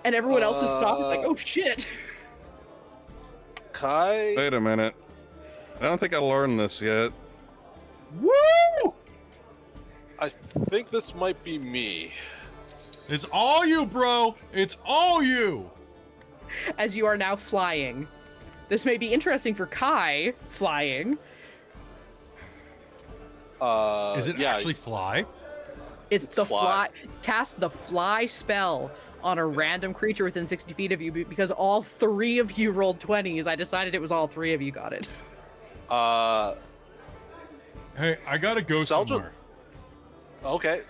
and everyone else is stopped like, "Oh shit!" Kai? Wait a minute. I don't think I learned this yet. Woo! I think this might be me. It's all you, bro. It's all you. As you are now flying This may be interesting for Kai flying. Is it actually fly? It's the fly. Cast the fly spell on a random creature within 60 feet of you because all 3 of you rolled 20s. I decided it was all 3 of you got it. Hey, I gotta go somewhere. Okay.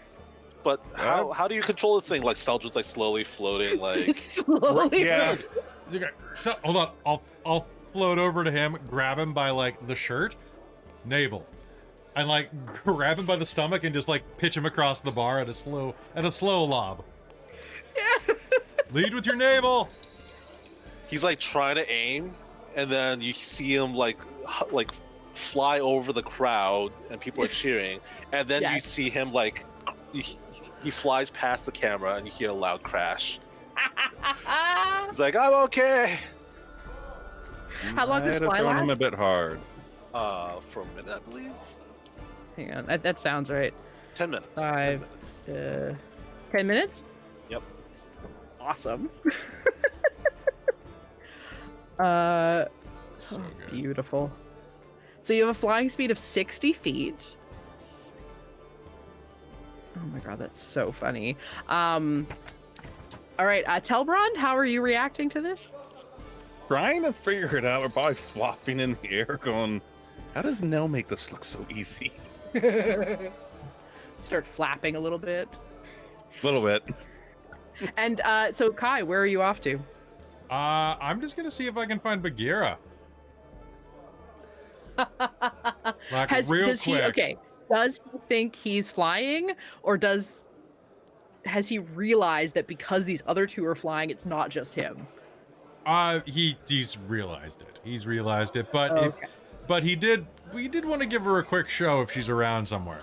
But how do you control this thing? Like Celdrynn's like slowly floating, like Slowly. Yeah. Okay, so hold on. I'll float over to him, grab him by like the shirt, navel, and like grab him by the stomach and just like pitch him across the bar at a slow lob. Yeah. Lead with your navel. he's like trying to aim, and then you see him like fly over the crowd, and people are cheering, and then you see him like he flies past the camera, and you hear a loud crash. He's like, I'm okay. How long does fly him a last? bit hard. For a minute, I believe. Hang on, that sounds right. 10 minutes. 5, 10 minutes. 10 minutes? Yep. Awesome. So good. Beautiful. So you have a flying speed of 60 feet. Oh my god, that's so funny. All right, Telbron, how are you reacting to this? Trying to figure it out. We're probably flopping in the air going, how does Nell make this look so easy? Start flapping a little bit. A little bit. And so Kai, where are you off to? I'm just gonna see if I can find Bagheera. Like Does he think he's flying, or has he realized that because these other 2 are flying, it's not just him? He's realized it. He's realized it, but Okay. we did want to give her a quick show if she's around somewhere.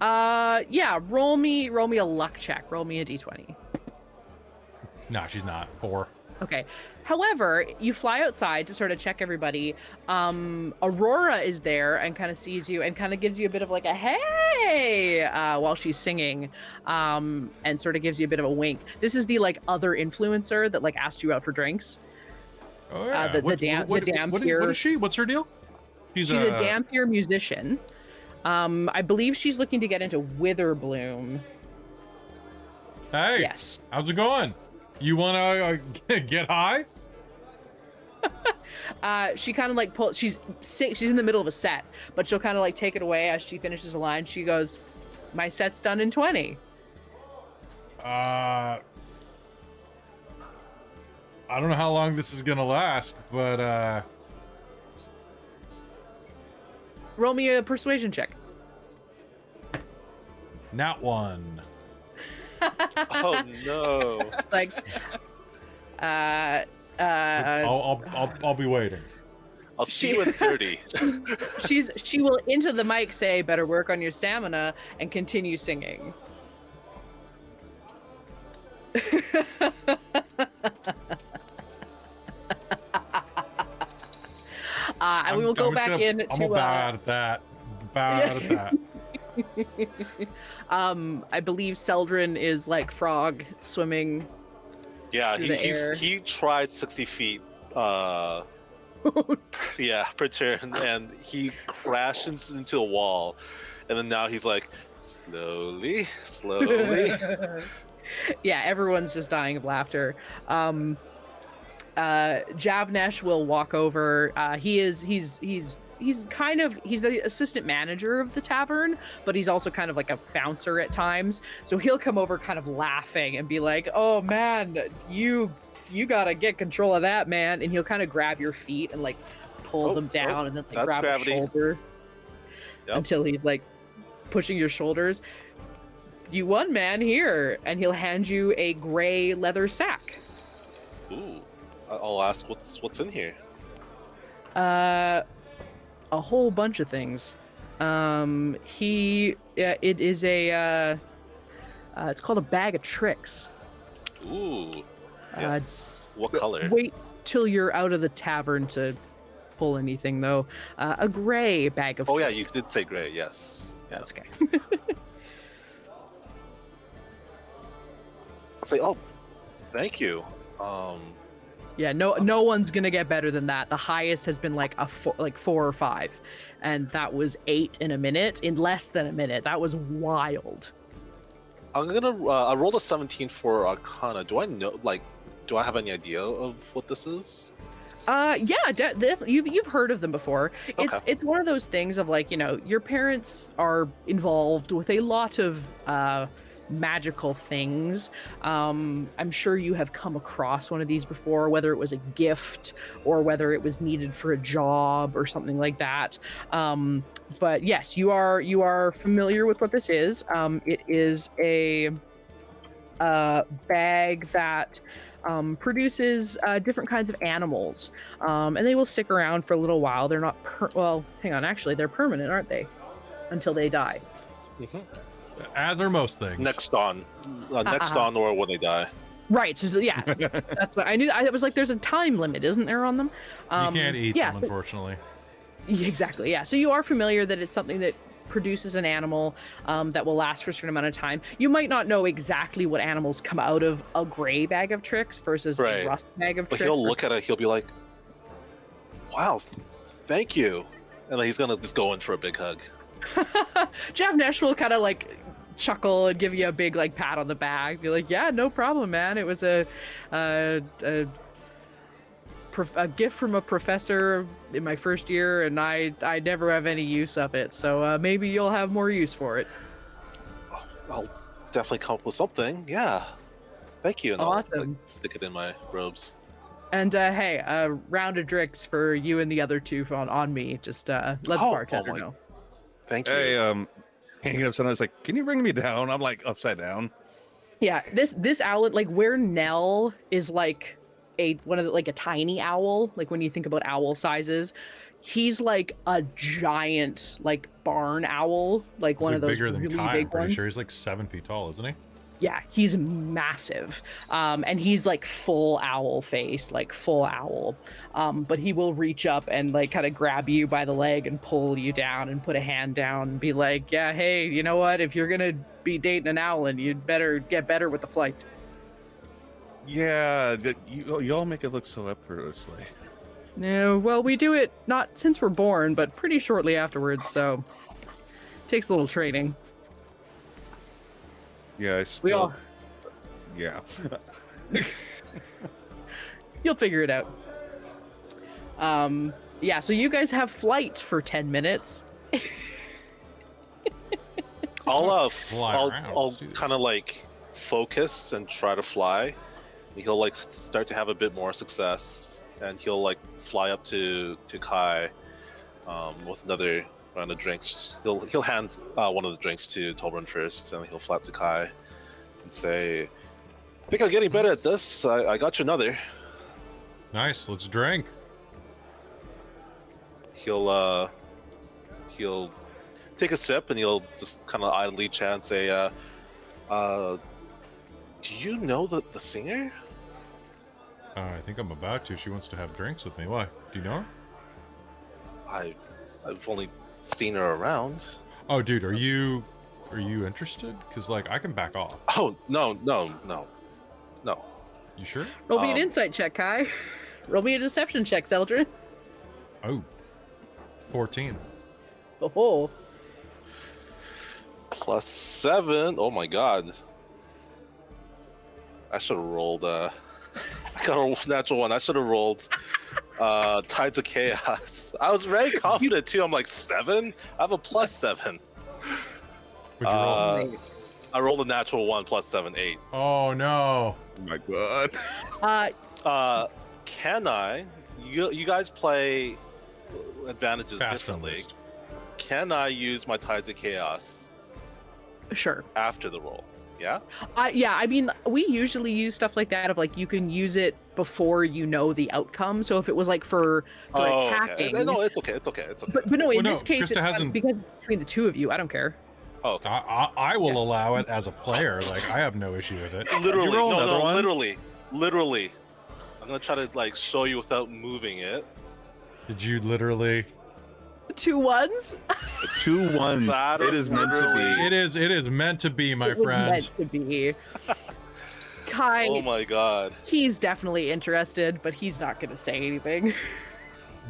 Yeah, roll me a luck check. Roll me a d20. No, she's not. 4. Okay. However, you fly outside to sort of check everybody. Aurora is there and kind of sees you and kind of gives you a bit of like a hey while she's singing, and sort of gives you a bit of a wink. This is the like other influencer that like asked you out for drinks. Oh yeah. The Dampier. What is she? What's her deal? She's a Dampier musician. I believe she's looking to get into Witherbloom. Hey. Yes. How's it going? You wanna get high? She kind of like she's in the middle of a set, but she'll kind of like take it away as she finishes a line. She goes, "My set's done in 20." I don't know how long this is gonna last, but Roll me a persuasion check. Nat 1. Oh no. Like, I'll be waiting. I'll see you in 30. she will into the mic say, "Better work on your stamina," and continue singing. And we will go back in to. I'm bad at that. Bad at that. I believe Celdrynn is like frog swimming. Yeah, through the air. he tried 60 feet. Yeah, per turn, and he crashes into a wall, and then now he's like, slowly. Yeah, everyone's just dying of laughter. Javnesh will walk over. He's the assistant manager of the tavern, but he's also kind of like a bouncer at times. So he'll come over kind of laughing and be like, "Oh man, you gotta get control of that, man." And he'll kind of grab your feet and like pull them down and then like grab gravity. your shoulder until he's like pushing your shoulders. "You won, man, here." And he'll hand you a gray leather sack. Ooh, I'll ask what's in here. A whole bunch of things. It is it's called a bag of tricks. Ooh, yes. What color? Wait till you're out of the tavern to pull anything, though. A gray bag of Oh yeah, tricks. you did say gray. Yes. Yeah. That's okay. Say, oh, thank you. Yeah, no one's gonna get better than that. The highest has been like a 4 or 5, and that was 8 in a minute, in less than a minute. That was wild. I'm gonna. I rolled a 17 for Arcana. Do I know? Like, do I have any idea of what this is? Yeah, definitely. You've heard of them before. Okay. It's one of those things of like, your parents are involved with a lot of magical things. I'm sure you have come across one of these before, whether it was a gift or whether it was needed for a job or something like that. But yes, you are familiar with what this is. It is a bag that produces different kinds of animals, and they will stick around for a little while. They're not well, hang on, actually they're permanent, aren't they, until they die? Mm-hmm. As are most things. Next on or when they die. Right, so yeah, that's what I knew. I was like, there's a time limit, isn't there, on them? You can't eat them, unfortunately. Exactly, yeah. So you are familiar that it's something that produces an animal that will last for a certain amount of time. You might not know exactly what animals come out of a gray bag of tricks versus a rust bag of But tricks. he'll look at it, he'll be like, wow, thank you. And then he's gonna just go in for a big hug. Jeff Nesh will kind of like chuckle and give you a big like pat on the back, be like, yeah, no problem, man. It was a gift from a professor in my first year, and I never have any use of it, so maybe you'll have more use for it. I'll definitely come up with something. Yeah, thank you. And Awesome. I'll, like, stick it in my robes. And hey, a round of drinks for you and the other two on me. Just let the bartender know. Thank you. Hey, hanging up sometimes like, can you bring me down? I'm like upside down. Yeah, this owl, like where Nell is like a tiny owl, like when you think about owl sizes, he's like a giant like barn owl, like one of those bigger than really Kai, big I'm pretty ones. sure he's like 7 feet tall, isn't he? Yeah, he's massive, and he's like full owl face, like full owl. But he will reach up and like kind of grab you by the leg and pull you down and put a hand down and be like, "Yeah, hey, you know what? If you're gonna be dating an owlin, you'd better get better with the flight." Yeah, you all make it look so effortlessly. No, well, we do it not since we're born, but pretty shortly afterwards. So takes a little training. Yeah, We all. Yeah. You'll figure it out. Yeah, so you guys have flight for 10 minutes. I'll around. I'll Let's do this. kind of like focus and try to fly. He'll like start to have a bit more success, and he'll like fly up to Kai with another round of drinks. He'll hand one of the drinks to Telbron first, and he'll fly up to Kai and say, "I think I'm getting better at this. I got you another." Nice, let's drink. He'll take a sip, and he'll just kind of idly chat and say, "Do you know the singer?" I think I'm about to. She wants to have drinks with me. Why? Do you know her? I've only seen her around. Oh, dude, are you interested? Because like I can back off. Oh, no. You sure? Roll me an insight check, Kai. Roll me a deception check, Celdrynn. Oh, 14. Oh. +7. Oh my god. I should have rolled I got a natural one. I should have rolled Tides of Chaos. I was very confident too. I'm like 7? I have a +7. Would you roll? I rolled a natural 1 +7, 8. Oh no. Oh my god. Can I? You guys play advantages Fast differently. list. Can I use my Tides of Chaos Sure. after the roll? Yeah? Yeah, I mean, we usually use stuff like that of like you can use it before you know the outcome. So if it was like for attacking. Okay. No, it's okay. But no, in Well, no, this case, Christa it's hasn't- because between the two of you, I don't care. Oh, I will allow it as a player. Like I have no issue with it. literally. roll another No, one? literally. I'm gonna try to like show you without moving it. Did you literally? 2 1s? 2 1s. That It is is meant to literally- be. It is meant to be, my It was friend. meant to be. Kai, Oh my god. he's definitely interested, but he's not going to say anything.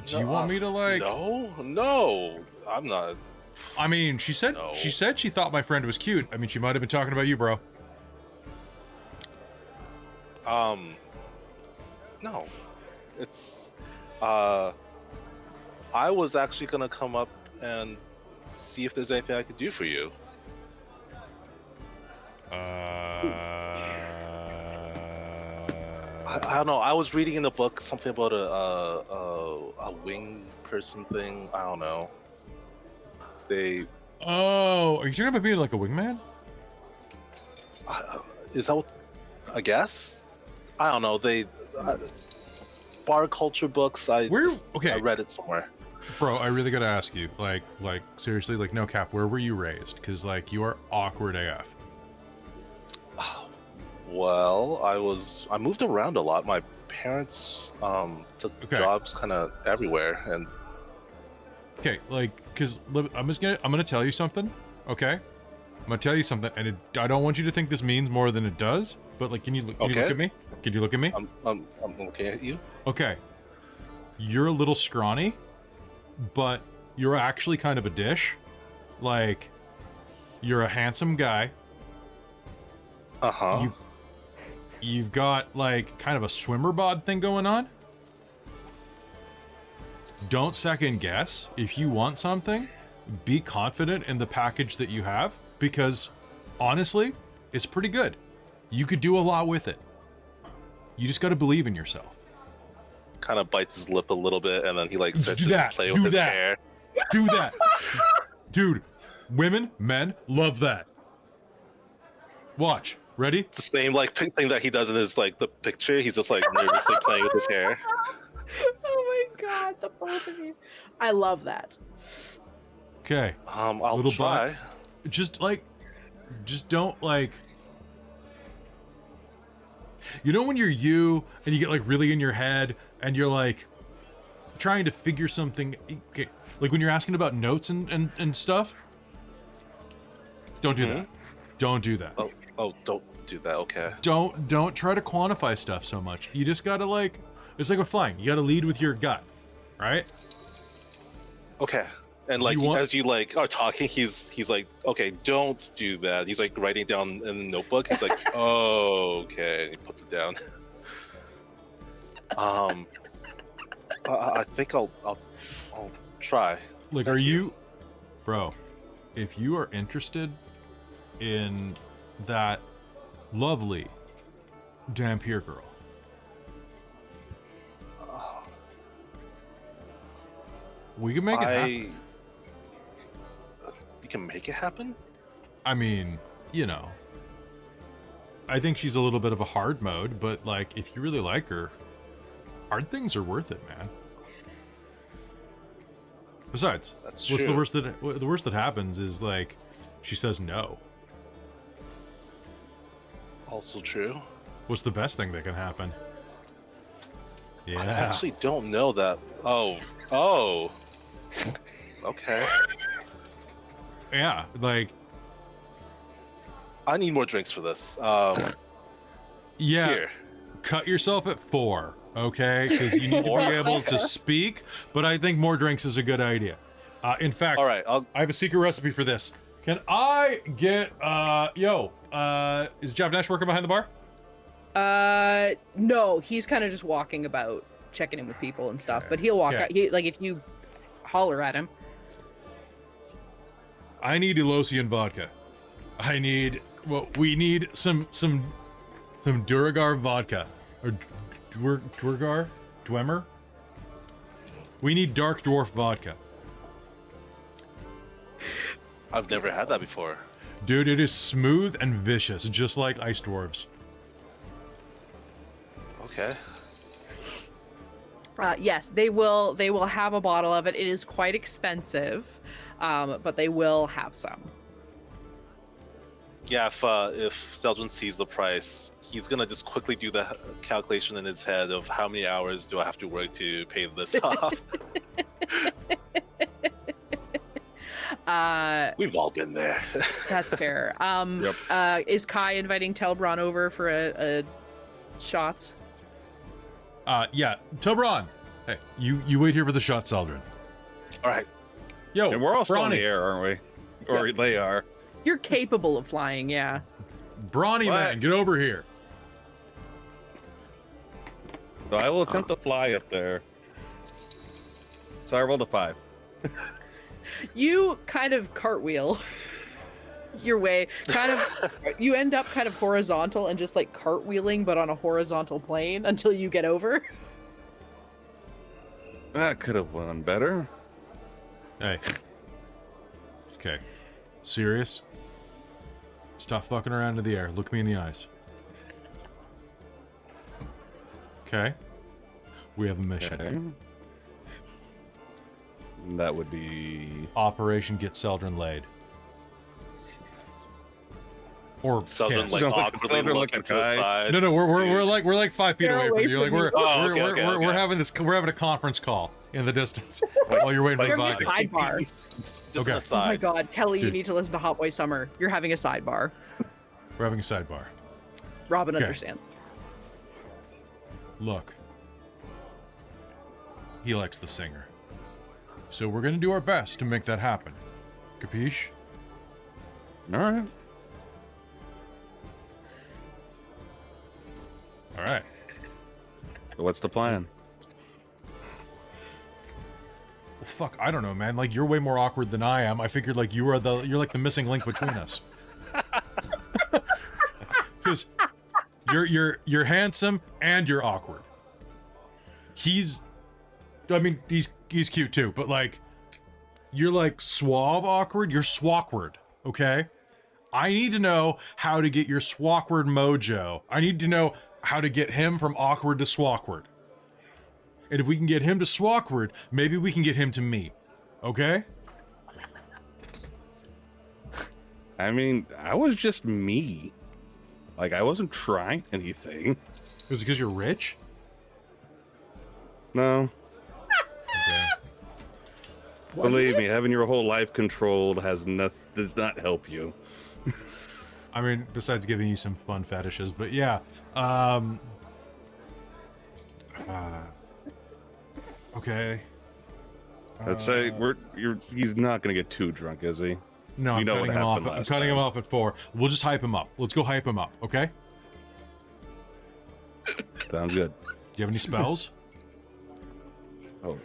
Do you want me to like? No, I'm not. I mean, she said No. she thought my friend was cute. I mean, she might have been talking about you, bro. No. It's I was actually gonna come up and see if there's anything I could do for you. I don't know. I was reading in the book something about a wing person thing. I don't know. They Oh, are you talking about being like a wingman? is that what? I guess. I don't know. They bar culture books. I read it somewhere. Bro, I really gotta ask you, like seriously, like no cap, where were you raised? Because like you are awkward AF. Well, I moved around a lot. My parents took jobs kind of everywhere, and Okay, like, because I'm gonna tell you something, okay? I'm gonna tell you something, and I don't want you to think this means more than it does, but like, can you look at me? Can you look at me? I'm looking at you. Okay. You're a little scrawny, but you're actually kind of a dish. Like, you're a handsome guy. Uh-huh. You've got like kind of a swimmer bod thing going on. Don't second guess. If you want something, be confident in the package that you have, because honestly, it's pretty good. You could do a lot with it. You just got to believe in yourself. Kind of bites his lip a little bit, and then he like starts Do to that. play Do with his that. hair. Do that. Dude, women, men love that. Watch. Ready? It's the same like thing that he does in his like the picture. He's just like nervously playing with his hair. Oh my god, the both of you. I love that. Okay. I'll Little try. Just don't like. You know when you're you and you get like really in your head and you're like trying to figure something. Okay, like when you're asking about notes and stuff. Don't do that. Don't do that. Oh, don't do that. Okay. Don't try to quantify stuff so much. You just gotta like. It's like with flying. You gotta lead with your gut, right? Okay. And like as you like are talking, he's like, okay, don't do that. He's like writing down in the notebook. He's like, oh, okay. And he puts it down. I think I'll try. Like, are you, bro? If you are interested in that lovely Dampier girl, we can make it happen. You can make it happen? I mean, you know, I think she's a little bit of a hard mode, but like, if you really like her, hard things are worth it, man. Besides, That's what's true. the worst that happens is like, she says no. Also true. What's the best thing that can happen? Yeah. I actually don't know that. Oh. Okay. Yeah, like, I need more drinks for this. yeah. Here. Cut yourself at 4, okay? Because you need to be able to speak, but I think more drinks is a good idea. In fact, All right. I have a secret recipe for this. Can I get, is Jav Nash working behind the bar? No, he's kind of just walking about, checking in with people and stuff, but he'll walk out. Like, if you holler at him. I need Elosian vodka. We need some Duragar vodka. Or Duragar? Dwemer? We need dark dwarf vodka. I've never had that before. Dude, it is smooth and vicious, just like ice dwarves. Okay. Yes, they will have a bottle of it. It is quite expensive, but they will have some. Yeah, if Celdrynn sees the price, he's gonna just quickly do the calculation in his head of how many hours do I have to work to pay this off. We've all been there. That's fair. Is Kai inviting Telbron over for a shots? Yeah, Telbron. Hey, you wait here for the shot, Celdrynn. All right. Yo, And we're all still in Brawny. the air, aren't we? Or they are. You're capable of flying, yeah. Brawny What? man, get over here. So I will attempt to fly up there. So I rolled a 5. You kind of cartwheel your way, you end up kind of horizontal and just like cartwheeling, but on a horizontal plane until you get over. That could have won better. Hey. Okay. Serious? Stop fucking around in the air. Look me in the eyes. Okay. We have a mission. Okay. That would be... Operation Get Celdrynn Laid. Or Celdrynn kiss. like Don't look- awkwardly Celdrinn looking looking to the high. side. No, we're like 5 feet They're away away from you. Like from we're you. Oh, okay, we're okay. having a conference call in the distance while you're waiting for You're the having a body. sidebar. Just Okay. an Oh my aside. god, Kelly, you Dude. need to listen to Hot Boy Summer. You're having a sidebar. We're having a sidebar. Robin Okay. understands. Look. He likes the singer. So we're gonna do our best to make that happen. Capiche? Alright. Alright. So what's the plan? Well, fuck, I don't know, man. Like, you're way more awkward than I am. I figured, like, you're like the missing link between us. Because you're handsome and you're awkward. He's cute too, but like, you're like suave awkward. You're swawkward, okay? I need to know how to get your swawkward mojo. I need to know how to get him from awkward to swawkward. And if we can get him to swawkward, maybe we can get him to me. Okay? I mean, I was just me. Like, I wasn't trying anything. Is it because you're rich? No. Okay. Believe me, having your whole life controlled does not help you. I mean, besides giving you some fun fetishes, but yeah. Okay. I'd say he's not gonna get too drunk, is he? No, You I'm know what cutting him off. happened I'm last cutting him time. off at 4. We'll just hype him up. Let's go hype him up, okay? Sounds good. Do you have any spells? Oh.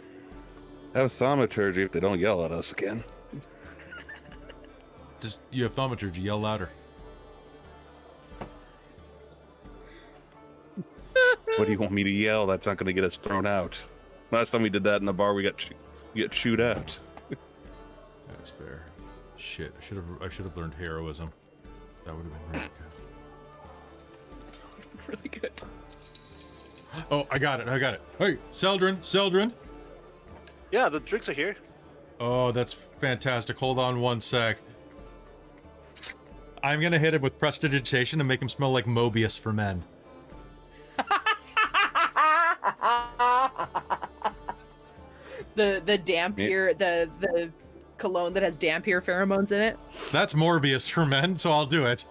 Have thaumaturgy if they don't yell at us again. Just, you have thaumaturgy. Yell louder. What do you want me to yell? That's not gonna get us thrown out. Last time we did that in the bar, we got chewed out. That's fair. Shit, I should have learned heroism. That would have been really good. Really good. Oh, I got it. Hey, Celdrynn. Yeah, the drinks are here. Oh, that's fantastic. Hold on one sec. I'm gonna hit him with prestidigitation and make him smell like Mobius for men. The dampier, the cologne that has dampier pheromones in it. That's Morbius for men, so I'll do it.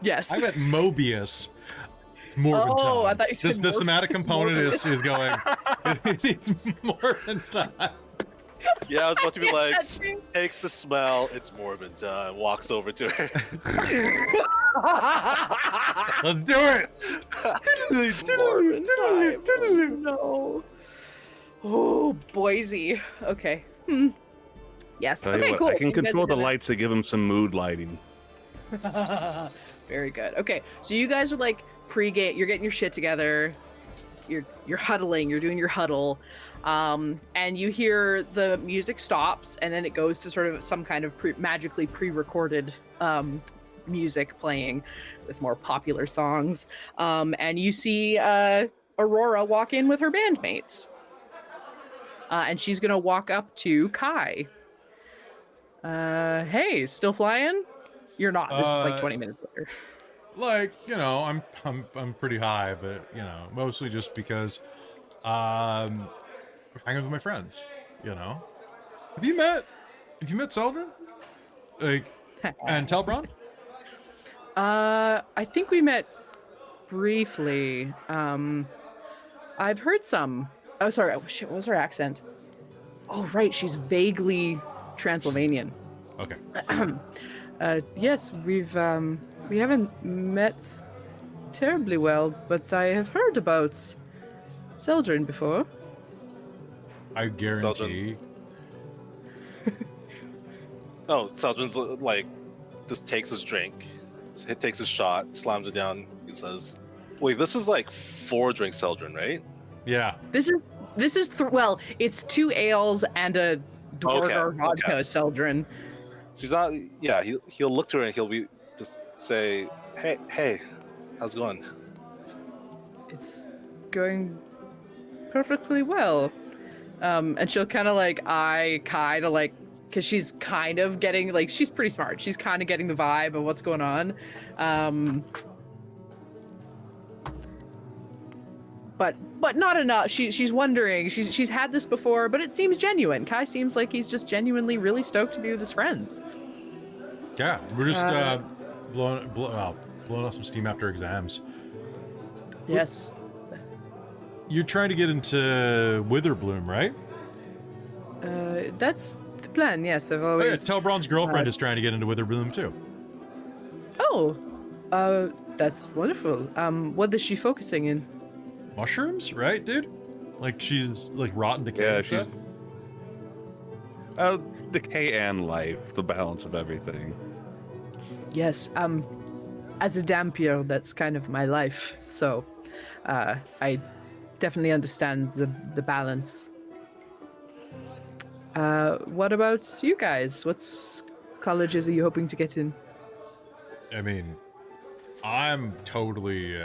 Yes. I meant Mobius. It's Morbin Oh, time. I thought you said the somatic component Morbius. is going. It's Morbin time. Yeah, I was about to be like, Catching. takes the smell, it's Morbin time, walks over to her. Let's do it. Morbin time. Oh, no. Oh, Boise. Okay. Yes. Tell you Okay, what, cool. I can You guys control are the gonna- lights to give him some mood lighting. Very good. Okay, so you guys are like pre-game. You're getting your shit together. You're huddling. You're doing your huddle, and you hear the music stops, and then it goes to sort of some kind of magically pre-recorded music playing with more popular songs, and you see Aurora walk in with her bandmates, and she's gonna walk up to Kai. Hey, still flying? You're not. This is like 20 minutes later. Like, you know, I'm pretty high, but you know, mostly just because I'm hanging with my friends. You know, have you met Have you met Celdrynn? Like, and Telbron? I think we met briefly. I've heard some. Oh, sorry. Oh, shit, what was her accent? Oh, right. She's vaguely Transylvanian. Okay. Yes, we haven't met terribly well, but I have heard about Celdrynn before. I guarantee. Oh, Celdrynn's like just takes his drink, takes his shot, slams it down. He says, "Wait, this is like 4 drinks, Celdrynn, right?" Yeah. This is well, it's 2 ales and a Dork or vodka, Celdrynn. She's not. Yeah, he'll look to her and he'll be just say, "Hey, how's it going?" It's going perfectly well. And she'll kind of like because she's kind of getting like she's pretty smart. She's kind of getting the vibe of what's going on. But not enough. She's wondering. She's had this before, but it seems genuine. Kai seems like he's just genuinely really stoked to be with his friends. Yeah, we're just blowing off some steam after exams. Yes. You're trying to get into Witherbloom, right? That's the plan. Yes, I've Oh, yeah, always. Telbron's girlfriend is trying to get into Witherbloom too. Oh, that's wonderful. What is she focusing in? Mushrooms, right, dude? Like she's like rotten decay. Yeah, and she's stuff? decay and life, the balance of everything. Yes. As a dampier, that's kind of my life. So, I definitely understand the balance. What about you guys? What colleges are you hoping to get in? I mean, I'm totally.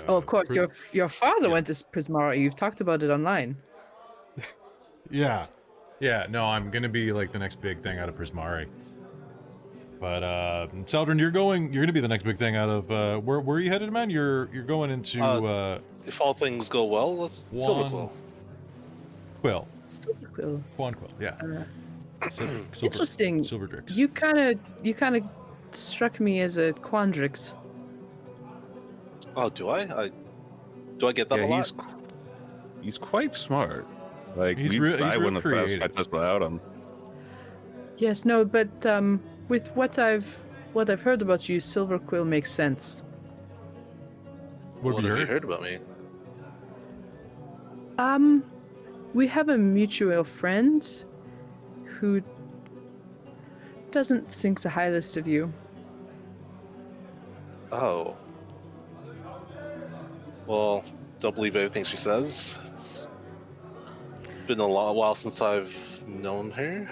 Oh, of course, your father went to Prismara. You've talked about it online. Yeah. No, I'm gonna be like the next big thing out of Prismari. But Celdrynn, you're gonna be the next big thing out of where are you headed, man? You're going into If all things go well, let's Silverquill. Quill. Silverquill. Quanquill, yeah. Silver, Interesting. Silverdrix. You kind of struck me as a Quandrix. Oh, do I? Do I get that a Yeah, lot? he's quite smart. Like He's I real wouldn't have creative. passed my test without him. Yes, no, but with what I've heard about you, Silverquill makes sense. What have you heard? About me? We have a mutual friend who doesn't think the highest of you. Oh. Well, don't believe everything she says. It's been a while since I've known her.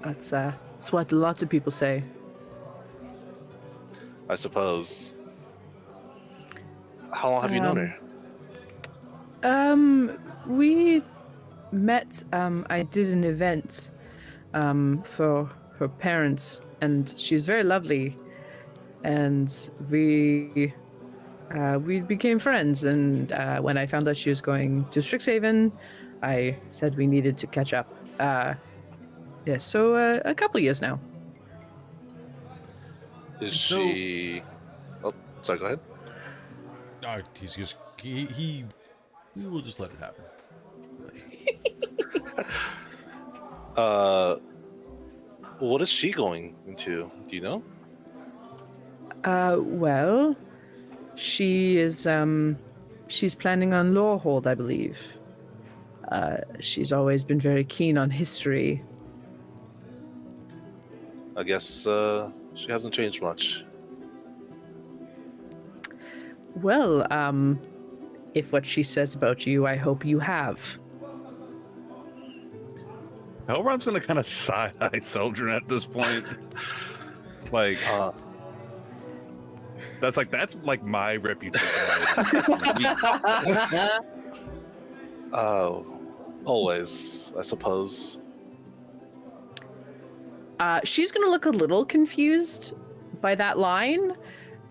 That's what lots of people say. I suppose. How long have you known her? We met. I did an event for her parents, and she's very lovely. And we became friends. And when I found out she was going to Strixhaven, I said we needed to catch up. Yeah, so a couple years now. Is she? Oh, sorry. Go ahead. He's just we will just let it happen. What is she going into? Do you know? Well, she is she's planning on Lorehold, I believe. She's always been very keen on history. I guess she hasn't changed much. Well, if what she says about you, I hope you have. Telbron's gonna kind of side-eye Celdrynn at this point. Like, that's like my reputation. Oh, always, I suppose. She's gonna look a little confused by that line.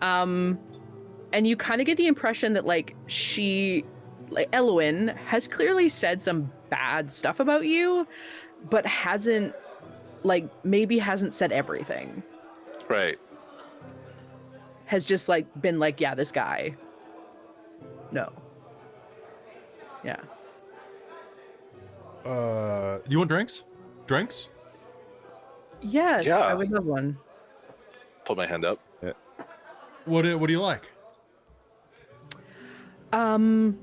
And you kind of get the impression that like she like Elwyn has clearly said some bad stuff about you, but hasn't maybe hasn't said everything. Right. Has just like been like, yeah, this guy. No. Yeah. You want drinks? Drinks? Yes, Yeah. I would love one. Put my hand up. What do you like? The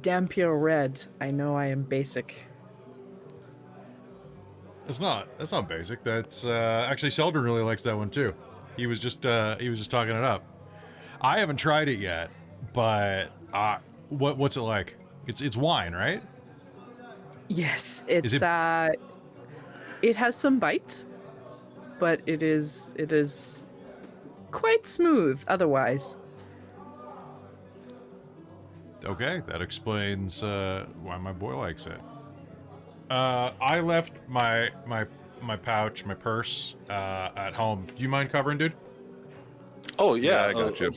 Dampier Red. I know I am basic. That's not basic. That's actually Celdrynn really likes that one too. He was just talking it up. I haven't tried it yet, but what's it like? It's wine, right? Yes, it's it has some bite, but it is quite smooth otherwise. Okay, that explains why my boy likes it. I left my pouch, my purse, at home. Do you mind covering, dude? Oh yeah, I got you.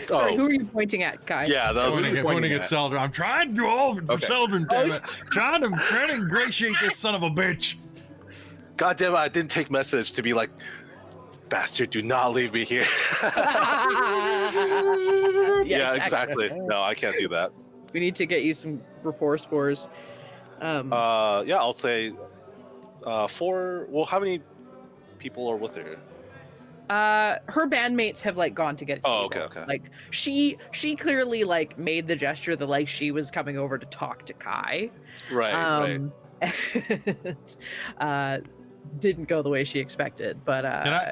Sorry, who are you pointing at, Kai? Yeah, that was Pointing at Celdrynn. I'm trying to do all of it for Okay. Celdrynn, damn it. Trying to ingratiate this son of a bitch. God damn it! I didn't take message to be like, bastard, do not leave me here. Yeah, exactly. No, I can't do that. We need to get you some rapport spores. Yeah, I'll say 4. Well, how many people are with her? Her bandmates have like gone to get a table. Oh, okay. Like she clearly like made the gesture that like she was coming over to talk to Kai. Right, right. Didn't go the way she expected, but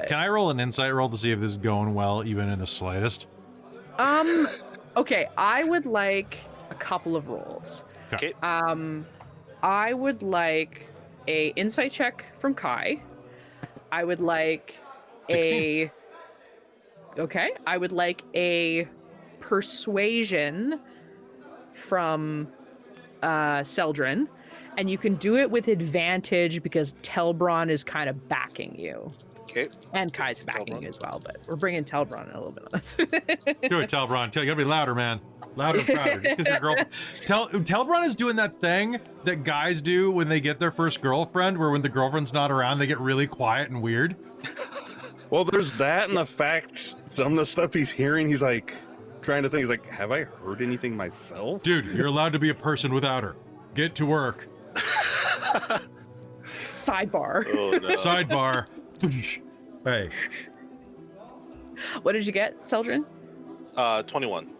Can I roll an insight roll to see if this is going well, even in the slightest? Okay, I would like a couple of rolls. Okay. I would like a insight check from Kai. I would like 16. I would like a persuasion from Celdrynn, and you can do it with advantage because Telbron is kind of backing you. Okay. And Kai's backing you as well, but we're bringing Telbron in a little bit on this. Do it, Telbron. You gotta be louder, man. Louder and prouder. Just because your girlfriend. Telbron is doing that thing that guys do when they get their first girlfriend, where when the girlfriend's not around, they get really quiet and weird. Well, there's that and the fact some of the stuff he's hearing, he's like trying to think. He's like, have I heard anything myself? Dude, you're allowed to be a person without her. Get to work. Sidebar. Oh no. Sidebar. Hey. What did you get, Celdrynn? 21.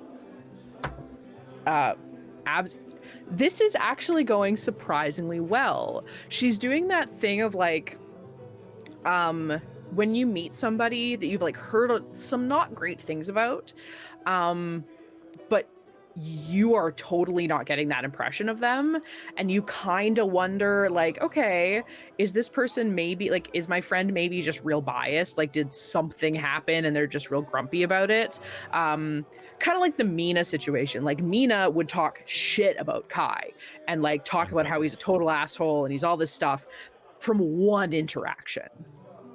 This is actually going surprisingly well. She's doing that thing of like, when you meet somebody that you've like heard some not great things about, but you are totally not getting that impression of them, and you kind of wonder like, okay, is this person maybe like, is my friend maybe just real biased? Like, did something happen and they're just real grumpy about it? Kind of like the Mina situation. Like Mina would talk shit about Kai and like talk about how he's a total asshole and he's all this stuff from one interaction,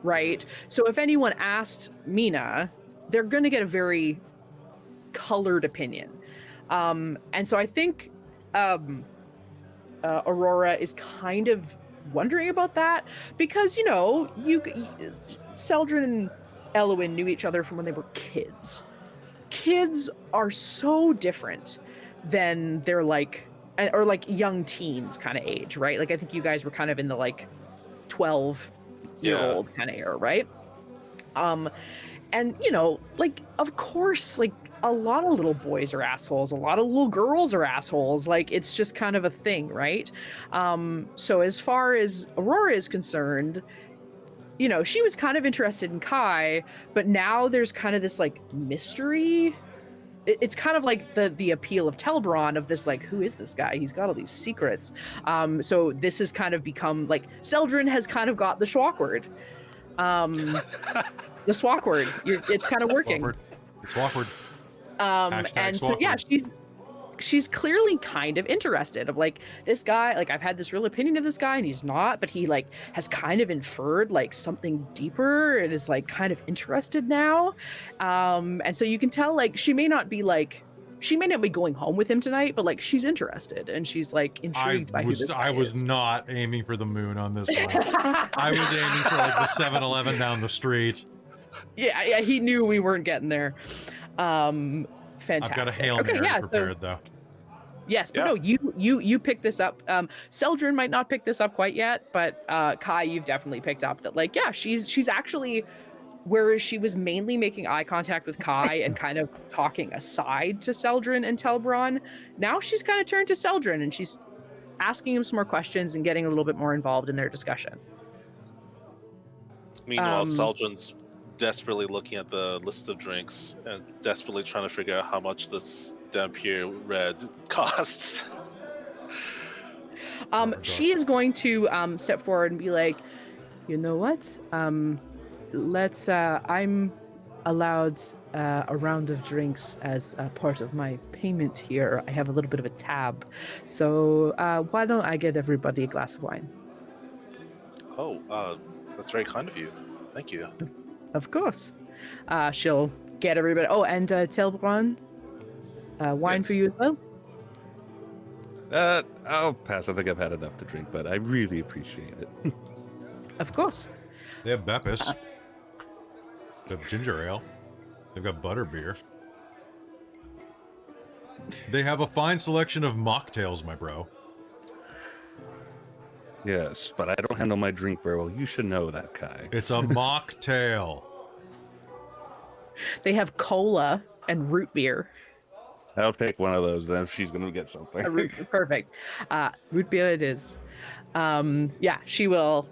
right? So if anyone asked Mina, they're going to get a very colored opinion. And so I think Aurora is kind of wondering about that because, you know, Celdrynn and Elwyn knew each other from when they were kids. Kids are so different than their like, or like young teens kind of age, right? Like I think you guys were kind of in the like 12-year-old kind of era, right? And you know, like of course, like a lot of little boys are assholes, a lot of little girls are assholes, like it's just kind of a thing, right? So as far as Aurora is concerned, you know, she was kind of interested in Kai, but now there's kind of this like mystery. It's kind of like the appeal of Telbron of this, like, who is this guy? He's got all these secrets. So this has kind of become like, Celdrynn has kind of got the schwawkward. The schwawkward. It's kind of working. It's awkward. And so yeah, she's clearly kind of interested of like, this guy, like I've had this real opinion of this guy and he's not, but he like has kind of inferred like something deeper and is like kind of interested now. And so you can tell like she may not be like she may not be going home with him tonight, but like she's interested and she's like intrigued by who this guy I was is. not aiming for the moon on this one. I was aiming for like the 7-Eleven down the street. Yeah, he knew we weren't getting there. Fantastic. I've got a Hail Okay, Mary yeah, prepared though. Yes, Yeah. but no, you pick this up. Celdrynn might not pick this up quite yet, but Kai, you've definitely picked up that like, yeah, she's actually, whereas she was mainly making eye contact with Kai and kind of talking aside to Celdrynn and Telbron, now she's kind of turned to Celdrynn and she's asking him some more questions and getting a little bit more involved in their discussion. Meanwhile, Celdrynn's desperately looking at the list of drinks and desperately trying to figure out how much this Dampier Red costs. She is going to step forward and be like, you know what? Let's. I'm allowed a round of drinks as part of my payment here. I have a little bit of a tab, so why don't I get everybody a glass of wine? Oh, that's very kind of you. Thank you. Of course. She'll get everybody. Oh, and Telbron, wine Yes. for you as well. I'll pass. I think I've had enough to drink, but I really appreciate it. Of course. They have Beppis. They have ginger ale. They've got butterbeer. They have a fine selection of mocktails, my bro. Yes, but I don't handle my drink very well. You should know that, Kai. It's a mocktail. They have cola and root beer. I'll take one of those then if she's going to get something. Perfect. Root beer it is. Yeah, she will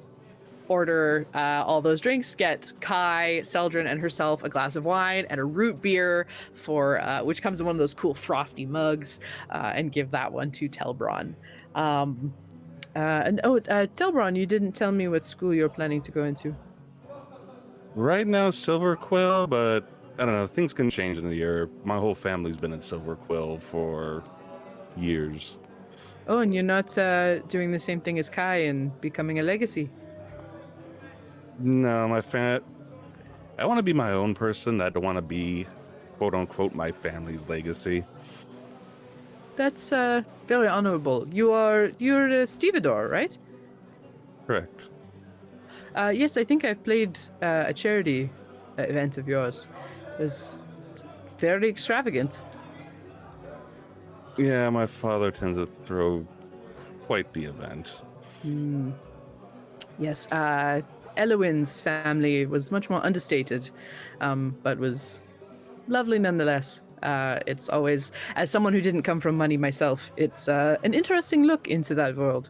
order all those drinks, get Kai, Celdrynn, and herself a glass of wine and a root beer for which comes in one of those cool frosty mugs, and give that one to Telbron. Telbron, you didn't tell me what school you're planning to go into. Right now, Silver Quill, but I don't know. Things can change in a year. My whole family's been at Silver Quill for years. Oh, and you're not doing the same thing as Kai and becoming a legacy. No, I want to be my own person. I don't want to be, quote unquote, my family's legacy. That's very honorable. You're Stevedore, right? Correct. Yes, I think I've played a charity event of yours. It was very extravagant. Yeah, my father tends to throw quite the event. Yes, Elowin's family was much more understated, but was lovely nonetheless. It's always, as someone who didn't come from money myself, it's an interesting look into that world.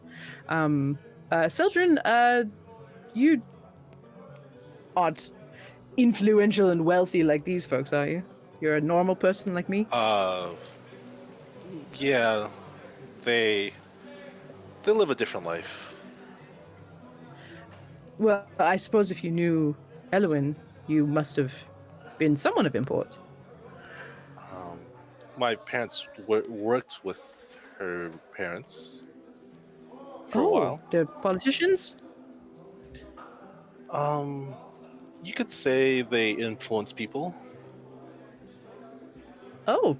Celdrynn, you aren't influential and wealthy like these folks, are you? You're a normal person like me? Yeah, they live a different life. Well, I suppose if you knew Elowin, you must have been someone of import. My parents worked with her parents for a while. They're politicians? You could say they influence people. Oh.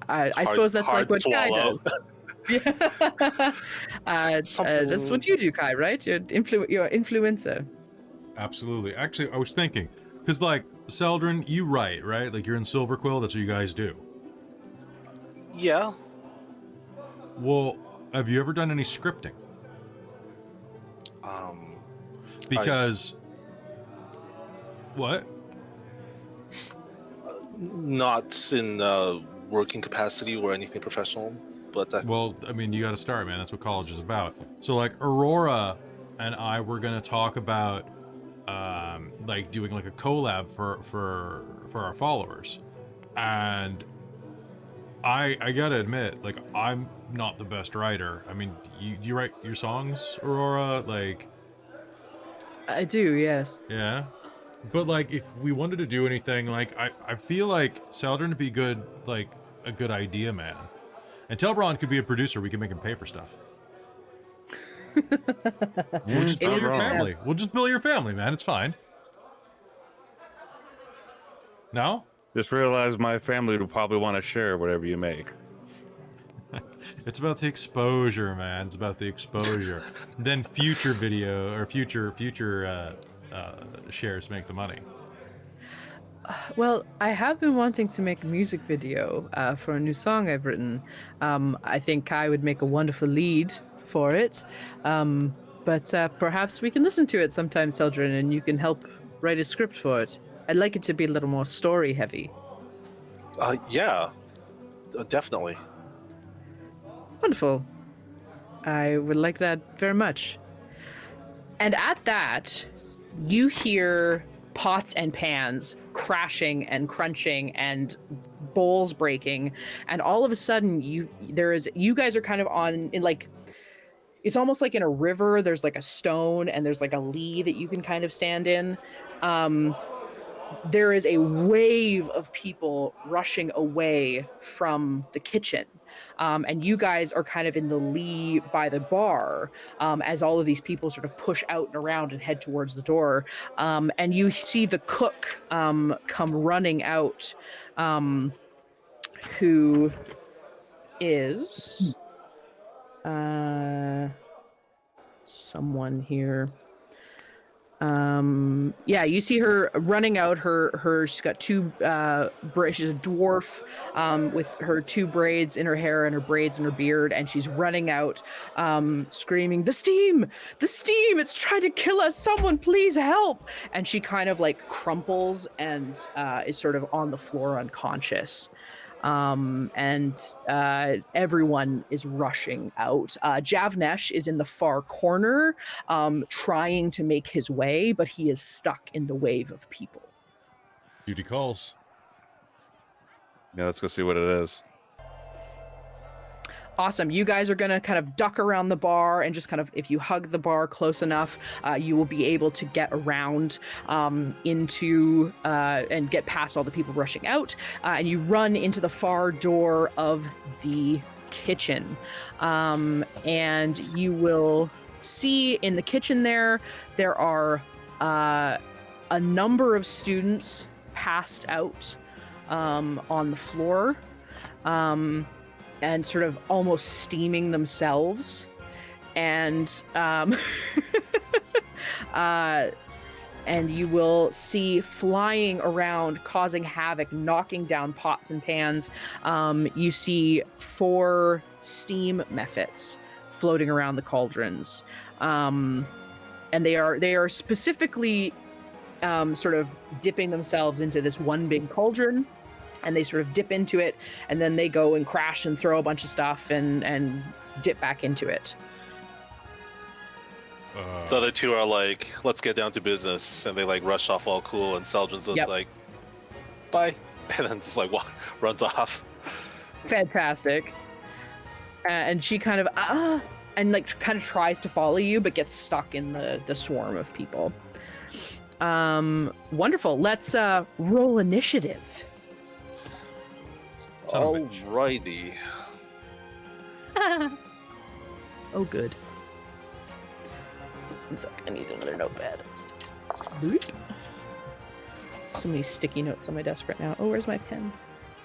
I suppose that's like Hard what to Kai swallow. does. That's what you do, Kai, right? You're influencer. Absolutely. Actually, I was thinking, because like Celdrynn, you write, right? Like you're in Silver Quill. That's what you guys do. Yeah. Well, have you ever done any scripting? Because what? Not in working capacity or anything professional, but Well, I mean, you got to start, man. That's what college is about. So, like, Aurora and I were gonna talk about, like, doing like a collab for our followers, and I gotta admit, like, I'm not the best writer. I mean, you write your songs, Aurora, like. I do, yes. Yeah. But like if we wanted to do anything, like I feel like Celdrynn would be good, like a good idea man. And Telbron could be a producer, we can make him pay for stuff. We'll just bill your family. We'll just bill your family, man. It's fine. No? Just realize my family would probably want to share whatever you make. It's about the exposure, man. It's about the exposure. Then future video or future shares make the money. Well, I have been wanting to make a music video for a new song I've written. I think Kai would make a wonderful lead for it. But perhaps we can listen to it sometime, Celdrynn, and you can help write a script for it. I'd like it to be a little more story heavy. Yeah, definitely. Wonderful. I would like that very much. And at that, you hear pots and pans crashing and crunching and bowls breaking, and all of a sudden you guys are kind of in like, it's almost like in a river. There's like a stone and there's like a lee that you can kind of stand in. There is a wave of people rushing away from the kitchen. And you guys are kind of in the lee by the bar as all of these people sort of push out and around and head towards the door. And you see the cook come running out, who is someone here. Yeah, you see her running out. She's got she's a dwarf with her two braids in her hair and her braids in her beard, and she's running out, screaming, the steam, it's trying to kill us, someone please help. And she kind of like crumples and is sort of on the floor unconscious. And everyone is rushing out. Javnesh is in the far corner, trying to make his way, but he is stuck in the wave of people. Duty calls. Yeah, let's go see what it is. Awesome. You guys are going to kind of duck around the bar and just kind of, if you hug the bar close enough, you will be able to get around into and get past all the people rushing out. And you run into the far door of the kitchen. And you will see in the kitchen there are a number of students passed out on the floor. And sort of almost steaming themselves, and and you will see flying around, causing havoc, knocking down pots and pans. You see 4 steam mephits floating around the cauldrons, and they are specifically sort of dipping themselves into this one big cauldron. And they sort of dip into it, and then they go and crash and throw a bunch of stuff and dip back into it. The other two are like, let's get down to business, and they like rush off all cool, and Celdrynn's just like, bye, and then just like runs off. Fantastic. And she kind of and like kind of tries to follow you, but gets stuck in the swarm of people. Wonderful. Let's roll initiative. Alrighty. Oh, good. One sec, I need another notepad. Boop. So many sticky notes on my desk right now. Oh, where's my pen?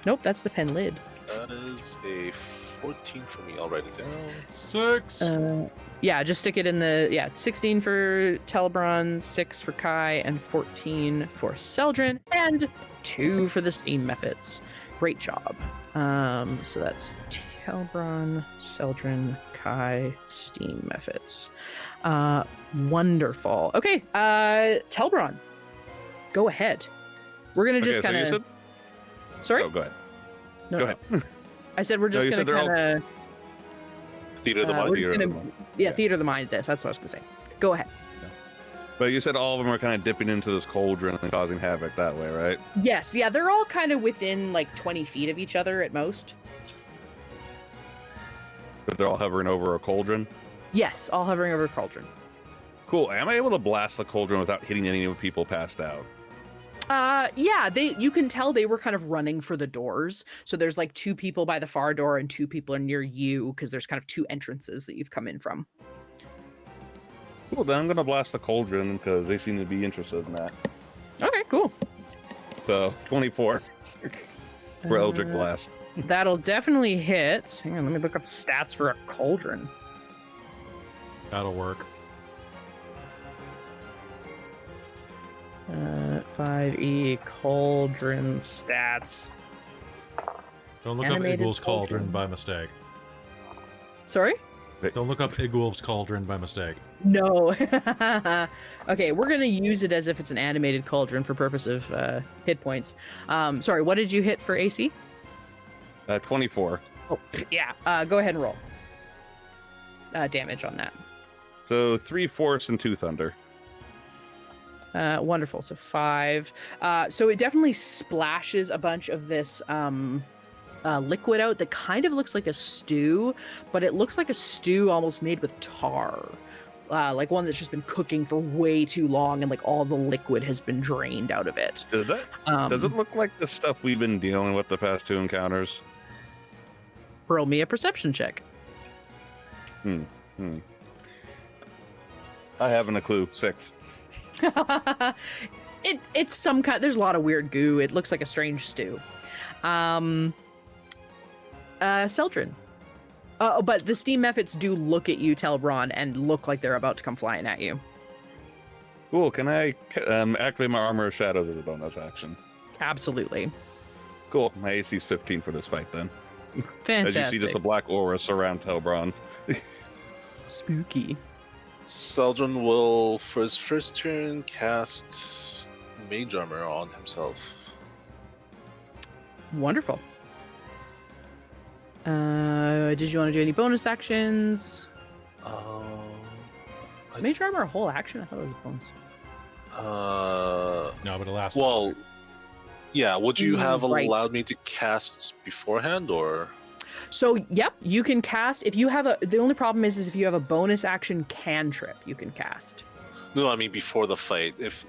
Nope, that's the pen lid. That is a 14 for me. I'll write it down. 6. Yeah, just stick it in the 16 for Telbron, 6 for Kai, and 14 for Celdrynn, and 2 for the steam mephits. Great job. So that's Telbron, Celdrynn, Kai, steam mephits. Wonderful. Okay, Telbron, go ahead. We're gonna just kind of. Sorry. Oh, go ahead. No, go ahead. I said we're just gonna kind of. Theater of the mind. Theater of the mind. That's what I was gonna say. Go ahead. But you said all of them are kind of dipping into this cauldron and causing havoc that way, right? Yes, yeah, they're all kind of within like 20 feet of each other at most. But they're all hovering over a cauldron? Yes, all hovering over a cauldron. Cool. Am I able to blast the cauldron without hitting any of the people passed out? Yeah, you can tell they were kind of running for the doors. So there's like 2 people by the far door and 2 people are near you because there's kind of 2 entrances that you've come in from. Cool, then I'm going to blast the cauldron because they seem to be interested in that. Okay, cool. So, 24. For Eldritch Blast. That'll definitely hit. Hang on, let me look up stats for a cauldron. That'll work. 5e cauldron stats. Don't look Animated up Igul's cauldron cauldron. by mistake. Sorry? Don't look up Igul's cauldron by mistake. No. Okay, we're gonna use it as if it's an animated cauldron for purpose of hit points. Sorry, what did you hit for AC? 24. Oh, yeah. Go ahead and roll. Damage on that. So 3 force and 2 thunder. Wonderful. So 5. So it definitely splashes a bunch of this liquid out that kind of looks like a stew, but it looks like a stew almost made with tar. Like one that's just been cooking for way too long and like all the liquid has been drained out of it. Does it look like the stuff we've been dealing with the past 2 encounters? Roll me a perception check. I haven't a clue. 6. It's some kind. There's a lot of weird goo. It looks like a strange stew. Celdrynn. But the steam mephits do look at you, Telbron, and look like they're about to come flying at you. Cool. Can I activate my Armor of Shadows as a bonus action? Absolutely. Cool. My AC is 15 for this fight then. Fantastic. As you see, just a black aura surround Telbron. Spooky. Celdrynn will, for his first turn, cast Mage Armor on himself. Wonderful. Did you want to do any bonus actions? Mage armor a whole action? I thought it was a bonus. No, but it lasts. Well, yeah. Would you have Right. allowed me to cast beforehand, or? So, yep, you can cast if you have the only problem is if you have a bonus action cantrip, you can cast. No, I mean before the fight. If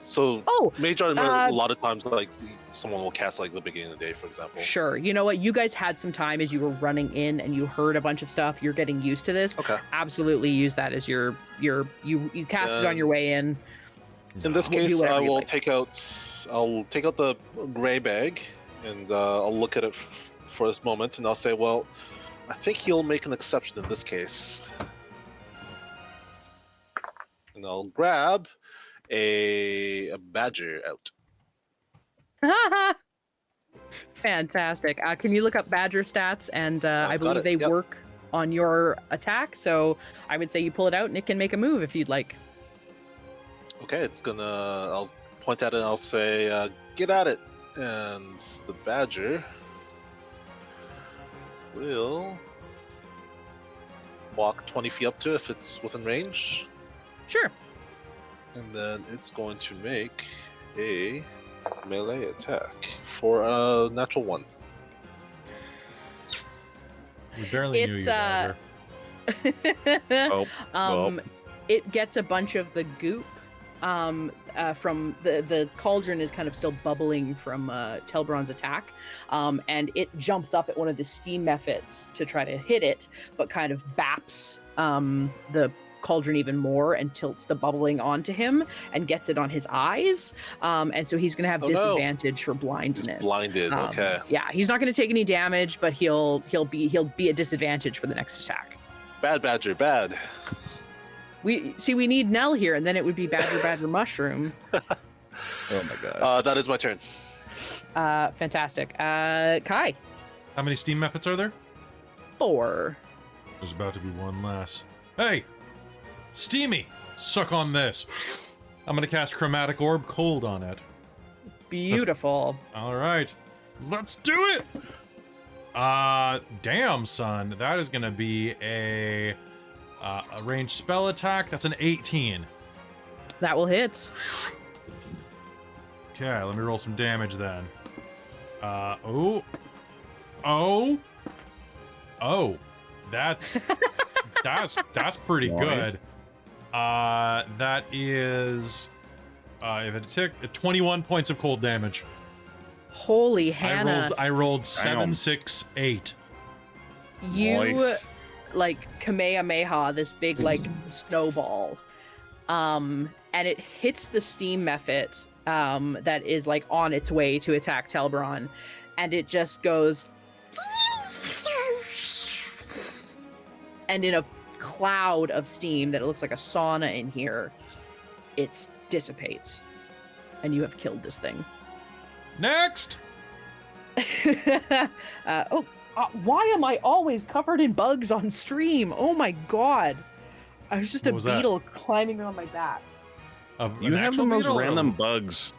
so, Oh, Mage Armor a lot of times like someone will cast like the beginning of the day, for example. sure. You know what? You guys had some time as you were running in and you heard a bunch of stuff. You're getting used to this. Okay. Absolutely use that as you cast it on your way in. In this We'll do case, whatever I you will like. take out the gray bag, and I'll look at it for this moment, and I'll say, well, I think he'll make an exception in this case. And I'll grab a badger out. Fantastic. Can you look up badger stats? And I I've got believe it, they yep. work on your attack. So I would say you pull it out and it can make a move if you'd like. Okay, I'll point at it and I'll say, get at it. And the badger will walk 20 feet up to it if it's within range. Sure. And then it's going to make a melee attack for a natural 1. We barely knew you, Badger. Oh, well. It gets a bunch of the goop from the cauldron is kind of still bubbling from Telbron's attack, and it jumps up at one of the steam mephits to try to hit it, but kind of baps the cauldron even more and tilts the bubbling onto him and gets it on his eyes, and so he's gonna have disadvantage for blindness. He's blinded. Okay. Yeah, he's not gonna take any damage, but he'll be at disadvantage for the next attack. Bad badger, bad. We need Nell here, and then it would be Badger Mushroom. Oh my god. That is my turn. Fantastic. Kai. How many steam methods are there? 4. There's about to be one less. Hey! Steamy! Suck on this. I'm gonna cast Chromatic Orb Cold on it. Beautiful. Alright. Let's do it! Damn, son. That is gonna be a ranged spell attack. That's an 18. That will hit. Okay, let me roll some damage then. That's that's pretty Nice. good. That is if it took 21 points of cold damage. Holy Hannah. I rolled 7, Damn. 6, 8. You Nice. like Kamehameha, this big like snowball. And it hits the steam mephit that is like on its way to attack Telbron, and it just goes, and in a cloud of steam that it looks like a sauna in here, it dissipates, and you have killed this thing. Next. Why am I always covered in bugs on stream? Oh my god. I was just What a was that? beetle climbing on my back. You have the most random bugs.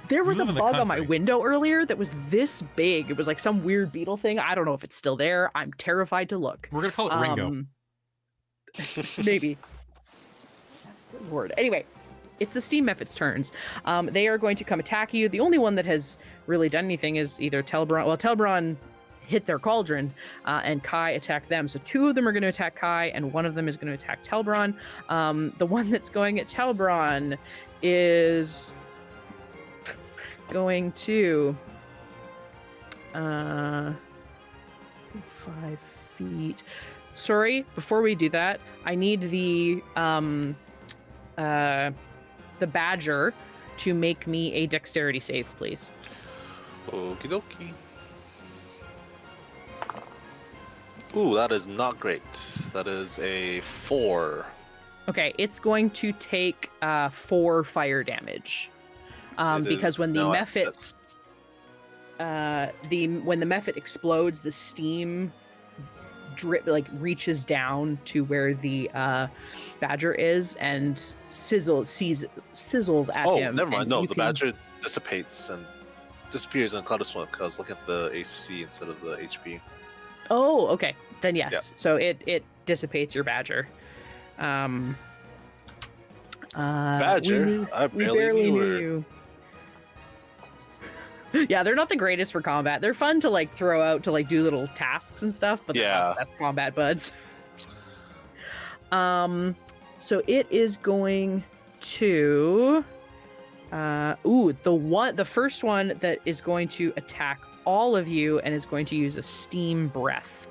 There was a live in the bug on my country. window earlier that was this big. It was like some weird beetle thing. I don't know if it's still there. I'm terrified to look. We're gonna call it Ringo. Maybe. Good Lord. Anyway, it's the Steam Mephit's turns. They are going to come attack you. The only one that has really done anything is either Telbron. Well, Telbron hit their cauldron, and Kai attacked them. So 2 of them are going to attack Kai, and 1 of them is going to attack Telbron. The one that's going at Telbron is going to 5 feet. Sorry, before we do that, I need the badger to make me a dexterity save, please. Okie dokie. Ooh, that is not great. That is a 4. Okay, it's going to take 4 fire damage. Because when the Mephit when the Mephit explodes, the steam reaches down to where the badger is and sizzles at him. Oh, never mind. and No, you the can- badger dissipates and disappears in a cloud of smoke. I was looking at the AC instead of the HP. Oh, okay. Then yes. Yeah. So it dissipates your badger. Badger? I barely knew her. you. Yeah, they're not the greatest for combat. They're fun to like throw out to like do little tasks and stuff, but they're not the best combat buds. So it is going to the first one that is going to attack all of you and is going to use a steam breath.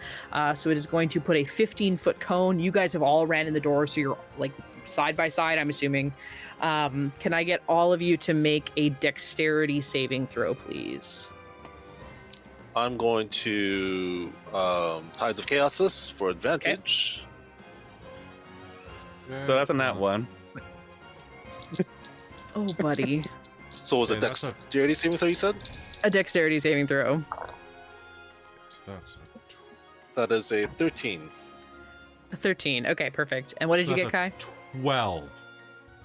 So it is going to put a 15-foot cone. You guys have all ran in the door, so you're like side by side, I'm assuming. Can I get all of you to make a dexterity saving throw, please? I'm going to Tides of Chaos this for advantage. So that's a nat 1. Oh, buddy. So was it Okay, that's a- dexterity saving throw you said? A dexterity saving throw. That's That is a 13. A 13. Okay, perfect. And what did you get, Kai? 12.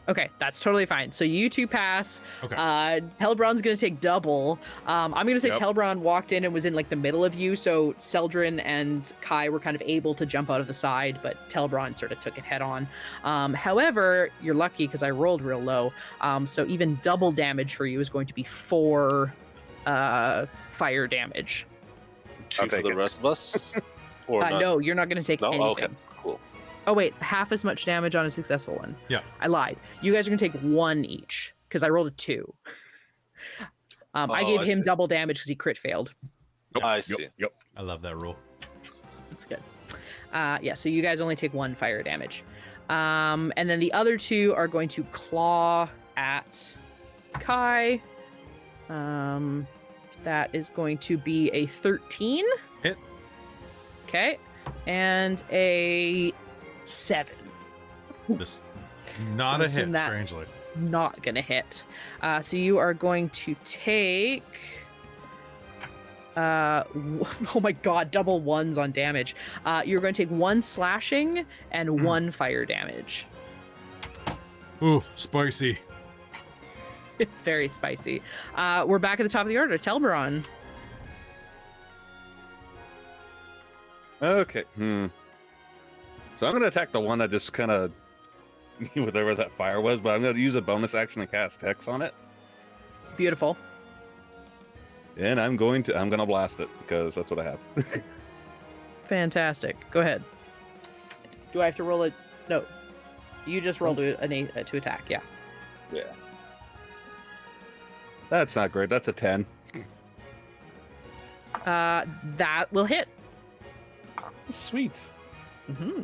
Okay, that's totally fine. So you 2 pass. Okay. Telbron's gonna take double. I'm gonna say Yep. Telbron walked in and was in like the middle of you, so Celdrynn and Kai were kind of able to jump out of the side, but Telbron sort of took it head on. However, you're lucky because I rolled real low. So even double damage for you is going to be 4 fire damage. 2 I'll for take the it. rest of us? Or none? No, you're not gonna take No? anything. Okay, cool. Oh wait, half as much damage on a successful one. Yeah. I lied. You guys are gonna take 1 each because I rolled a 2. I gave I him see. double damage because he crit failed. I see. Yep. I love that rule. That's good. Yeah, so you guys only take 1 fire damage. And then the other 2 are going to claw at Kai. That is going to be a 13. Hit. Okay. And a 7. This not I a assume hit, that's- strangely. Not gonna hit. So you are going to take oh my god, double 1s on damage. You're going to take 1 slashing and 1 fire damage. Ooh, spicy. It's very spicy. We're back at the top of the order. Telbron. Okay. So I'm going to attack the one that just kind of, whatever that fire was, but I'm going to use a bonus action and cast Hex on it. Beautiful. And I'm going to blast it because that's what I have. Fantastic. Go ahead. Do I have to roll it? No. You just rolled to attack. Yeah. Yeah. That's not great. That's a 10. That will hit. Sweet. Hmm.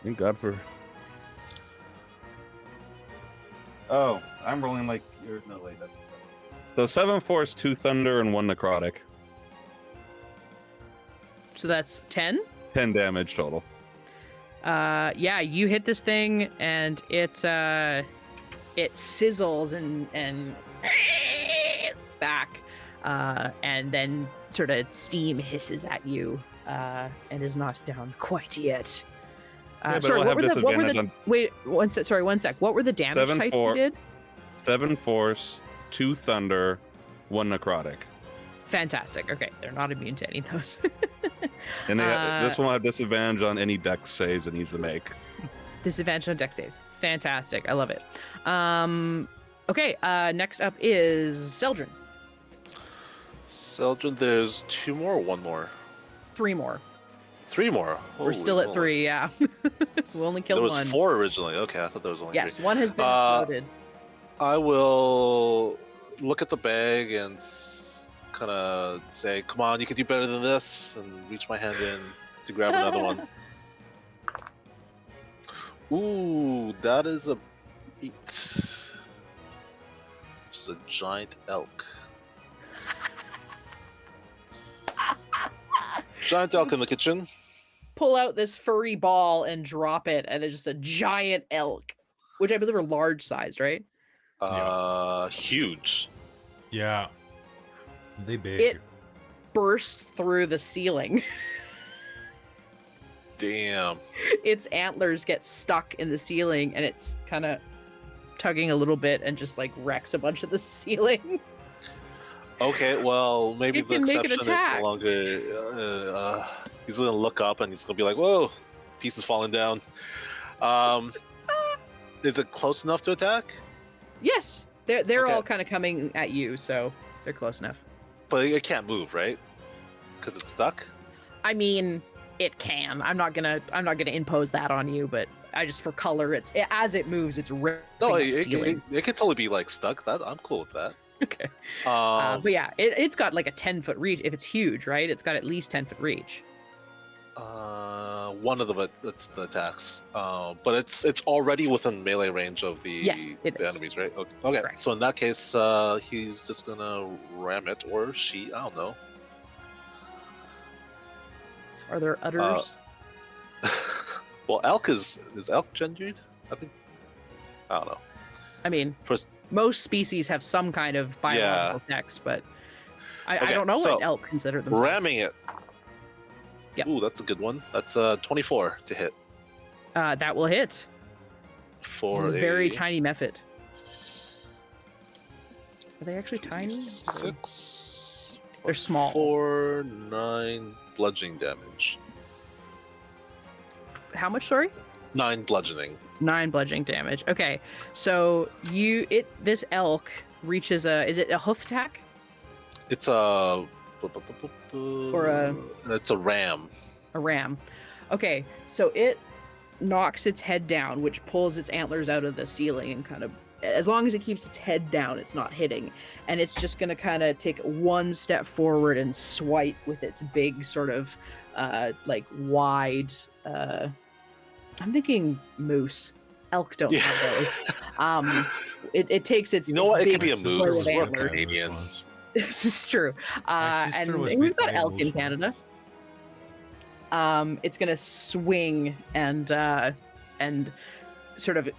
Thank God for... Oh, I'm rolling like no wait. That's so 7 force, 2 thunder, and 1 necrotic. So that's 10. 10 damage total. Yeah, you hit this thing and it sizzles and it's back, and then sort of steam hisses at you, and is not down quite yet. Sorry, what were the wait, one sec. What were the damage types you did? 7 force, 2 thunder, 1 necrotic. Fantastic. Okay, they're not immune to any of those. And this one will have disadvantage on any dex saves it needs to make. Disadvantage on dex saves. Fantastic. I love it. Okay, next up is Celdrynn. Celdrynn, there's 2 more or 1 more? 3 more. 3 more? We're still at 3, yeah. We only killed 1. There was 4 originally. Okay, I thought there was only 3. Yes, 1 has been exploded. I will look at the bag and kind of say, come on, you can do better than this, and reach my hand in to grab another one. Ooh, that is a 8. Just a giant elk. Giant elk in the kitchen. Pull out this furry ball and drop it, and it's just a giant elk, which I believe are large sized, right? Huge. Yeah. They big. It bursts through the ceiling. Damn. Its antlers get stuck in the ceiling, and it's kind of tugging a little bit and just like wrecks a bunch of the ceiling. Okay, well, maybe It the can make an exception is attack. no longer. He's gonna look up and he's gonna be like, "Whoa, pieces falling down." Is it close enough to attack? Yes, they're Okay. all kind of coming at you, so they're close enough. But it can't move, right? Because it's stuck. I mean, it can. I'm not gonna impose that on you, but I just for color, as it moves, it's ripping No, the ceiling. it could totally be like stuck. I'm cool with that. Okay. But yeah, it's got like a 10-foot reach. If it's huge, right? It's got at least 10-foot reach. One of that's the attacks. But it's already within melee range of the enemies, right? Okay. Correct. So in that case, he's just gonna ram it, or she. I don't know. Are there udders? Well, elk is elk gendered? I think. I don't know. I mean, First, most species have some kind of biological sex, but I don't know so what elk consider themselves. ramming it. Yep. Ooh, that's a good one. That's 24 to hit. That will hit. For It's a very tiny mephit. Are they actually tiny? 6. They're small. 4, 9 bludgeoning damage. How much, sorry? 9 bludgeoning. 9 bludgeoning damage. Okay, so this elk reaches is it a hoof attack? It's a it's a ram. A ram. Okay, so it knocks its head down, which pulls its antlers out of the ceiling, and kind of, as long as it keeps its head down, it's not hitting. And it's just gonna kind of take 1 step forward and swipe with its big sort of like wide I'm thinking moose. Elk don't have those. It takes its. You know what? It big could be a sort moose. of We're antler. Canadian. This is true. My sister And was we've bit got by a elk in moose Canada. once. It's gonna swing and sort of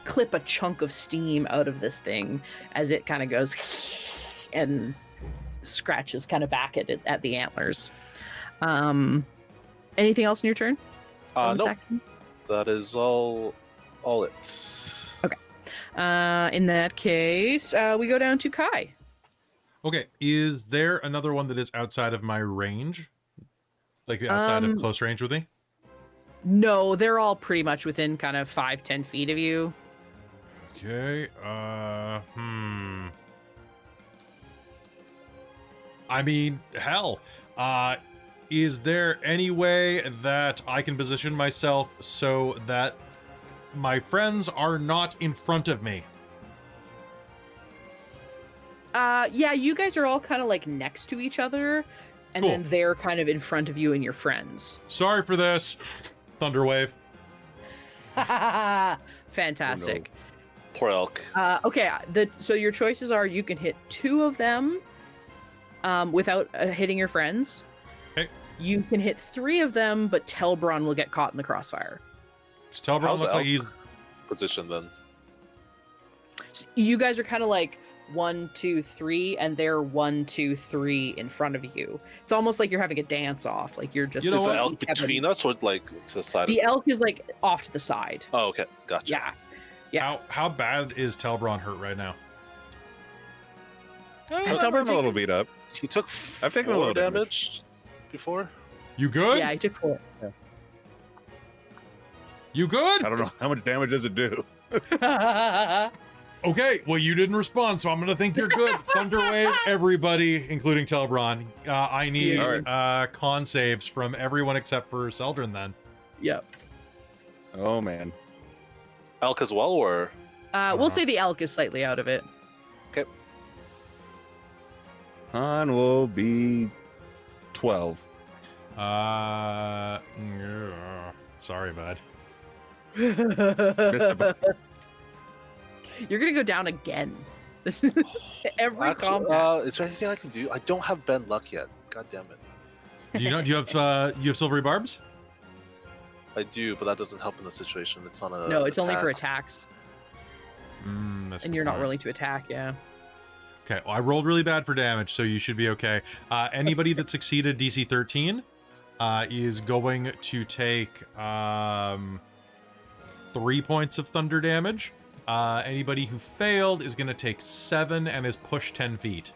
clip a chunk of steam out of this thing as it kind of goes and scratches kind of back at the antlers. Anything else in your turn? No. That is all it. Okay. In that case, we go down to Kai. Okay, is there another one that is outside of my range? Like outside of close range with me? No, they're all pretty much within kind of 5-10 feet of you. Okay, I mean, hell. Is there any way that I can position myself so that my friends are not in front of me? Yeah, you guys are all kind of like next to each other, and Cool. then they're kind of in front of you and your friends. Sorry for this. Thunderwave. Fantastic. Poor elk. Okay, so your choices are you can hit 2 of them without hitting your friends. Okay. You can hit 3 of them, but Telbron will get caught in the crossfire. Does Telbron How's look like elk he's... positioned then? So you guys are kind of like 1, 2, 3, and they're 1, 2, 3 in front of you. It's almost like you're having a dance off. Like you're just. You know Is the what? elk between us or like to the side? The elk is like off to the side. Oh, okay, gotcha. Yeah. Yeah. How bad is Telbron hurt right now? Has I'm Telbron a little beat up. He took I've taken a 4 little damage before. You good? Yeah, he took 4. You good? I don't know how much damage does it do. Okay, well, you didn't respond, so I'm gonna think you're good. Thunderwave, everybody, including Telbron. I need con saves from everyone except for Celdrynn then. Yep. Oh man. Elk as well, or We'll say the elk is slightly out of it. Con will be 12. Sorry, bud. Missed a You're gonna go down again. This is every actually, combat. is there anything I can do? I don't have bend luck yet. God damn it. Do you have silvery barbs? I do, but that doesn't help in the situation. It's not a. No, it's only for attack. attacks, That's and you're not fine. willing to attack. Yeah. Okay, well, I rolled really bad for damage, so you should be okay. Anybody that succeeded DC 13 is going to take 3 points of thunder damage. Anybody who failed is going to take 7 and is pushed 10 feet.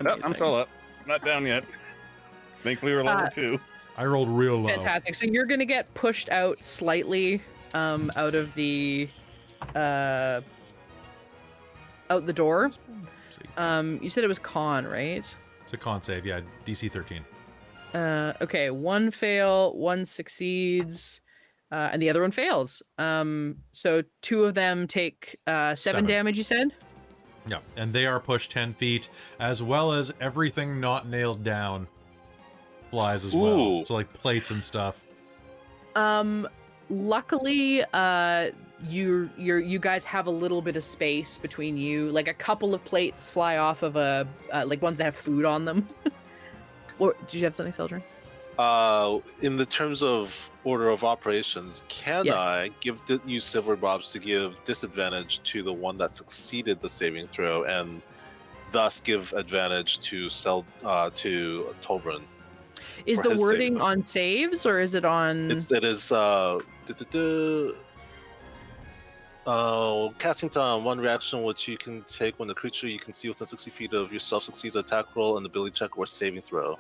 Oh, I'm still up. Not down yet. Thankfully, we're level 2. I rolled real low. Fantastic. So you're gonna get pushed out slightly, out of the, out the door. You said it was con, right? It's a con save, yeah, DC 13. Okay, 1 fail, 1 succeeds, and the other one fails. So 2 of them take 7 damage, you said? Yeah, and they are pushed 10 feet, as well as everything not nailed down flies as well. Ooh. So like plates and stuff. Luckily, you guys have a little bit of space between you. Like a couple of plates fly off of a like ones that have food on them. Or did you have something, Celdrynn? In the terms of order of operations, can Yes. I use silver bobs to give disadvantage to the one that succeeded the saving throw, and thus give advantage to Telbron? Is For the his wording saving. on saves or is it on? It is casting time, one reaction which you can take when the creature you can see within 60 feet of yourself succeeds an attack roll, an ability check, or saving throw.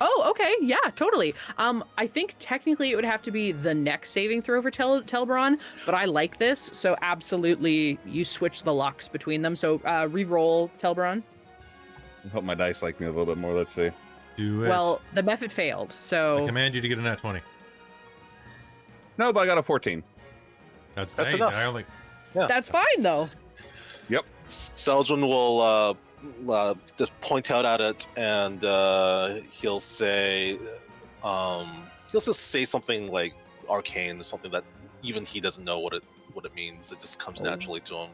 Oh, okay, yeah, totally. I think technically it would have to be the next saving throw for Telbron, but I like this, so absolutely you switch the lucks between them. So re-roll Telbron. I hope my dice like me a little bit more. Let's see. Do it. Well, the method failed, I so command you to get a nat 20. No, but I got a 14. That's hey, enough. I only... that's fine though. Celdrynn will just point out at it, and he'll say, he'll just say something like arcane, something that even he doesn't know what it means. It just comes naturally to him.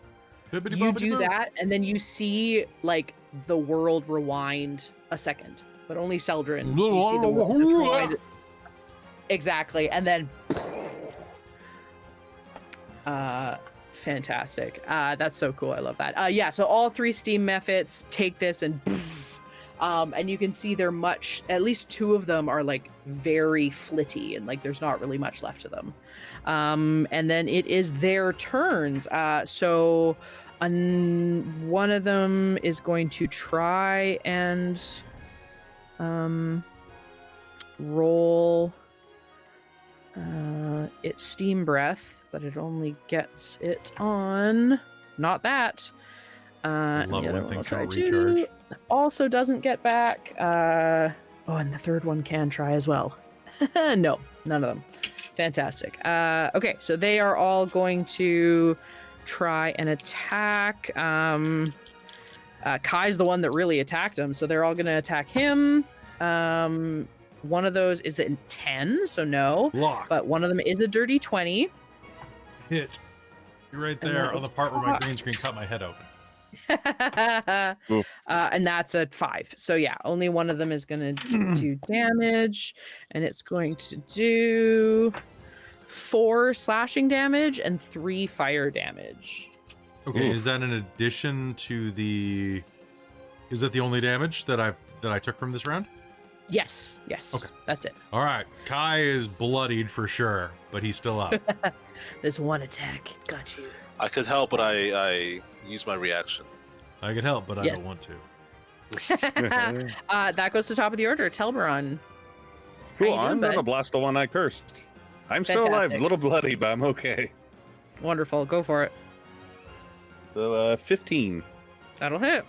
You do that, and then you see like the world rewind a second, but only Celdrynn. You see the world just rewind. Exactly, and then fantastic. That's so cool. I love that. Yeah, so all 3 steam methods take this and you can see they're at least 2 of them are like very flitty and like there's not really much left of them. And then it is their turns. So one of them is going to try and roll it's steam breath, but it only gets it on not that. Love the other when one things will don't try to. recharge. Also doesn't get back. And the third one can try as well. No, none of them. Fantastic. Okay, so they are all going to try and attack. Kai's the one that really attacked him, so they're all going to attack him. One of those is a 10, so no. Block. But one of them is a dirty 20. Hit. You're right And there that on the is part where my cocked. green screen cut my head open. And that's a 5. So yeah, only one of them is going to do damage, and it's going to do 4 slashing damage and 3 fire damage. Okay, Oof. is that in addition to the? Is that the only damage that I took from this round? Yes. Okay. That's it. All right, Kai is bloodied for sure, but he's still up. This one attack got you. I could help, but I use my reaction. I could help, but I Yes. don't want to. That goes to top of the order. Telbron. Cool, How you doing, I'm gonna bud? blast the one I cursed. I'm still alive, Fantastic. a little bloody, but I'm okay. Wonderful. Go for it. So 15. That'll hit.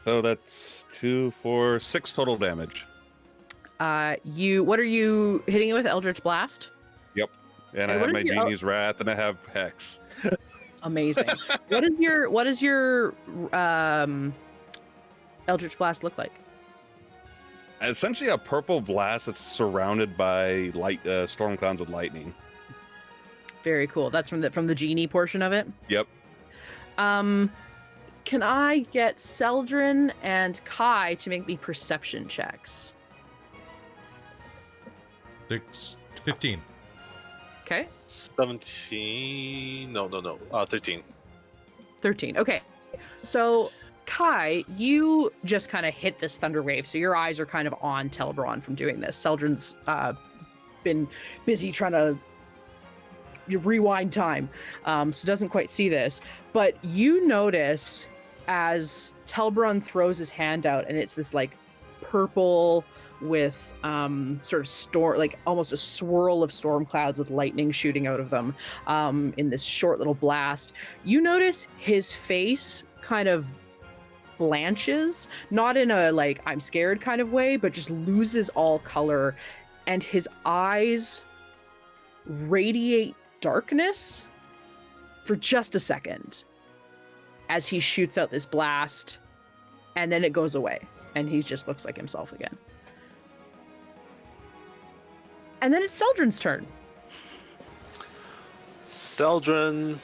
So that's 2, 4, 6 total damage. What are you hitting it with? Eldritch Blast? And I And what have my is your- Genie's Wrath and I have Hex. Amazing. what does your Eldritch Blast look like? Essentially a purple blast that's surrounded by light storm clouds of lightning. Very cool. That's from the genie portion of it. Yep. Can I get Celdrynn and Kai to make me perception checks? 15. Okay. 17. No. 13. 13. Okay. So, Kai, you just kind of hit this thunder wave. So your eyes are kind of on Telbron from doing this. Celdrynn's been busy trying to rewind time, so doesn't quite see this. But you notice as Telbron throws his hand out, and it's this like purple with sort of storm, like almost a swirl of storm clouds with lightning shooting out of them in this short little blast. You notice his face kind of blanches, not in a like I'm scared kind of way, but just loses all color, and his eyes radiate darkness for just a second as he shoots out this blast, and then it goes away and he just looks like himself again. And then it's Celdrynn's turn. Celdrynn.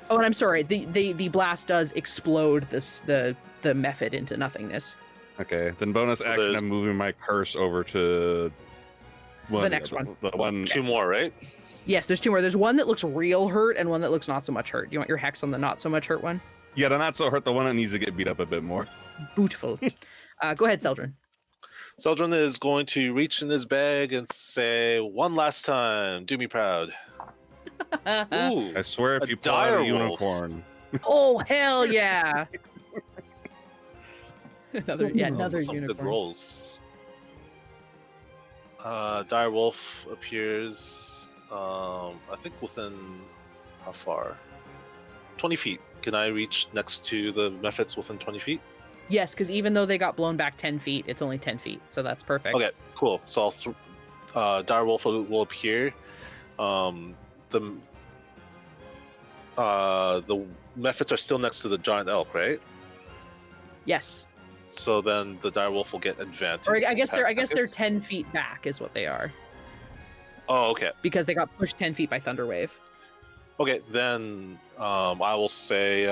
Oh, and I'm sorry, the blast does explode the method into nothingness. Okay, then bonus action, there's- I'm moving my curse over to The next one. The one. 2 more, right? Yes, there's 2 more. There's one that looks real hurt and one that looks not so much hurt. Do you want your hex on the not so much hurt one? Yeah, the not so hurt, the one that needs to get beat up a bit more. Beautiful. Go ahead, Celdrynn. Celdrynn is going to reach in his bag and say, "One last time, do me proud." Ooh, I swear, if A you pull out a dire wolf. unicorn, Oh, hell yeah. another those are some good unicorn. rolls. Dire wolf appears. I think within how far? 20 feet. Can I reach next to the methods within 20 feet? Yes, because even though they got blown back 10 feet, it's only 10 feet, so that's perfect. Okay, cool. So dire wolf will appear. The methods are still next to the giant elk, right? Yes. So then the dire wolf will get advantage. Or I guess they're Methods? 10 feet back is what they are, Oh, okay. because they got pushed 10 feet by Thunderwave. Okay, then I will say,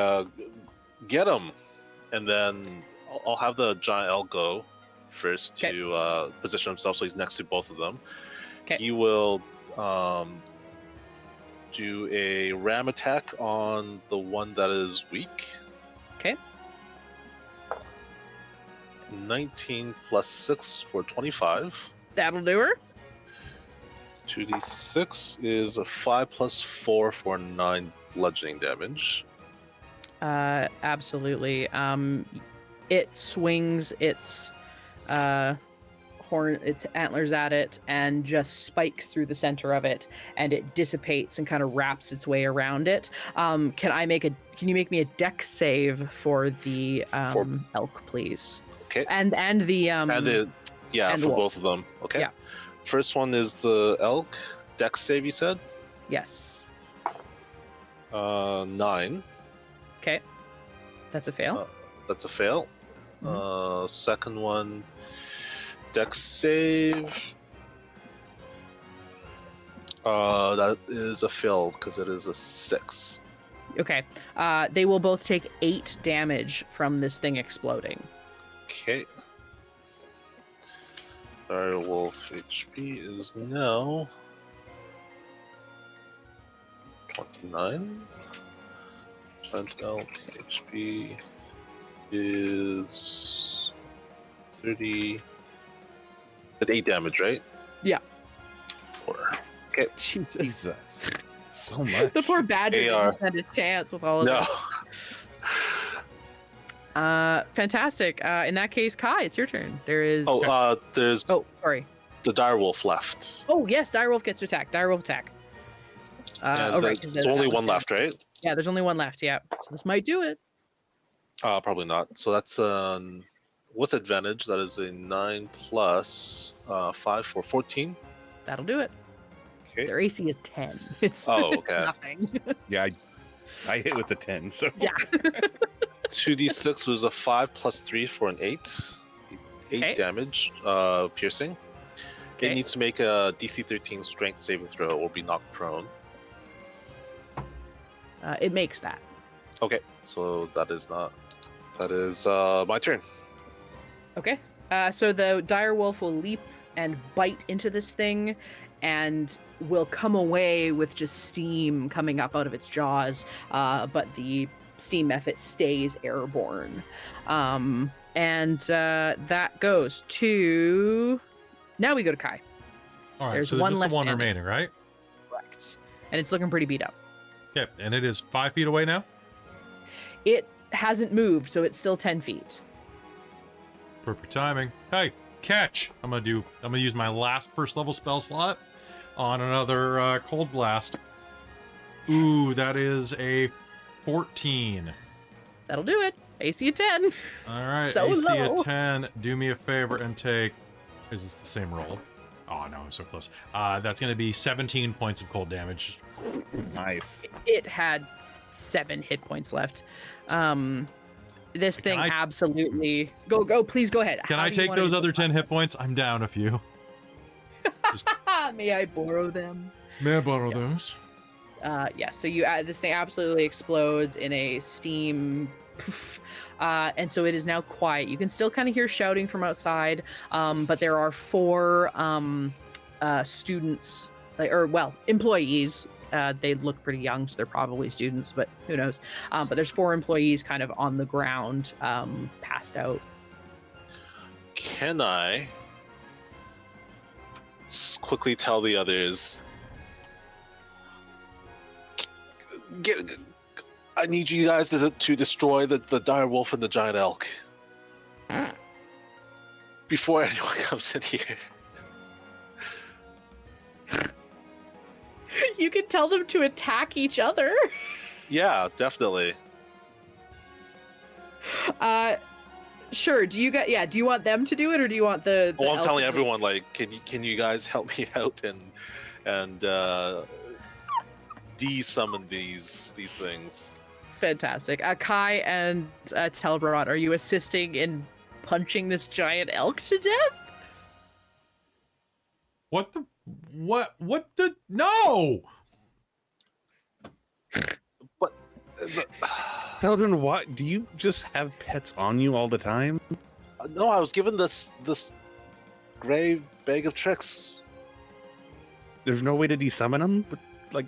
get him, and then I'll have the giant elk go first to position himself so he's next to both of them. 'Kay. He will do a ram attack on the one that is weak. Okay. 19 plus 6 for 25. That'll do her. 2d6 is a 5 plus 4 for 9 bludgeoning damage. Absolutely. It swings its its antlers at it and just spikes through the center of it, and it dissipates and kind of wraps its way around it. Can you make me a dex save for the elk, please? Okay. And the And the and for wolf. both of them. Okay. Yeah. First one is the elk. Dex save, you said? yes. 9. Okay. That's a fail. That's a fail. Second one, Dex save. That is a fail because it is a 6. Okay. They will both take 8 damage from this thing exploding. Okay. Direwolf HP is now 29. Giant elk HP is 30. At 8 damage, right? Yeah. 4. Okay. Jesus. So much. The poor badger didn't stand a chance with all of No. this. Fantastic. In that case, Kai, it's your turn. There is. There's sorry. the direwolf left. Oh yes, direwolf gets to attack. Direwolf attack. Right. There's only one left, right? Yeah, there's only one left. Yeah, so this might do it. Probably not. So that's with advantage. That is a 9 plus 5 for 14. That'll do it. Okay. Their AC is 10. It's, okay. it's nothing. Yeah, I hit with the 10. So Yeah. 2d6 was a 5 plus 3 for an 8. 8 Okay. damage, piercing. Okay. It needs to make a DC 13 strength saving throw or be knocked prone. It makes that. Okay, so that is my turn. Okay. So the direwolf will leap and bite into this thing and will come away with just steam coming up out of its jaws, but the steam method stays airborne. And that goes to... Now we go to Kai. All right, There's so one there's left just the one standing. remaining, right? Correct. And it's looking pretty beat up. Okay, and it is 5 feet away now? It hasn't moved, so it's still 10 feet. Perfect timing. Hey, catch! I'm gonna use my last first level spell slot on another cold blast. Ooh, that is a 14. That'll do it. AC of 10. All right, So AC low. at 10. Do me a favor and take... Is this the same roll? Oh, no, I'm so close. That's going to be 17 points of cold damage. nice. It had 7 hit points left. This thing I- absolutely... Go, please go ahead. Can How I do you take wanna those do other it? 10 hit points? I'm down a few. May I borrow them? May I borrow those? Yeah, so this thing absolutely explodes in a steam poof, and so it is now quiet. You can still kind of hear shouting from outside, but there are 4 students, employees. They look pretty young, so they're probably students, but who knows? But there's 4 employees kind of on the ground, passed out. Can I quickly tell the others? I need you guys to destroy the direwolf and the giant elk before anyone comes in here. You can tell them to attack each other. Yeah, definitely. Sure. Do you want them to do it, or do you want the Well, I'm elk telling to do it? everyone, like, can you guys help me out and de-summon these things? Fantastic. Kai and Telbron, are you assisting in punching this giant elk to death? What the... No! But Celdrynn, what? Do you just have pets on you all the time? no, I was given this gray bag of tricks. There's no way to desummon them? But, like,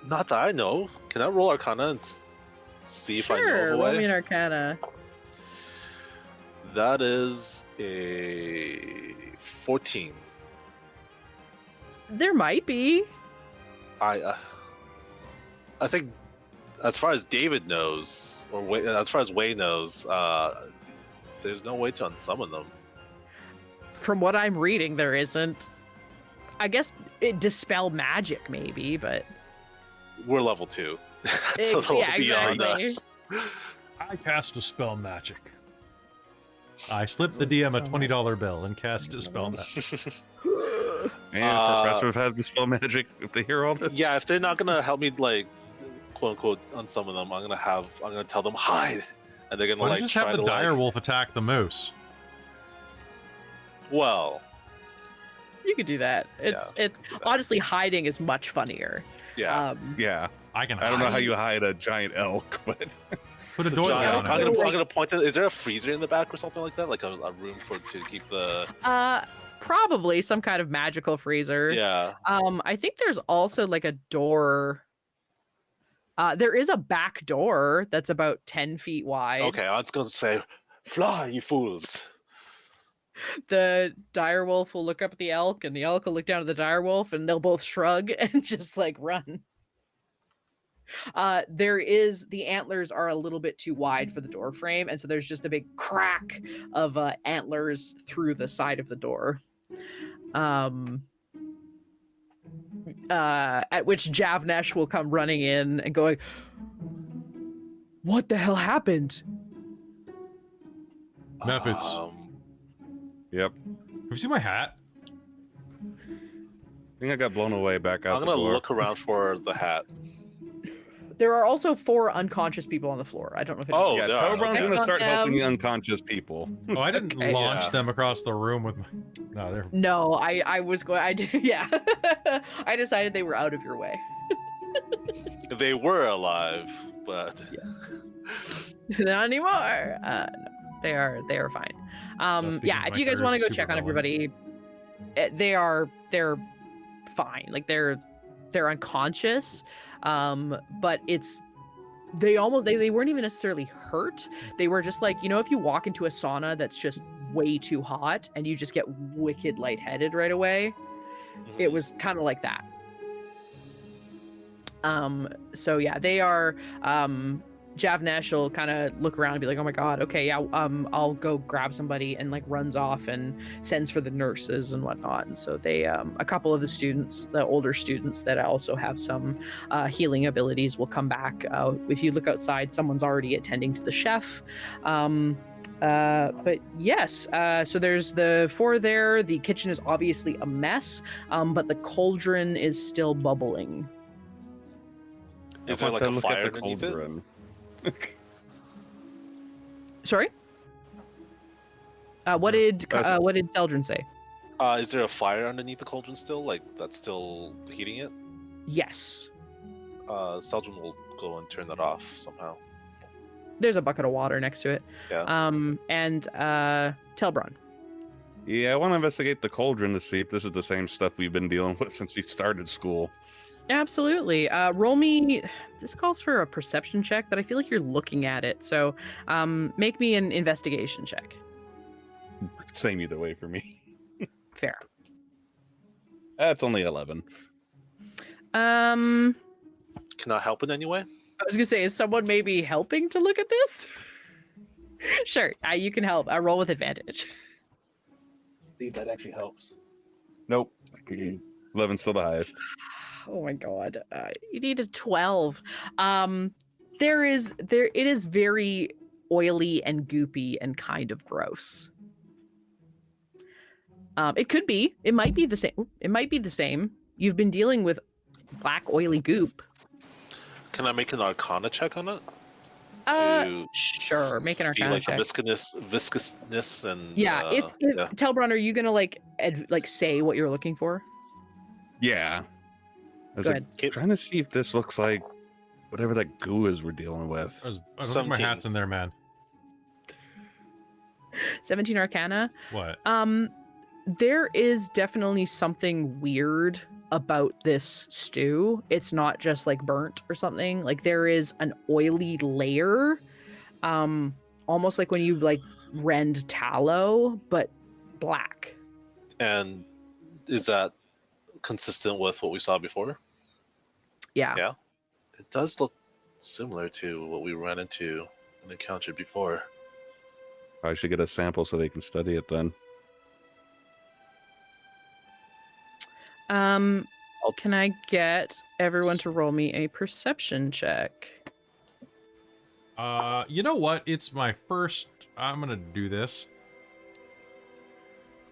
Not that I know. Can I roll Arcana and see if I know of Sure. a Roll way? me an Arcana. That is a 14. There might be. I think, as far as David knows, or as far as Wei knows, there's no way to unsummon them. From what I'm reading, there isn't. I guess it dispel magic, maybe, but We're level 2. That's a little yeah, beyond exactly. us. I cast a spell magic. I slipped the DM a $20 bill and cast a spell magic. man, professors have the spell magic if they hear all this. Yeah, if they're not gonna help me, like, quote unquote unsummon them, I'm gonna tell them hide, and they're gonna Why don't like you just try have the to dire like. wolf attack the moose? Well, You could do that. It's honestly, hiding is much funnier. yeah. Yeah. I can. I don't know how hide. you hide a giant elk, but Put a door Giant, down. I'm gonna point to. Is there a freezer in the back or something like that? Like a room to keep the. Probably some kind of magical freezer. Yeah. I think there's also like a door. There is a back door that's about 10 feet wide. Okay, I was gonna say, fly, you fools. The direwolf will look up at the elk, and the elk will look down at the direwolf, and they'll both shrug and just like run. The antlers are a little bit too wide for the door frame, and so there's just a big crack of antlers through the side of the door. At which Javnesh will come running in and going, What the hell happened? Methods. yep. Have you seen my hat? I think I got blown away back out I'm the gonna door. look around for the hat. there are also 4 unconscious people on the floor. I don't know if Oh, Yeah, there are. Telbron's Okay. gonna start Um, helping the unconscious people. Oh, I didn't Okay. launch Yeah. them across the room with my. No, they're. No, I was going. I did. Yeah, I decided they were out of your way. They were alive, but Yes. Not anymore. No, they are fine. That's Yeah, because if my you guys character want to is go super check on relevant. everybody, they're fine. Like they're unconscious. But they weren't even necessarily hurt. They were just like, if you walk into a sauna that's just way too hot and you just get wicked lightheaded right away. It was kind of like that. So yeah, they are. Javnesh will kind of look around and be like, "Oh my god, okay, yeah, I'll go grab somebody," and like runs off and sends for the nurses and whatnot. And so they, a couple of the students, the older students that also have some healing abilities, will come back. If you look outside, someone's already attending to the chef. But yes, so there's the 4 there. The kitchen is obviously a mess, but the cauldron is still bubbling. Is I there want like to a look fire at the underneath it? cauldron. Sorry? What did That's- Celdrynn say? Is there a fire underneath the cauldron still? Like that's still heating it? Yes. Celdrynn will go and turn that off somehow. There's a bucket of water next to it. Yeah. And Telbron. Yeah, I want to investigate the cauldron to see if this is the same stuff we've been dealing with since we started school. Absolutely. Roll me. This calls for a perception check, but I feel like you're looking at it. So make me an investigation check. Same either way for me. Fair. That's only 11. Can I help in any way? I was gonna say, is someone maybe helping to look at this? Sure, you can help. I roll with advantage. See if that actually helps. Nope. 11's still the highest. Oh my god, you need a 12. It is very oily and goopy and kind of gross. It could be. It might be the same. It might be the same. You've been dealing with black oily goop. Can I make an Arcana check on it? Sure. Make an see, Arcana like check. the viscousness, and Yeah. If yeah. Telbron, are you gonna like say what you're looking for? Yeah. I was Go like, ahead. trying to see if this looks like whatever that goo is we're dealing with. I was looking at my 17. hats in there, man. 17 Arcana. What? There is definitely something weird about this stew. It's not just like burnt or something. Like there is an oily layer, almost like when you like rend tallow, but black. And is that consistent with what we saw before? Yeah. Yeah. It does look similar to what we ran into and encountered before. I should get a sample so they can study it then. Can I get everyone to roll me a perception check? You know what? It's my first. I'm gonna do this.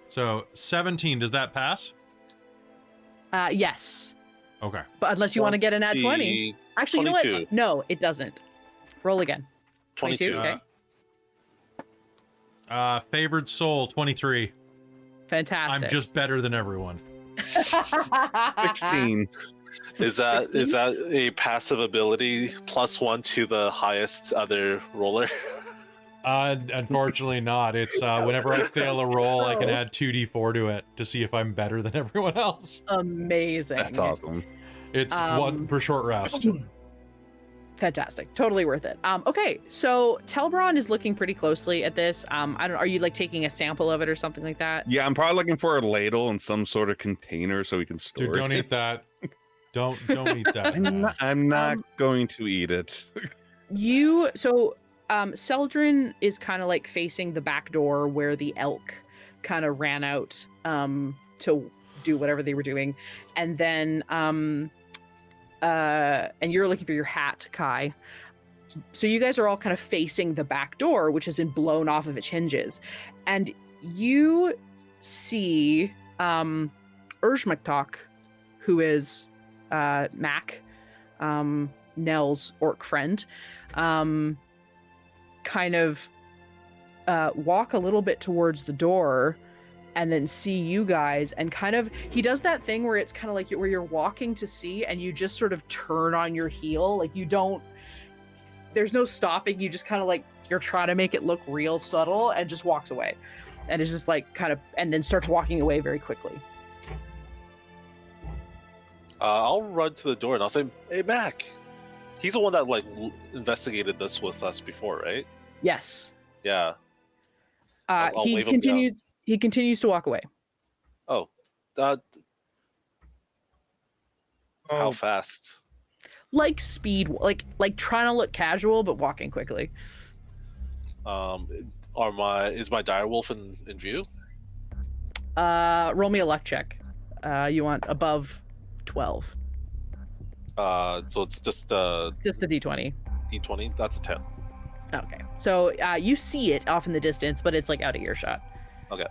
So 17. Does that pass? Yes. Okay. But unless you want to get an at 20. Actually, you know 22. what? No, it doesn't. Roll again. 22. 22. Okay. Favored soul 23. Fantastic. I'm just better than everyone. 16. Is that a passive ability +1 to the highest other roller? Unfortunately not. It's whenever I fail a roll, I can add 2d4 to it to see if I'm better than everyone else. Amazing. That's awesome. It's one per short rest. Fantastic. Totally worth it. Okay, so Telbron is looking pretty closely at this. Are you like taking a sample of it or something like that? Yeah, I'm probably looking for a ladle and some sort of container so we can store Dude, don't it. eat that. Don't eat that. I'm not going to eat it. Celdrynn is kind of like facing the back door where the elk kind of ran out to do whatever they were doing. And then and you're looking for your hat, Kai. So you guys are all kind of facing the back door, which has been blown off of its hinges. And you see Urzmaktok, who is Mac, Nell's orc friend, kind of walk a little bit towards the door and then see you guys, and kind of, he does that thing where it's kind of like where you're walking to see and you just sort of turn on your heel, like you don't, there's no stopping, you just kind of like, you're trying to make it look real subtle, and just walks away. And it's just like kind of, and then starts walking away very quickly. I'll run to the door and I'll say, "Hey, Mac." He's the one that like investigated this with us before, right? Yes. Yeah. I'll He wave him down. He continues to walk away. Oh, how fast? Like speed, like trying to look casual, but walking quickly. Is my direwolf in view? Roll me a luck check. You want above 12. So it's just a d20. D20. That's a 10. Okay, so you see it off in the distance, but it's like out of earshot. Okay.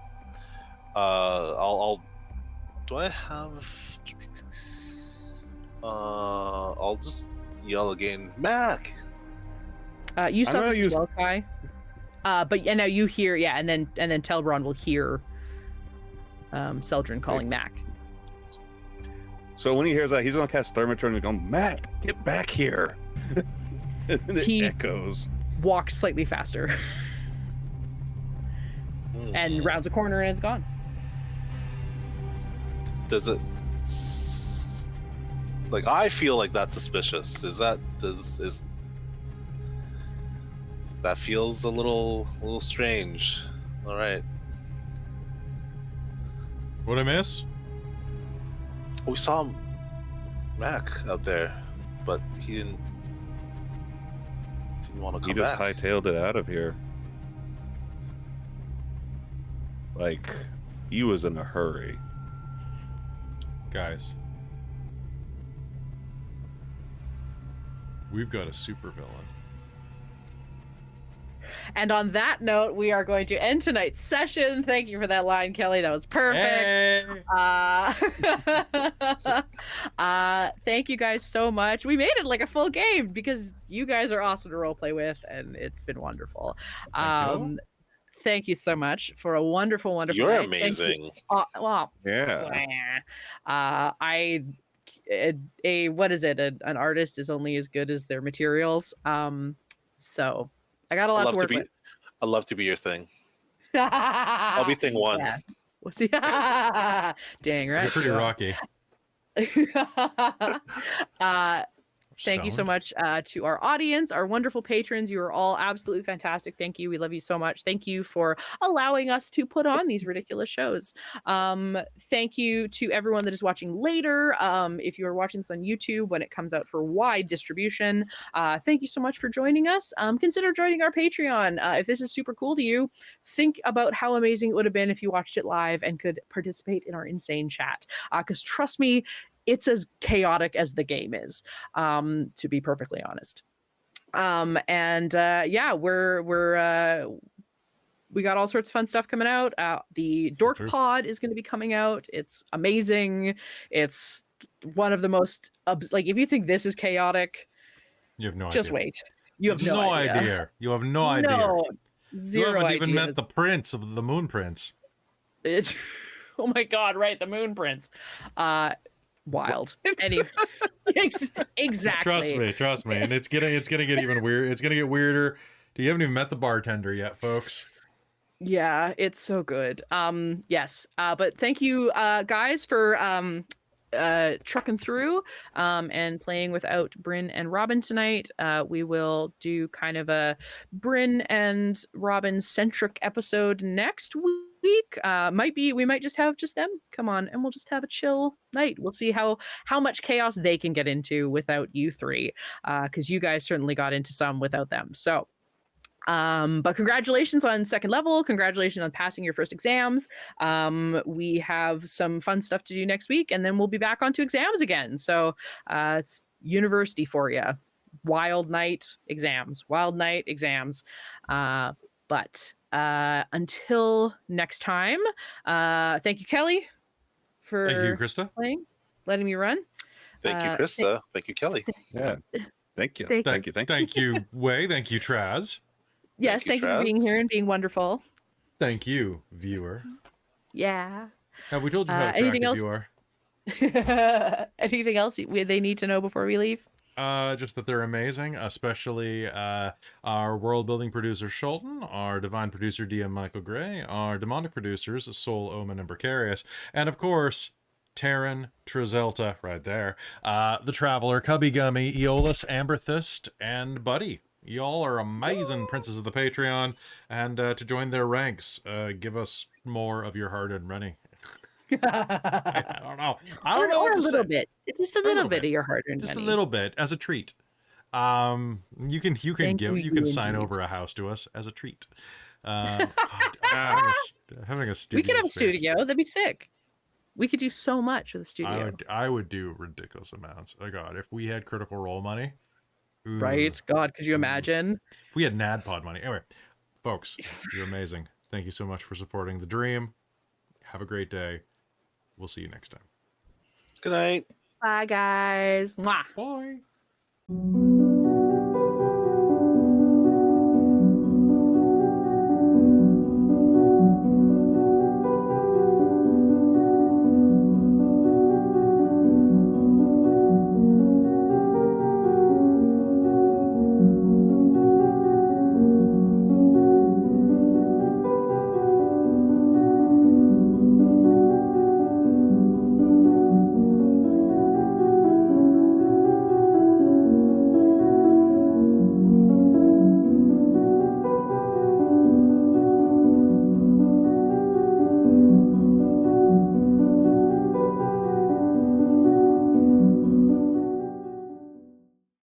I'll. Do I have? I'll just yell again, Mac. You saw this use- as well, Kai. But now you hear, yeah, and then Telbron will hear Celdrynn calling Mac. So when he hears that, he's going to cast Thermaturn and go, Matt, get back here. And it He- echoes. Walks slightly faster and rounds a corner and it's gone. Does it? Like, I feel like that's suspicious. Is that feels a little strange. All right. What'd I miss? We saw Mac out there, but he didn't want to He come just back. hightailed it out of here. Like, he was in a hurry. Guys. We've got a supervillain. And on that note, we are going to end tonight's session. Thank you for that line, Kelly. That was perfect. Hey! Thank you guys so much. We made it like a full game because you guys are awesome to roleplay with, and it's been wonderful. Thank you. Thank you so much for a wonderful, wonderful You're night. Thank you. amazing. Well, Yeah. what is it? An artist is only as good as their materials. So I got a lot to work with. I'd love to be your thing. I'll be thing one. Yeah. We'll see. Dang right. You're pretty you are. rocky. Thank you so Stoned. much to our audience, our wonderful patrons. You are all absolutely fantastic. Thank you. We love you so much. Thank you for allowing us to put on these ridiculous shows. Thank you to everyone that is watching later. If you are watching this on YouTube when it comes out for wide distribution, thank you so much for joining us. Consider joining our Patreon. If this is super cool to you, think about how amazing it would have been if you watched it live and could participate in our insane chat. Because trust me, it's as chaotic as the game is, to be perfectly honest. Yeah, we're we got all sorts of fun stuff coming out. The Dork True. Pod is going to be coming out. It's amazing. It's one of the most like, if you think this is chaotic, You have no idea. just wait. You have no idea. You have no idea. No, You zero haven't idea. even met the prince of the Moon Prince. It's oh my god, right? The Moon Prince. Wild. Anyway, exactly. Trust me, and it's gonna get even weird. It's gonna get weirder. You haven't even met the bartender yet, folks. Yeah, it's so good. Yes. But thank you, guys, for trucking through and playing without Brynn and Robin tonight. We will do kind of a Brynn and Robin centric episode next week. We might just have just them come on and we'll just have a chill night. We'll see how much chaos they can get into without you three, because you guys certainly got into some without them. So but congratulations on second level. Congratulations on passing your first exams. We have some fun stuff to do next week, and then we'll be back onto exams again. So it's university for you. Wild night exams. But until next time, thank you, Kelly, for Thank you, Christa. playing, letting me run. Thank you, Christa. Thank you, Kelly. Yeah. Thank you. Thank you. Thank you, Wei. Thank you, Traz. Yes, thank you for being Traz. here and being wonderful. Thank you, viewer. Yeah. Have we told you how anything attractive else? you are? Anything else they need to know before we leave? Just that they're amazing, especially our world building producer Shulton, our divine producer DM Michael Gray, our demonic producers Soul, Omen, and Precarious, and of course Taryn, Trazelta, right there, the Traveler, Cubby Gummy, Aeolus, Amberthist, and Buddy. Y'all are amazing princes of the Patreon, and to join their ranks, give us more of your hard-earned money. I don't know. I don't know Or what a to little say. bit. Just a little bit of your hard-earned Just money. a little bit as a treat. You can Thank you sign indeed. over a house to us as a treat. Having a studio. We could have a space. studio. That'd be sick. We could do so much with a studio. I would do ridiculous amounts. Oh god, if we had Critical Role money. Ooh. Right? God, could you imagine? If we had NADPOD money. Anyway, folks, you're amazing. Thank you so much for supporting the dream. Have a great day. We'll see you next time. Good night. Bye, guys. Mwah. Bye.